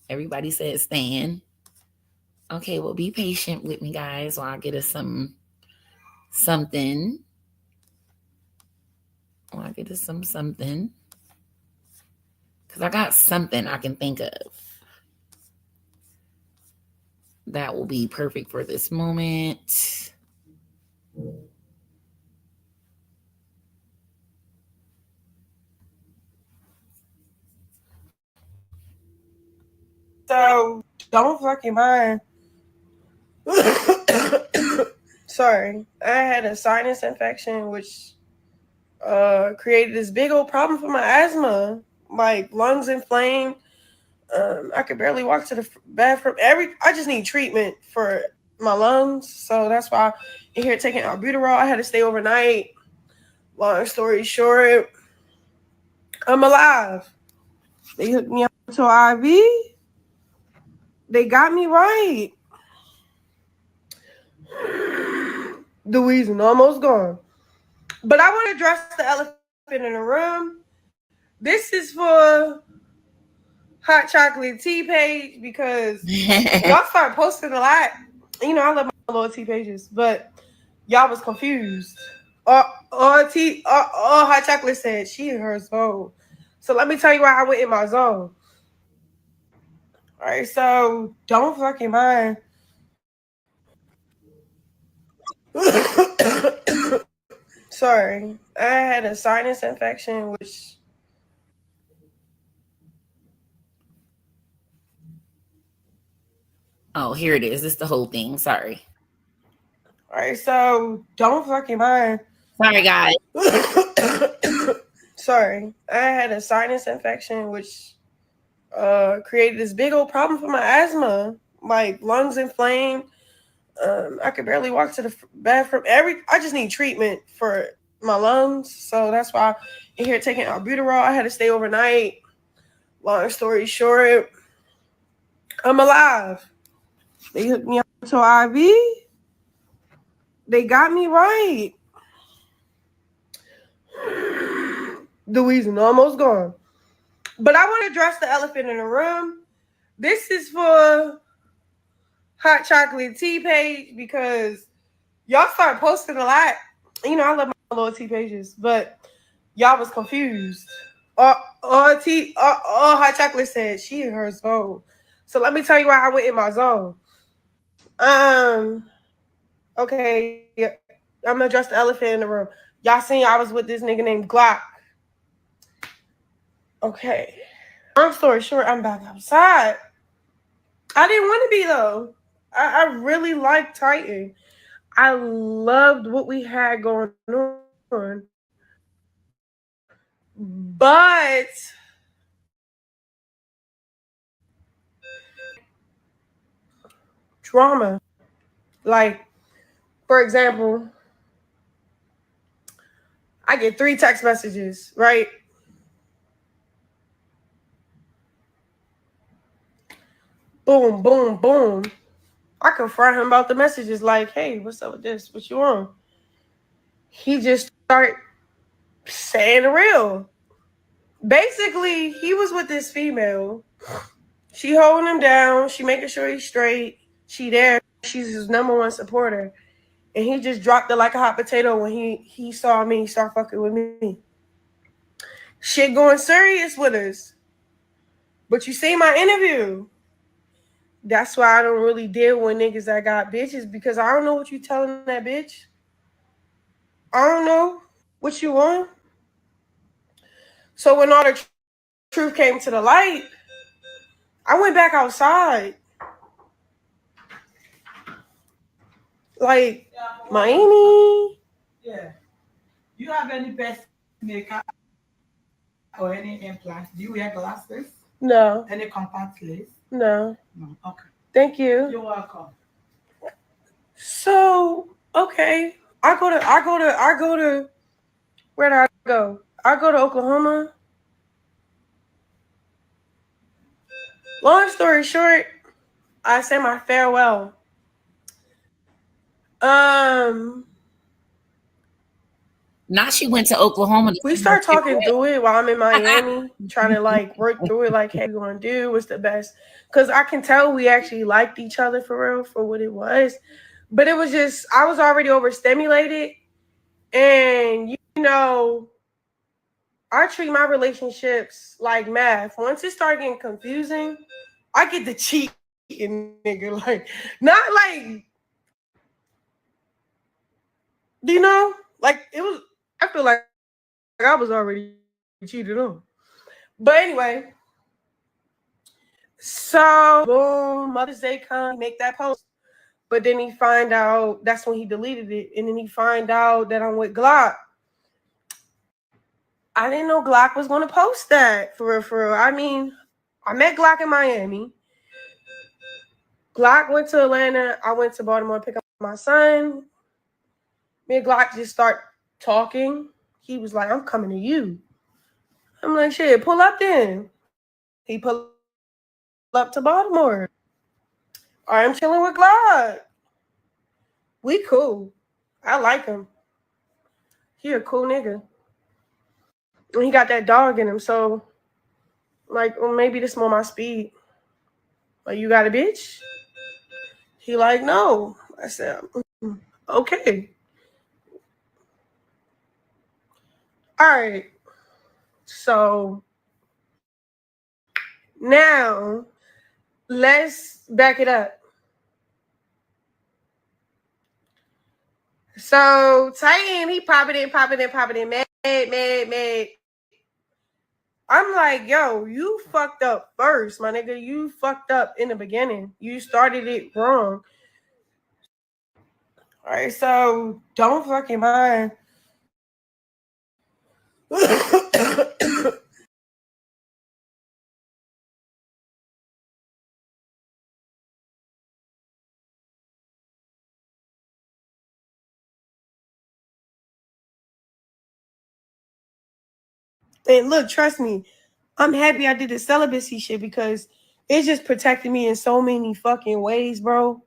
Everybody said staying. Okay, well, be patient with me, guys, while I get us something. While I get us something. Because I got something I can think of that will be perfect for this moment. So don't fucking mind. Sorry, I had a sinus infection, which created this big old problem for my asthma. Like lungs inflamed. I could barely walk to the bathroom. I just need treatment for my lungs, so that's why I'm here taking albuterol. I had to stay overnight. Long story short, I'm alive. They hooked me up to an IV. They got me right. The wheezing almost gone. But I want to address the elephant in the room. This is for Hot Chocolate Tea page because y'all start posting a lot I love my loyalty pages, but y'all was confused. All Hot Chocolate said she in her zone. So let me tell you why I went in my zone. All right, so don't fucking mind. Sorry, I had a sinus infection, which Oh, here it is. It's the whole thing. Sorry. all right, so don't fucking mind. Sorry, guys. Sorry, I had a sinus infection, which created this big old problem for my asthma. Like lungs inflamed. I could barely walk to the bathroom. I just need treatment for my lungs, so that's why I'm here taking albuterol. I had to stay overnight. Long story short, I'm alive. They hooked me up to IV. They got me right. The reason almost gone. But I want to address the elephant in the room. This is for Hot Chocolate Tea page because y'all start posting a lot. I love my loyalty pages, but y'all was confused. All Hot Chocolate said she in her zone. So let me tell you why I went in my zone. Okay, yeah, I'm gonna address the elephant in the room. Y'all seen I was with this nigga named Glock. Okay. Long story short, I'm back outside. I didn't want to be though. I really liked Titan. I loved what we had going on. But drama. Like, for example, I get 3 text messages, right? Boom, boom, boom. I confront him about the messages like, hey, what's up with this? What you on? He just start saying the real. Basically, he was with this female. She holding him down. She making sure he's straight. She there. She's his number one supporter. And he just dropped it like a hot potato when he saw me start fucking with me. Shit going serious with us. But you see my interview. That's why I don't really deal with niggas that got bitches because I don't know what you telling that bitch. I don't know what you want. So when all the truth came to the light, I went back outside. Like Miami. Yeah. Do you have any pacemaker or any implants? Do you wear glasses? No. Any contact lens? No. No. Okay. Thank you. You're welcome. So, okay. I go to where did I go? I go to Oklahoma. Long story short, I say my farewell. Now she went to Oklahoma. We start talking through it while I'm in Miami, trying to like work through it. Like, hey, what you want to do? What's the best? Because I can tell we actually liked each other for real, for what it was. But it was just I was already overstimulated, and I treat my relationships like math. Once it started getting confusing, I get to cheating, nigga. Like, not like, like it was. I feel like I was already cheated on. But anyway, so boom, Mother's Day come, make that post. But then he find out that's when he deleted it, and then he find out that I'm with Glock. I didn't know Glock was going to post that for real, for real. I mean, I met Glock in Miami. Glock went to Atlanta. I went to Baltimore to pick up my son. Me and Glock just start talking. He was like, I'm coming to you. I'm like, shit, pull up then. He pull up to Baltimore. All right, I'm chilling with Glock. We cool. I like him. He a cool nigga. And he got that dog in him, so like, well, maybe this more my speed. Like, you got a bitch? He like, no. I said, okay. All right. So now let's back it up. So Titan, he popping in, mad. I'm like, yo, you fucked up first, my nigga. You fucked up in the beginning. You started it wrong. All right, so don't fucking mind. And look, trust me, I'm happy I did the celibacy shit because it just protected me in so many fucking ways, bro.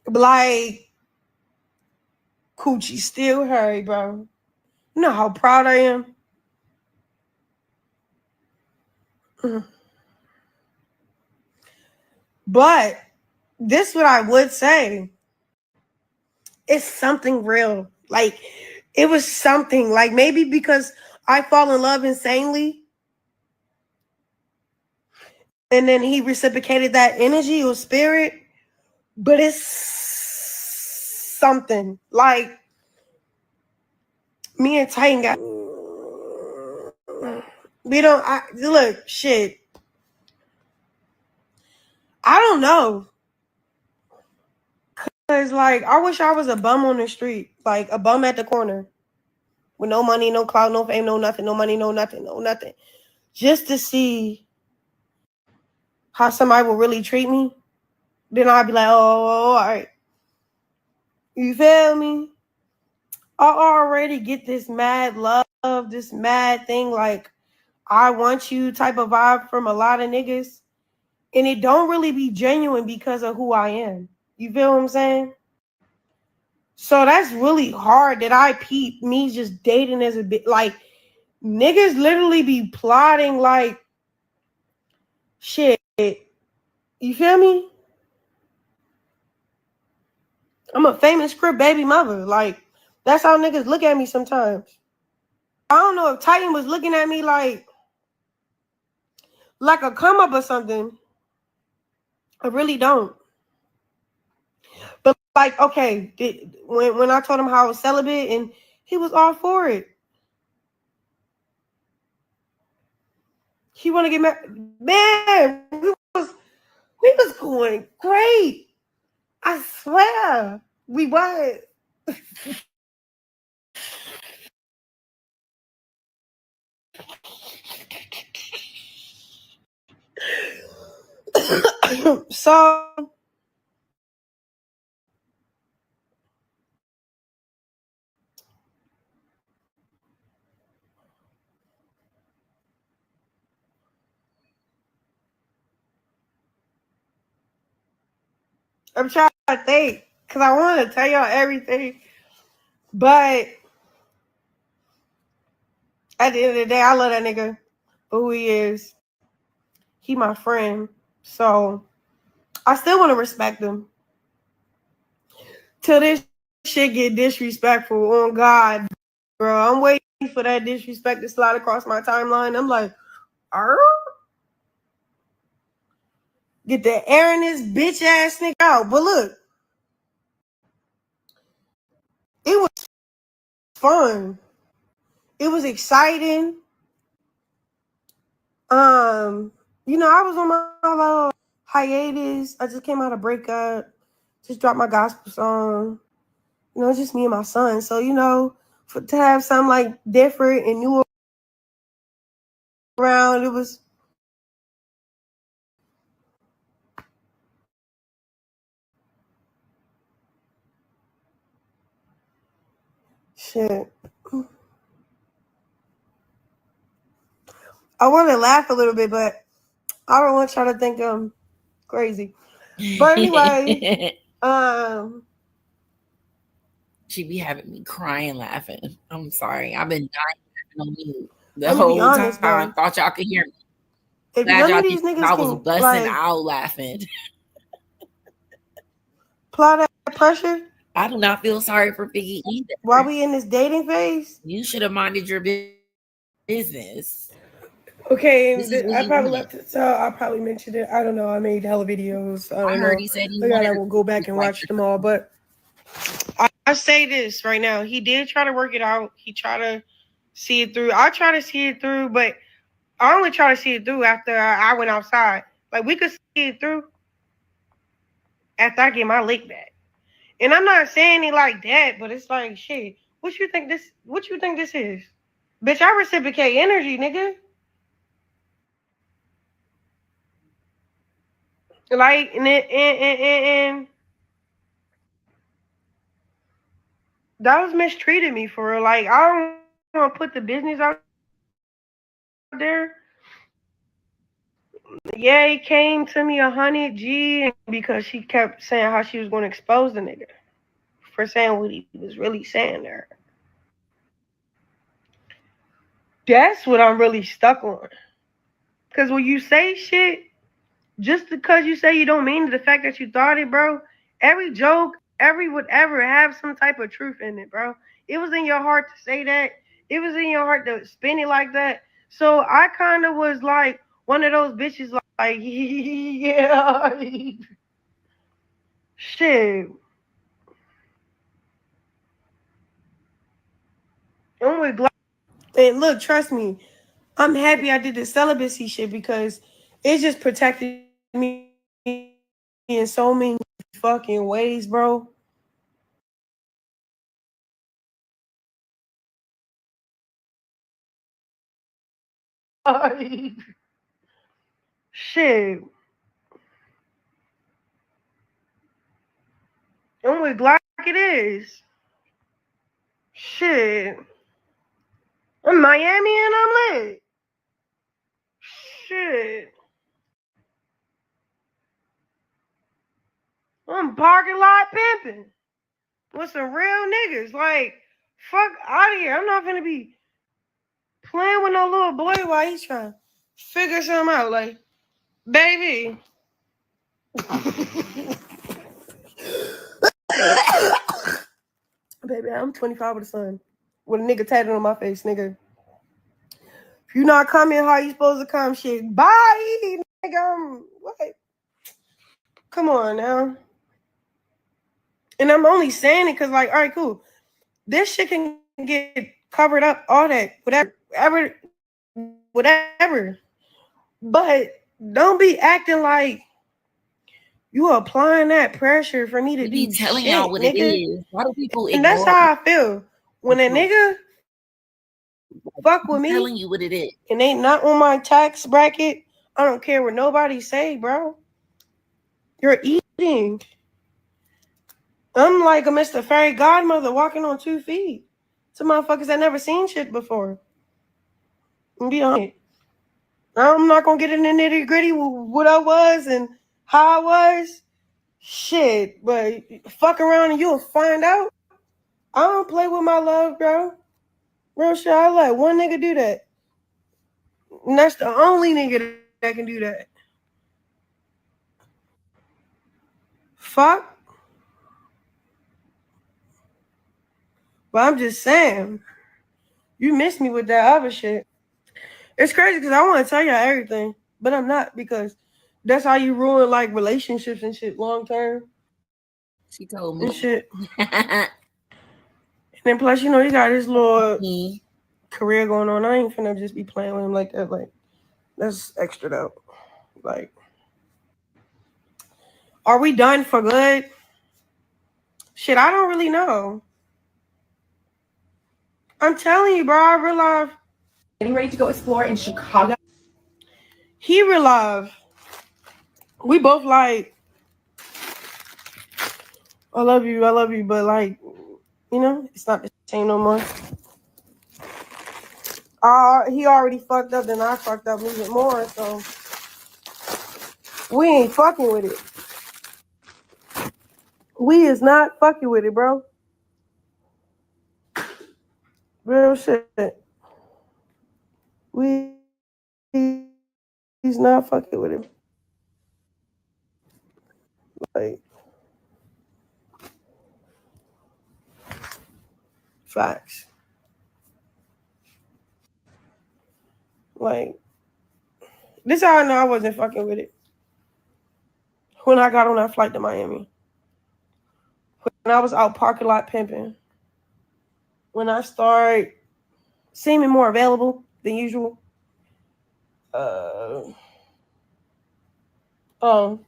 Like, coochie still hairy, bro. You know how proud I am? But this what I would say. It's something real. Like, it was something. Like, maybe because I fall in love insanely. And then he reciprocated that energy or spirit. But it's something. Like, me and Titan got... We don't... look, shit. I don't know. Because, like, I wish I was a bum on the street. Like, a bum at the corner. With no money, no clout, no fame, no nothing. No money, no nothing, no nothing. Just to see how somebody will really treat me. Then I'd be like, oh, all right. You feel me? I already get this mad love, this mad thing, like, I want you type of vibe from a lot of niggas. And it don't really be genuine because of who I am. You feel what I'm saying? So that's really hard that I peep me just dating as a bit. Like, niggas literally be plotting like shit. You feel me? I'm a famous script baby mother. Like, that's how niggas look at me sometimes. I don't know if Titan was looking at me like a come up or something. I really don't. But like, okay, when I told him how I was celibate and he was all for it. He want to get married. Man, we was going great. I swear. We was. So I'm trying to think because I want to tell y'all everything. But at the end of the day, I love that nigga for who he is. He my friend. So I still want to respect him. Till this shit get disrespectful on God, bro. I'm waiting for that disrespect to slide across my timeline. I'm like, Arr? Get the air in this bitch ass nigga out. But look, it was fun. It was exciting. I was on my little hiatus. I just came out of breakup. Just dropped my gospel song. It's just me and my son. So, to have something like different and new around, it was shit. I want to laugh a little bit, but I don't want y'all to think I'm crazy. But anyway, she be having me crying laughing. I'm sorry. I've been dying laughing on you the let me be whole honest time. though. Thought y'all could hear me. If Glad none y'all of think these niggas I was can busting like out laughing. apply that pressure I do not feel sorry for Figgy either. while we in this dating phase. You should have minded your business. Okay, This is what I he probably wanted. left it, so I probably mentioned it. I don't know. I made hella videos. I I don't heard know. he said he I wanted gotta a go back and like watch them all. But I say this right now. He did try to work it out. He tried to see it through. I try to see it through, but I only try to see it through after I went outside. Like we could see it through after I get my lick back. And I'm not saying it like that, but it's like shit. What you think this? What you think this is? Bitch, I reciprocate energy, nigga. Like and that was mistreated me for real. Like I don't want to put the business out there. Yeah, he came to me 100G because she kept saying how she was going to expose the nigga for saying what he was really saying there. That's what I'm really stuck on. Because when you say shit, just because you say you don't mean the fact that you thought it, bro. Every joke, every whatever have some type of truth in it, bro. It was in your heart to say that. It was in your heart to spin it like that. So I kind of was like one of those bitches, like, yeah, shit. I'm with Glock. And look, trust me, I'm happy I did the celibacy shit because it just protected me in so many fucking ways, bro. Shit. I'm with Glock it is. Shit. I'm Miami and I'm lit. Shit. I'm parking lot pimping with some real niggas. Like, fuck out of here. I'm not gonna be playing with no little boy while he's trying to figure something out. Like, baby. Baby, I'm 25 with a son. With a nigga tatted on my face, nigga. If you not coming, how you supposed to come? Shit. Bye, nigga. What? Come on now. And I'm only saying it because, like, all right, cool. This shit can get covered up, all that, whatever. But don't be acting like you applying that pressure for me to We be do telling y'all shit, what it nigga. is. Why do people And that's ignore how I feel. the When a truth? nigga fuck with I'm me telling you what it is. and they not on my tax bracket, I don't care what nobody say, bro. You're eating. I'm like a Mr. Fairy Godmother walking on 2 feet. Some motherfuckers that never seen shit before. And be honest. I'm not gonna get in the nitty gritty what I was and how I was. Shit, but fuck around and you'll find out. I don't play with my love, bro. Real shit, I let one nigga do that. And that's the only nigga that can do that. Fuck. But I'm just saying, you missed me with that other shit. It's crazy because I want to tell y'all everything, but I'm not because that's how you ruin like relationships and shit long term She told and me. shit. And then plus, you know, you got this little Mhm. career going on. I ain't finna just be playing with him like that. Like, that's extra though. Like, are we done for good? Shit, I don't really know. I'm telling you, bro, I realize. Getting ready to go explore in Chicago. He realized. We both like, I love you, but like, you know, it's not the same no more. He already fucked up, then I fucked up even more, so we ain't fucking with it. We is not fucking with it, bro. Real shit. We is not not fucking with him. Like, facts. Like, this how I know I wasn't fucking with it. When I got on that flight to Miami. When I was out parking lot pimping. When I started seeming more available than usual. Uh, um,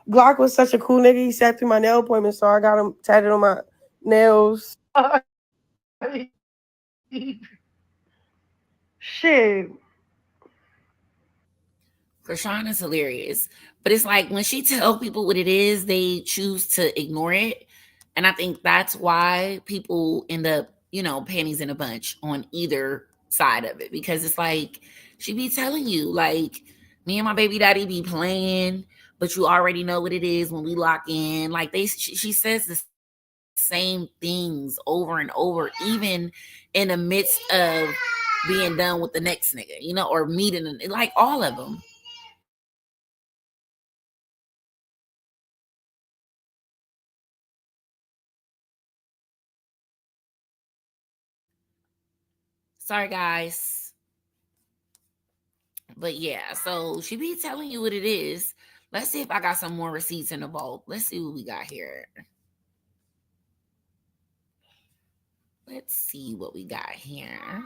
Glock was such a cool nigga. He sat through my nail appointment, so I got him tatted on my nails. Shit. Chrisean is hilarious. But it's like when she tell people what it is, they choose to ignore it. And I think that's why people end up, panties in a bunch on either side of it. Because it's like she be telling you, like, me and my baby daddy be playing, but you already know what it is when we lock in. Like she says the same things over and over, even in the midst of being done with the next nigga, or meeting, like all of them. Sorry, guys. But yeah, so she be telling you what it is. Let's see if I got some more receipts in the vault. Let's see what we got here. Let's see what we got here.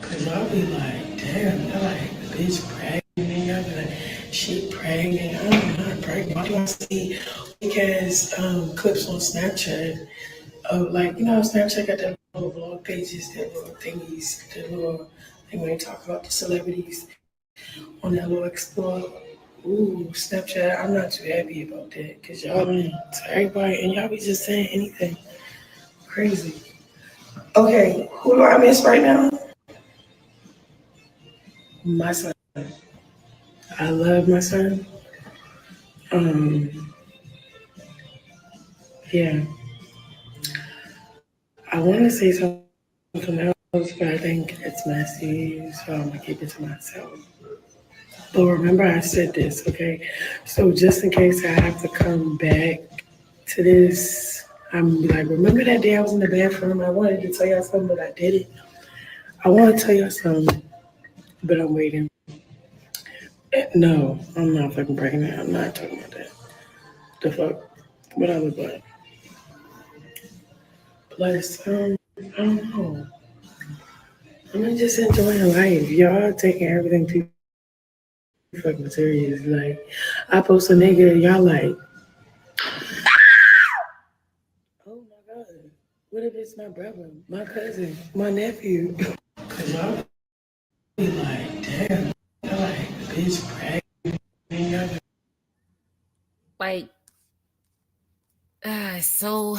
Cause y'all be like, damn, y'all like, bitch pregnant. Y'all be like, she pregnant. I'm not pregnant. Why do I see weak-ass clips on Snapchat of like, Snapchat got that little vlog pages, that little thingies, that little thing when they talk about the celebrities on that little explore. Ooh, Snapchat, I'm not too happy about that. Cause y'all ain't to everybody and y'all be just saying anything crazy. Okay, who do I miss right now? My son. I love my son. Um, yeah. I want to say something else, but I think it's messy, so I'm gonna keep it to myself. But remember, I said this, okay? So just in case I have to come back to this, I'm like, remember that day I was in the bathroom? I wanted to tell y'all something, but I didn't. I want to tell y'all something, but I'm waiting. No, I'm not fucking pregnant. I'm not talking about that. The fuck? What I look like? Plus, I don't know. I'm just enjoying life. Y'all taking everything too fucking serious. Like, I post a nigga, y'all like, oh my god, what if it's my brother, my cousin, my nephew? Cause y'all be like, damn, y'all like, bitch pregnant. Like, so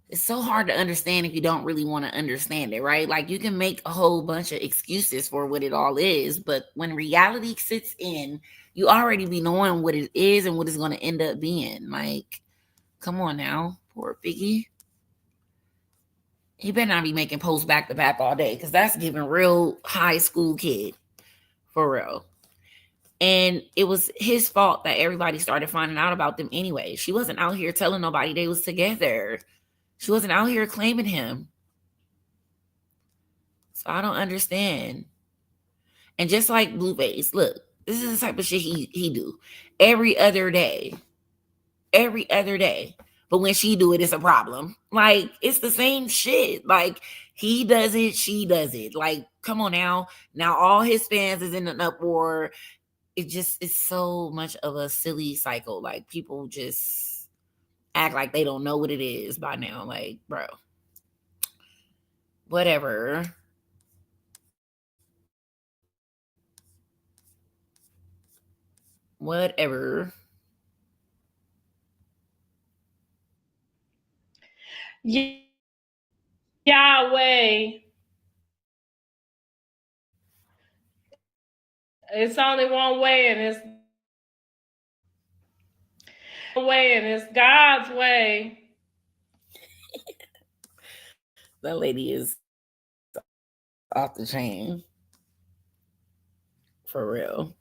it's so hard to understand if you don't really want to understand it, right? Like you can make a whole bunch of excuses for what it all is, but when reality sits in, you already be knowing what it is and what it's going to end up being. Like, come on now, poor Biggie. He better not be making posts back to back all day because that's giving real high school kid for real. And it was his fault that everybody started finding out about them anyway. She wasn't out here telling nobody they was together. She wasn't out here claiming him. So I don't understand. And just like Blueface, look, this is the type of shit he do every other day. Every other day. But when she do it, it's a problem. Like, it's the same shit. Like, he does it, she does it. Like, come on now. Now all his fans is in an uproar. It's so much of a silly cycle. Like, people just act like they don't know what it is by now. Like, bro. Whatever. Whatever. Yahweh. It's only one way, and it's way and it's God's way. That lady is off the chain. For real.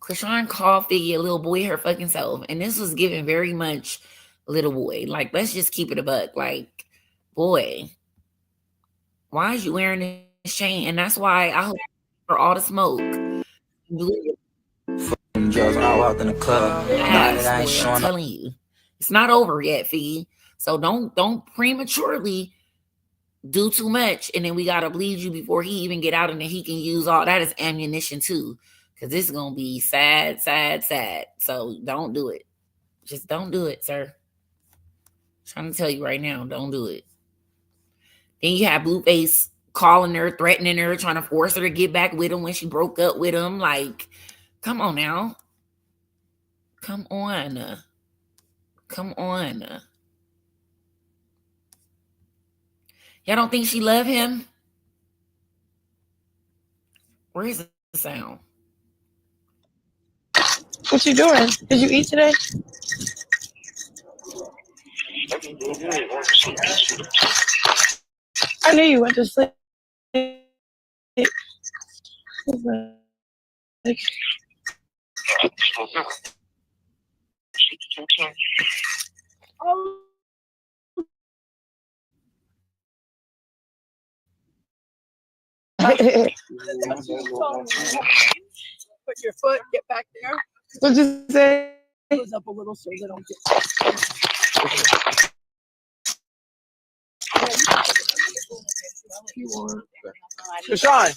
Chrisean called Figgy a little boy her fucking self. And this was given very much little boy. Like, let's just keep it a buck. Like, boy, why is you wearing this chain? And that's why I hope for all the smoke. Drugs when I walked in the club. I'm telling you. It's not over yet, Figgy. So don't prematurely do too much, and then we gotta bleed you before he even get out, and then he can use all that as ammunition too. Cause this is gonna be sad, sad, sad. So don't do it. Just don't do it, sir. I'm trying to tell you right now, don't do it. Then you have Blueface calling her, threatening her, trying to force her to get back with him when she broke up with him. Like, come on now. Come on. Come on. Y'all don't think she love him? Where is the sound? What you doing? Did you eat today? I knew you went to sleep. Put your foot, get back there. What'd you say? Goes up a little so they don't get. Chrisean,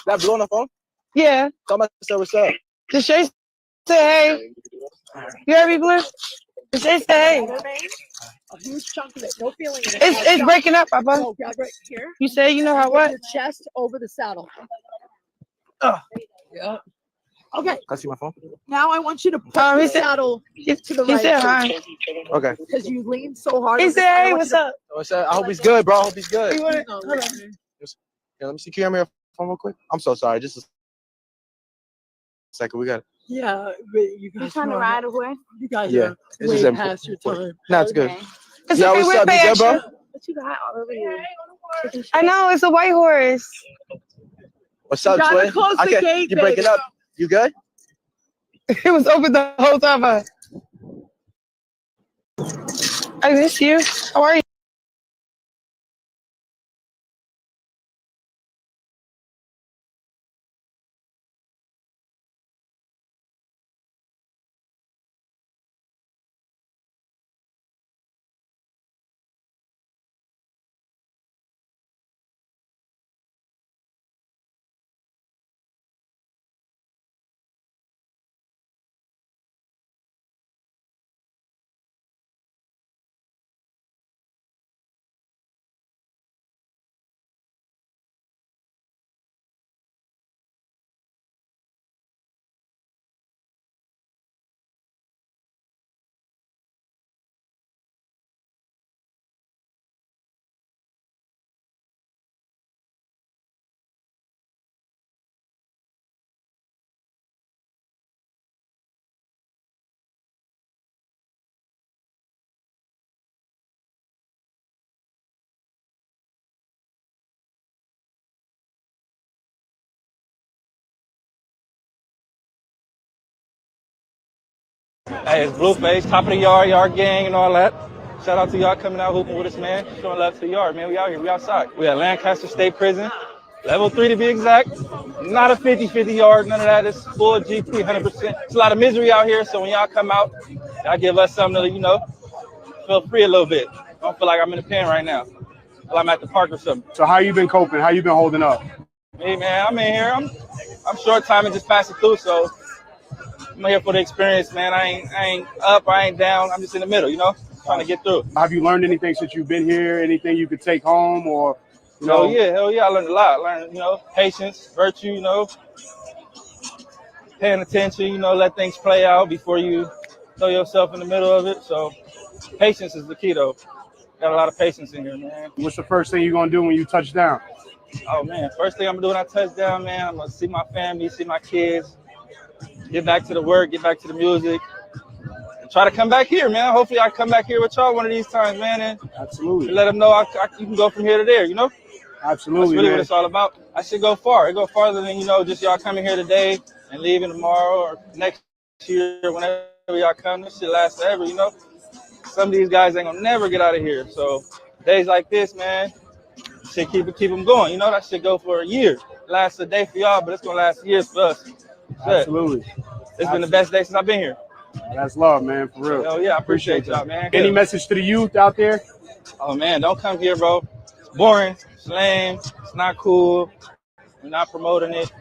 that blue on the phone? Yeah. Somebody said what's up. Did Shay say hey? You heard me, Blue? Did Shay say hey? A huge chunk of it, no feeling in it. It's breaking up, Papa. Oh, grab right here. You say you know how what? Your chest over the saddle. Yeah. Okay. Can I see my phone? Now I want you to put the saddle to the right. He said hi. Okay. Because you lean so hard. He said, hey, what's up? I hope he's good, bro. I hope he's good. You want No, hold on. Yeah, let me see. Can you hear me on phone real quick? I'm so sorry. Just a second. We got it. Yeah, but you guys. You trying to ride away? You guys Yeah, are it's way just past your time. No, it's good. It's Yeah, okay, what's up? You good, bro? What you got all over you? I know, it's a white horse. What's up, gotta Twin? close the gate, You breaking baby. up? You good? It was open the whole time. I miss you. How are you? Hey, it's Blueface, top of the yard gang and all that. Shout out to y'all coming out hooping with us, man. Showing love to the yard, man. We out here, we outside. We at Lancaster State Prison, level 3 to be exact. Not a 50-50 yard, none of that. It's full GP, 100%. It's a lot of misery out here, so when y'all come out, y'all give us something to, feel free a little bit. I don't feel like I'm in the pen right now. Well, I'm at the park or something. So how you been coping? How you been holding up? Hey, man, I'm in here. I'm short time and just passing through, so I'm here for the experience, man. I ain't up, I ain't down. I'm just in the middle, trying to get through. Have you learned anything since you've been here? Anything you could take home or, Hell yeah, I learned a lot. I learned, patience, virtue, paying attention, let things play out before you throw yourself in the middle of it. So patience is the key, though. Got a lot of patience in here, man. What's the first thing you're going to do when you touch down? Oh, man, first thing I'm going to do when I touch down, man, I'm going to see my family, see my kids, get back to the work, get back to the music, and try to come back here, man. Hopefully, I come back here with y'all one of these times, man, and Absolutely. let them know you can go from here to there. You know, Absolutely, that's really what man. it's all about. I should go far. It go farther than just y'all coming here today and leaving tomorrow or next year, whenever y'all come. This shit lasts forever. Some of these guys ain't gonna never get out of here. So days like this, man, shit keep them going. That shit go for a year. Lasts a day for y'all, but it's gonna last years for us. Shit. Absolutely. It's been the best day since I've been here. That's love, man, for real. Hell yeah, I appreciate y'all, that. man. Any Hell. message to the youth out there? Oh man, don't come here, bro. It's boring. It's lame. It's not cool. We're not promoting it.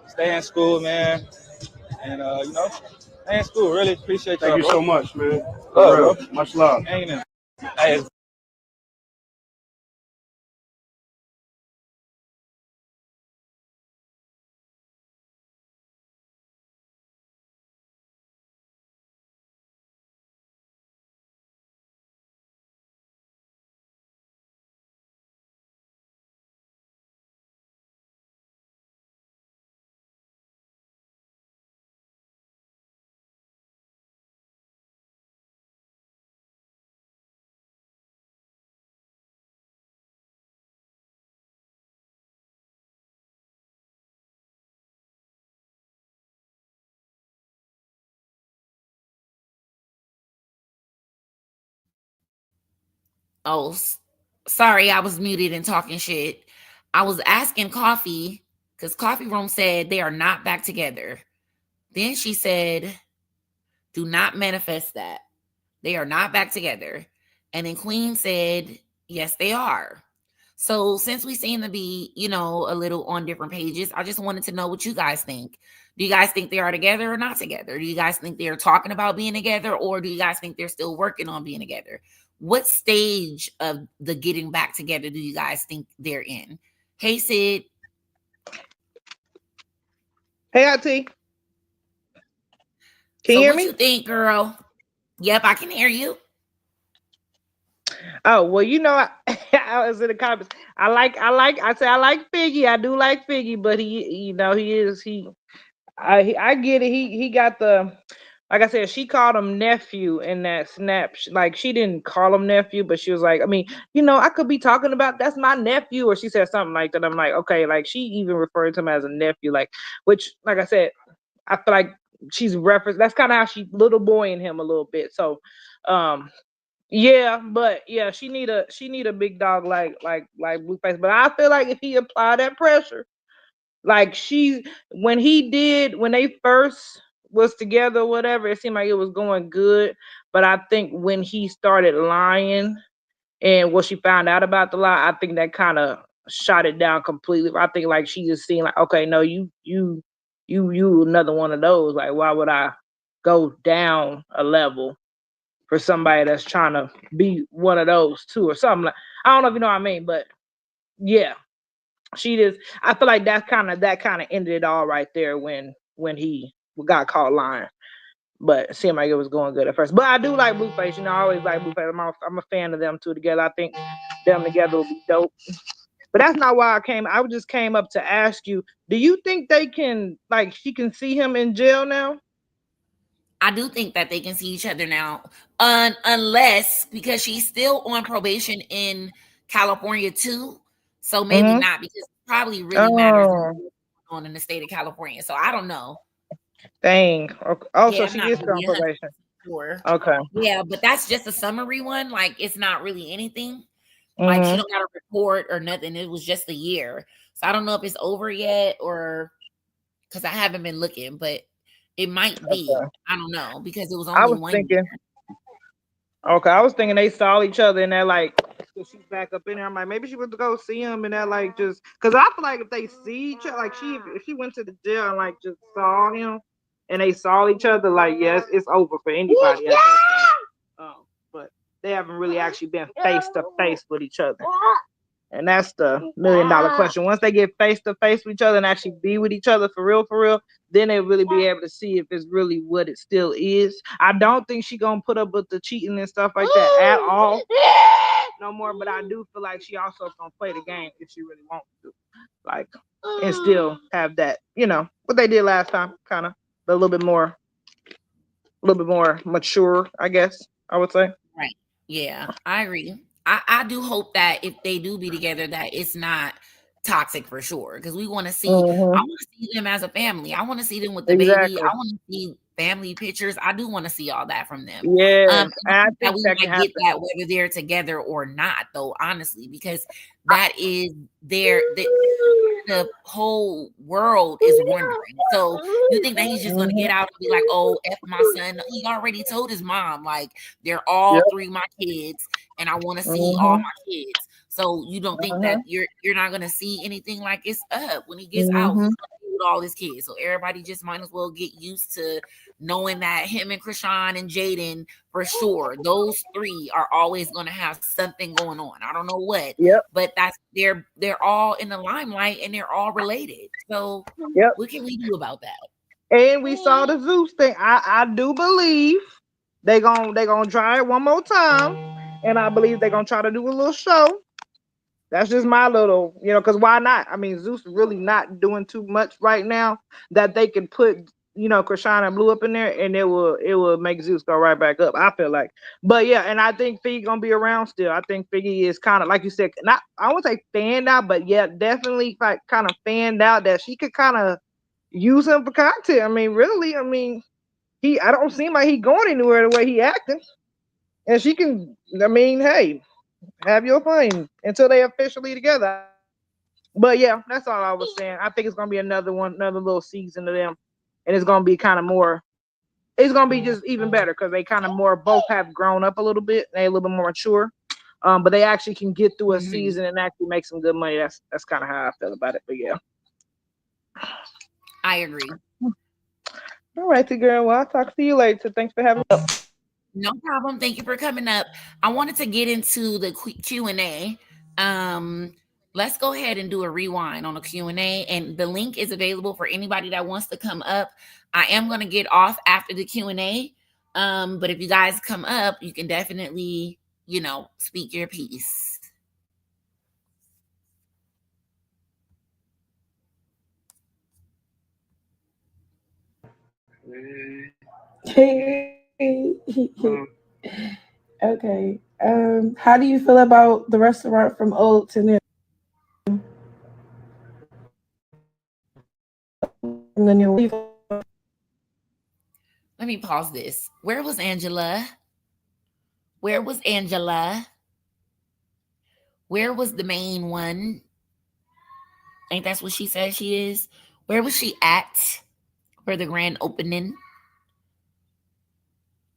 Stay in school, man. And stay in school. Really appreciate y'all, Thank you bro. so much, man. For Love, real. bro. Much love. Hanging in. Hey, Oh, sorry, I was muted and talking shit. I was asking Coffee because Coffee Room said they are not back together. Then she said, do not manifest that. They are not back together. And then Queen said, yes, they are. So since we seem to be, a little on different pages, I just wanted to know what you guys think. Do you guys think they are together or not together? Do you guys think they're talking about being together, or do you guys think they're still working on being together? What stage of the getting back together do you guys think they're in? Hey, Sid. Hey, Auntie. Can So you hear what me? you think, girl? Yep, I can hear you. Oh well, I was in the comments. I like Figgy. I do like Figgy, but I get it. He got the, like I said, she called him nephew in that snap. Like she didn't call him nephew, but she was like, I mean, I could be talking about that's my nephew, or she said something like that. I'm like, okay, like she even referred to him as a nephew, like, which, like I said, I feel like she's referenced. That's kind of how she little boy in him a little bit. So, um, yeah, but yeah, she need a big dog like Blueface. But I feel like if he applied that pressure, like when they first was together, or whatever, it seemed like it was going good. But I think when he started lying and what she found out about the lie, I think that kind of shot it down completely. I think like she just seen like, okay, no, you another one of those. Like, why would I go down a level for somebody that's trying to be one of those too, or something like, I don't know if you know what I mean, but yeah, she just, I feel like that kind of ended it all right there when he got caught lying. But it seemed like it was going good at first. But I do like Blueface. I always like Blueface. I'm a fan of them two together. I think them together will be dope. But that's not why I came. I just came up to ask you, do you think they can, like, she can see him in jail now? I do think that they can see each other now, unless because she's still on probation in California too. So maybe Mm-hmm. not, because it probably really matters Oh, on in the state of California. So I don't know. dang. Okay. Oh, so Yeah, I'm she not is gonna still on be 100% probation. sure. Okay. Yeah, but that's just a summary one. Like it's not really anything. Like she Mm-hmm. don't got a report or nothing. It was just a year. So I don't know if it's over yet, or because I haven't been looking, but it might be. Okay. I don't know because it was I only was 1 year. thinking. Okay, I was thinking they saw each other and they're like, so she's back up in there. I'm like, maybe she went to go see him and that like just because I feel like if they see each other, like if she went to the jail and like just saw him and they saw each other, like yes, it's over for anybody at that point. But they haven't really actually been face to face with each other. And that's the $1 million question. Once they get face to face with each other and actually be with each other for real, then they'll really be able to see if it's really what it still is. I don't think she gonna put up with the cheating and stuff like that at all no more. But I do feel like she also gonna play the game if she really wants to, like, and still have that, what they did last time, kind of. but a little bit more mature, I guess I would say. Right. Yeah, I agree. I do hope that if they do be together, that it's not toxic for sure. Because we want to see, I Mm-hmm. want to see them as a family. I want to see them with the baby. Exactly. I want to see family pictures. I do want to see all that from them. Yes, And I and I think that think we that can might get happen. that whether they're together or not, though, honestly, because that is the whole world is wondering. So you think that he's just gonna get Mm-hmm. out and be like, "Oh, f my son"? He already told his mom, like, "They're all Yep. three my kids, and I want to see all Mm-hmm. my kids." So you don't think Uh-huh. that you're not gonna see anything like it's up when he gets out? Mm-hmm. He's gonna be with all his kids. So everybody just might as well get used to knowing that him and Chrisean and Jaden, for sure, those three are always gonna have something going on. I don't know what, Yep. but that's they're all in the limelight and they're all related. So Yep. what can we do about that? And we saw the Zeus thing. I do believe they gonna try it one more time, and I believe they're gonna try to do a little show. That's just my little, because why not? I mean, Zeus really not doing too much right now that they can put, Chrisean and Blue up in there, and it will make Zeus go right back up. I feel like, but yeah, and I think Figgy gonna be around still. I think Figgy is kind of like you said, not I won't say fanned out, but yeah, definitely like kind of fanned out that she could kind of use him for content. I mean, really, I mean, I don't seem like he going anywhere the way he acting, and she can. I mean, hey, have your fun until they officially together. But yeah, that's all I was saying. I think it's gonna be another one, another little season of them, and it's gonna be kind of more. It's gonna be just even better because they kind of more both have grown up a little bit. They a little bit more mature, but they actually can get through a Mm-hmm. season and actually make some good money. That's kind of how I feel about it. But yeah, I agree. all right, girl. Well, I'll talk to you later. Thanks for having me. No problem. Thank you for coming up. I wanted to get into the Q&A. Um, let's go ahead and do a rewind on the Q&A, and the link is available for anybody that wants to come up. I am going to get off after the Q&A. But if you guys come up, you can definitely, speak your piece. Hey. Okay. How do you feel about the restaurant from old to new? From the new. Let me pause this. Where was Angela? Where was Angela? Where was the main one? Ain't that's what she said she is? Where was she at for the grand opening?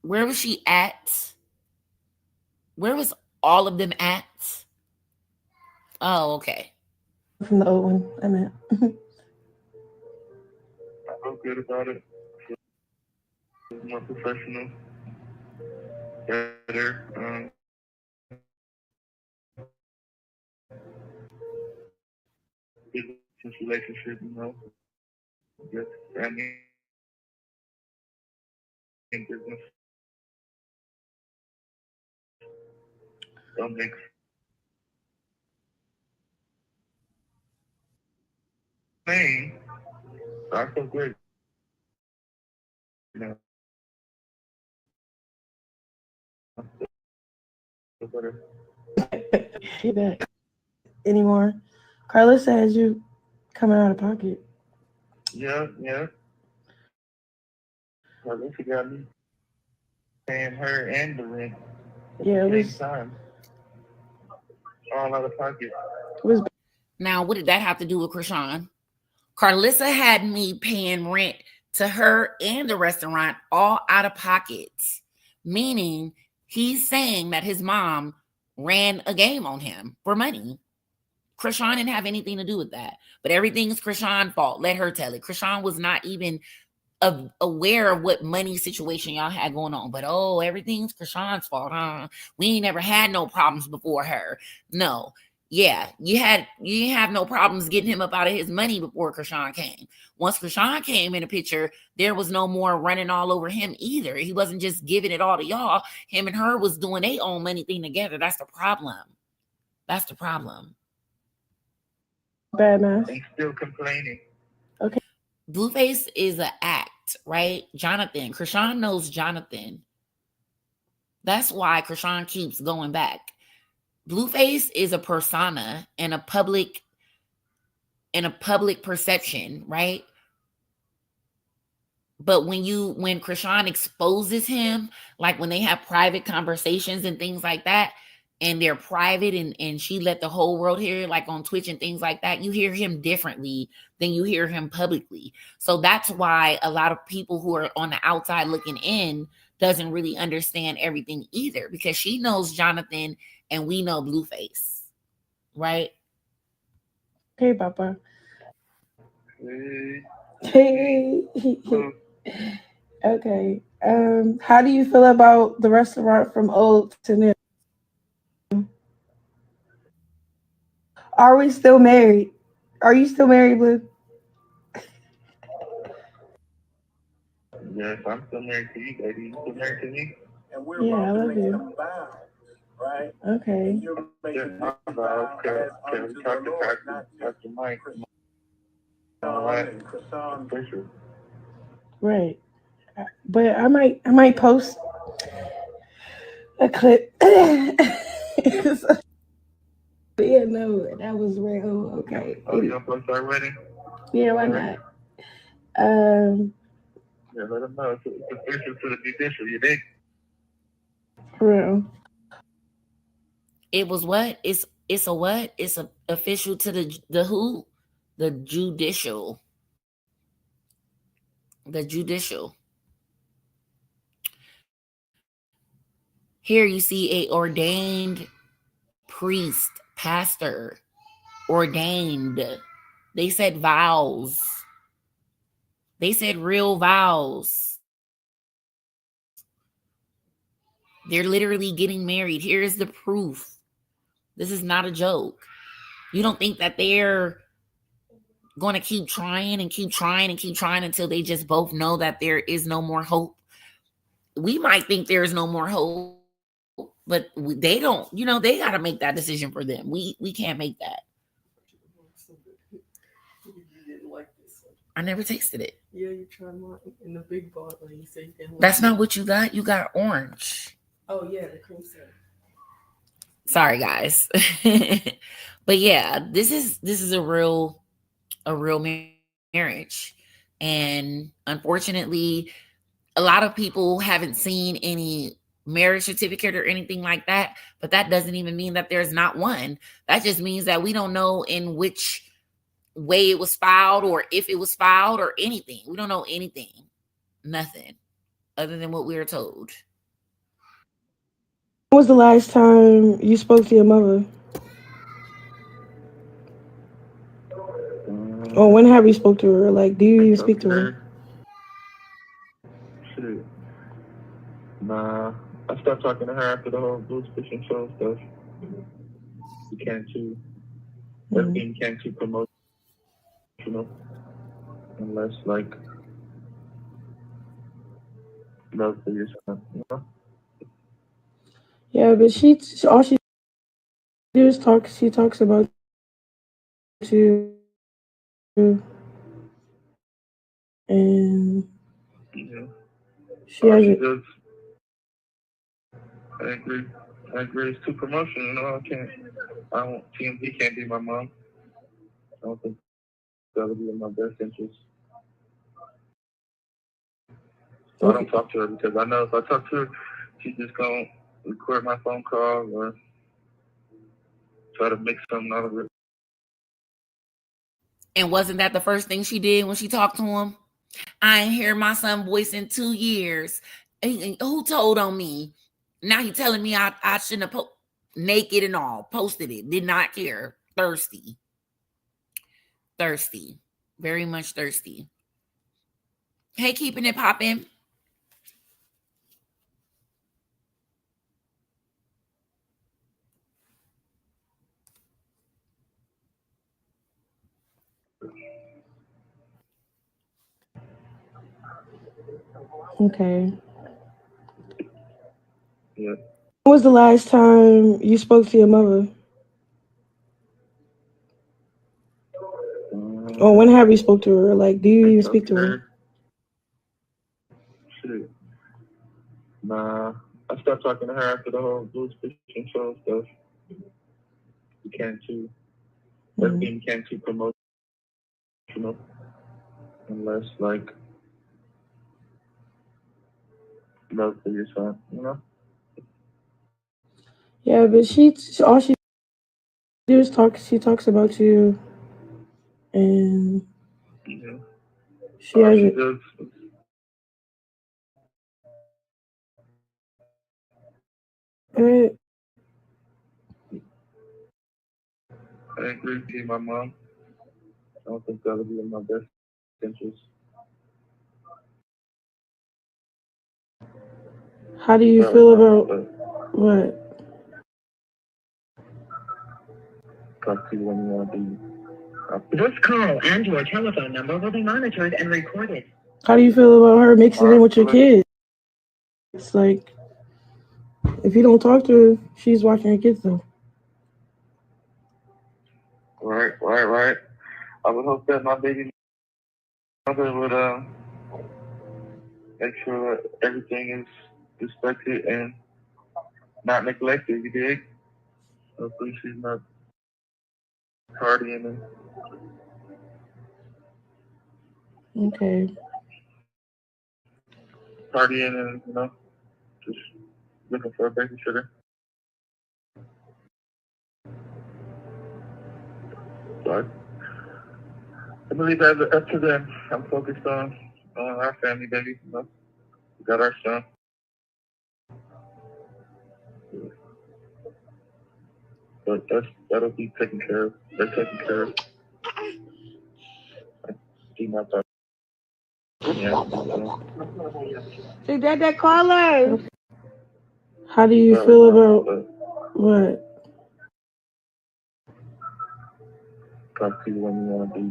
Where was she at? Where was all of them at? Oh, okay. From the old one, I meant. I feel good about it. More professional, better. Business relationship, with family and business. Don't mix. Thing. So I feel great. You know, feel better. See that anymore. Karlissa has you coming out of pocket. Yeah. Karlissa got me paying her and the rent at Yeah, the same time. All out of pocket. Now, what did that have to do with Chrisean? Karlissa had me paying rent to her and the restaurant all out of pocket, meaning he's saying that his mom ran a game on him for money. Chrisean didn't have anything to do with that, but everything's Chrisean's fault. Let her tell it. Chrisean was not even aware of what money situation y'all had going on, but everything's Chrisean's fault, huh? We ain't never had no problems before her. No. Yeah, you didn't have no problems getting him up out of his money before Chrisean came. Once Chrisean came in the picture, there was no more running all over him either. He wasn't just giving it all to y'all. Him and her was doing their own money thing together. That's the problem. That's the problem. Bad math. And still complaining. Okay. Blueface is an act. fact, right? Jonathan, Chrisean knows Jonathan. That's why Chrisean keeps going back. Blueface is a persona and a public perception, right? But when Chrisean exposes him, like when they have private conversations and things like that, and they're private and she let the whole world hear, like on Twitch and things like that, you hear him differently than you hear him publicly. So that's why a lot of people who are on the outside looking in doesn't really understand everything either, because she knows Jonathan and we know Blueface, right? Hey, Papa. Hey. Hey. Okay. How do you feel about the restaurant from old to new? Are we still married? Are you still married, Blue? Yes, I'm still married to you, baby. You still married to me? Yeah, I love you. Okay. Yes, my vows. Can we talk to Pastor Mike? All right. Official. Right. But I might post a clip. Yeah, no, that was real. Okay. Oh, you gonna post our wedding? Yeah, why not? Um, Yeah, let them know. It's official to the judicial. You dig? for real. It was what? It's a what? It's a official to the who? The judicial. The judicial. Here you see a ordained priest, pastor, ordained. They said vows. They said real vows. They're literally getting married. Here's the proof. This is not a joke. You don't think that they're going to keep trying and keep trying and keep trying until they just both know that there is no more hope? We might think there is no more hope, but they don't. You know, they got to make that decision for them. We can't make that. I never tasted it. Yeah, you tried mine in the big bottle. You said you didn't like That's not what you got. You got orange. Oh yeah, the cream syrup. Sorry, guys. But yeah, this is a real marriage, and unfortunately, a lot of people haven't seen any marriage certificate or anything like that. But that doesn't even mean that there's not one. That just means that we don't know in which way it was filed or if it was filed or anything. We don't know anything. Nothing other than what we were told. When was the last time you spoke to your mother? Or when have you spoke to her? Like, do you even speak to her? Shit. Nah. I stopped talking to her after the whole Blues fishing show stuff. You can't too. Everything can't too promotional. Unless, like, love for yourself, you know? Yeah, but all she do is talk. She talks about you, and Yeah. she All she hasn't. does. I agree. It's too promotional, you know. TMZ can't be my mom. I don't think that would be in my best interest. So I don't talk to her because I know if I talk to her, she's just gonna record my phone call or try to make something out of it. And wasn't that the first thing she did when she talked to him? I ain't hear my son voice in 2 years. Who told on me? Now he telling me I shouldn't have naked and all. Posted it. Did not care. Thirsty. Very much thirsty. Hey, keeping it popping. Okay. Yeah. When was the last time you spoke to your mother? Or when have you spoke to her? Like, do you even speak to her? Nah, I stopped talking to her after the whole Blueface show stuff. You can't too. Everything can't too promotional unless like love for your son, you know? Yeah, but all she do is talk. She talks about you, and she All has she it. does Right. I agree with you, my mom. I don't think that would be in my best interest. How do you feel about what? Talk to you when you want to be. This call and your telephone number will be monitored and recorded. How do you feel about her mixing in with your kids? It's like if you don't talk to her, she's watching her kids though. Right. I would hope that my baby mother would make sure that everything is respected and not neglected, you dig? Hopefully she's not partying and Okay. partying and, just looking for a babysitter. But I believe that's up to them. I'm focused on our family, baby. We got our son. But that'll be taken care of. They're taken care of. I see my thoughts. Yeah. Hey, that caller. How do you feel about what? Talk to you when you want to be.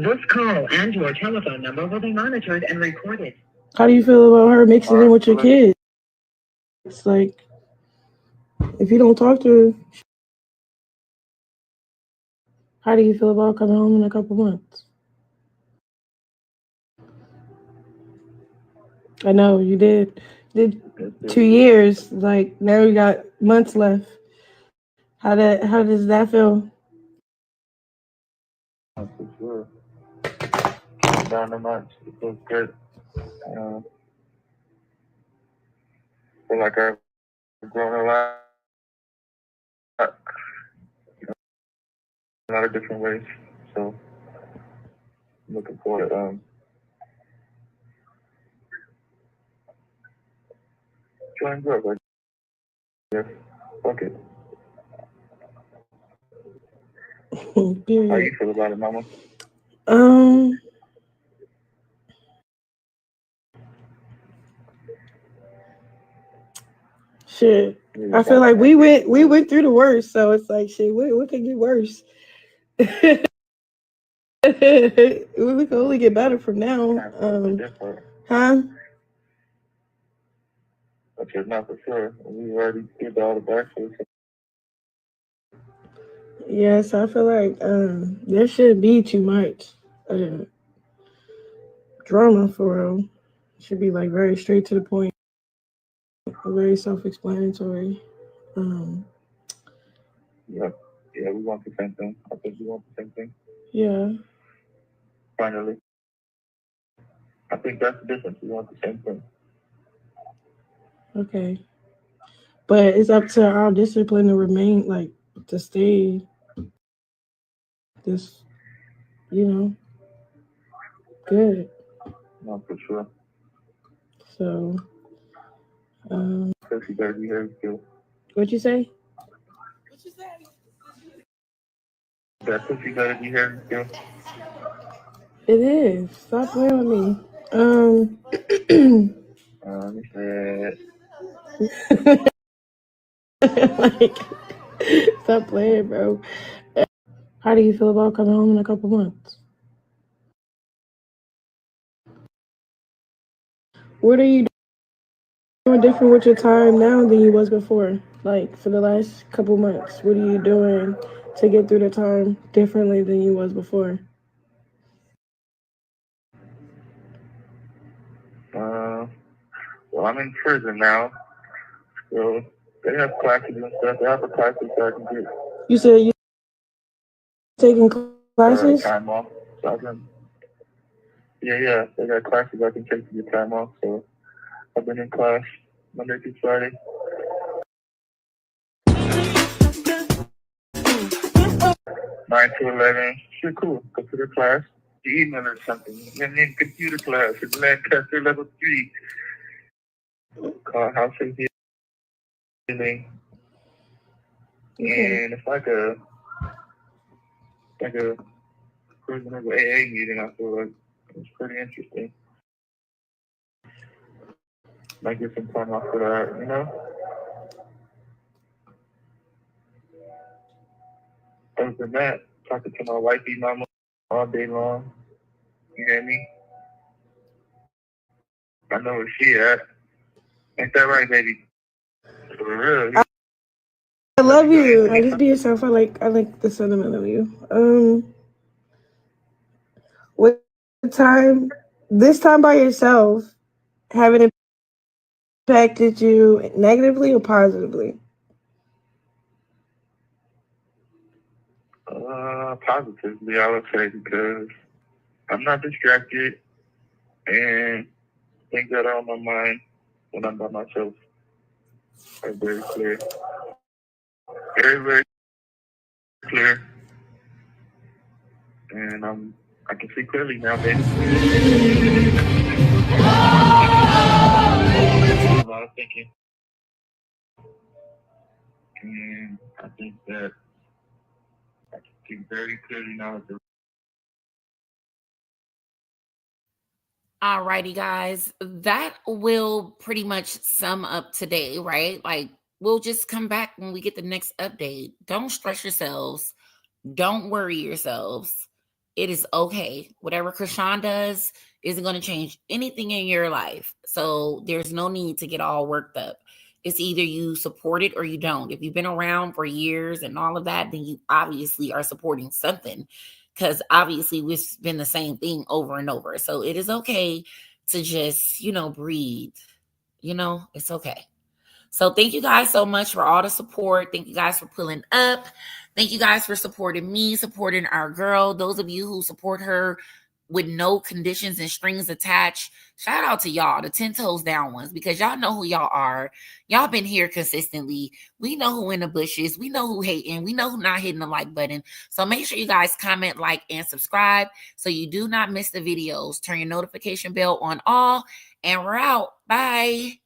This call and your telephone number will be monitored and recorded. How do you feel about her mixing in with your kids? It's like if you don't talk to her, how do you feel about coming home in a couple months? I know you did 2 years. Like now you got months left. How does that feel? For sure. Down the months. It feels good. Feel like I've grown a lot. A lot of different ways. So I'm looking forward to trying growth. I guess. Fuck it. How you feel about it, mama? Shit. I feel like we went through the worst, so it's like shit. What could get worse? We can only get better from now. Huh? Okay, not for sure. We already did all the backwards. Yes, I feel like there shouldn't be too much drama for real. It should be like very straight to the point, very self-explanatory. Yeah, we want the same thing. I think we want the same thing. Yeah. Finally. I think that's the difference. We want the same thing. Okay. But it's up to our discipline to remain like to stay this, good. No, for sure. So, Because you better be here too. What'd you say? That pussy better be here too. It is. Stop playing with me. Like, stop playing, bro. How do you feel about coming home in a couple months? What are you doing different with your time now than you was before? Like for the last couple months, what are you doing to get through the time differently than you was before? Well, Well, I'm in prison now, so they have classes and stuff. They have a classes that I can get. You said you taking classes? Time off. So I can, yeah. They got classes I can take to get time off. So I've been in class Monday through Friday. 9 to 11. Shit, cool. Go to the class. The email or something. And then computer class at Lancaster Level 3. Called House of Healing. And it's like a prisoner AA meeting. I feel like it's pretty interesting. Might get some time off for that, you know? Other than that, talking to my wifey mama all day long. You hear me? I know where she at. Ain't that right, baby? For real. I love you. I just be yourself. I like the sentiment of you. What time? This time by yourself, have it impacted you negatively or positively? Positively, I would say, because I'm not distracted and things that are on my mind when I'm by myself are very clear. Very, very clear. And I can see clearly now, baby. A lot of thinking. And I think that I can see very clearly now. Alrighty, guys, that will pretty much sum up today, right? Like, we'll just come back when we get the next update. Don't stress yourselves. Don't worry yourselves. It is okay. Whatever Chrisean does isn't going to change anything in your life. So there's no need to get all worked up. It's either you support it or you don't. If you've been around for years and all of that, then you obviously are supporting something, because obviously it's been the same thing over and over. So it is okay to just, breathe. It's okay. So thank you guys so much for all the support. Thank you guys for pulling up. Thank you guys for supporting me, supporting our girl. Those of you who support her with no conditions and strings attached, shout out to y'all, the 10 toes down ones, because y'all know who y'all are. Y'all been here consistently. We know who in the bushes. We know who hating. We know who not hitting the like button. So make sure you guys comment, like, and subscribe so you do not miss the videos. Turn your notification bell on all, and we're out. Bye.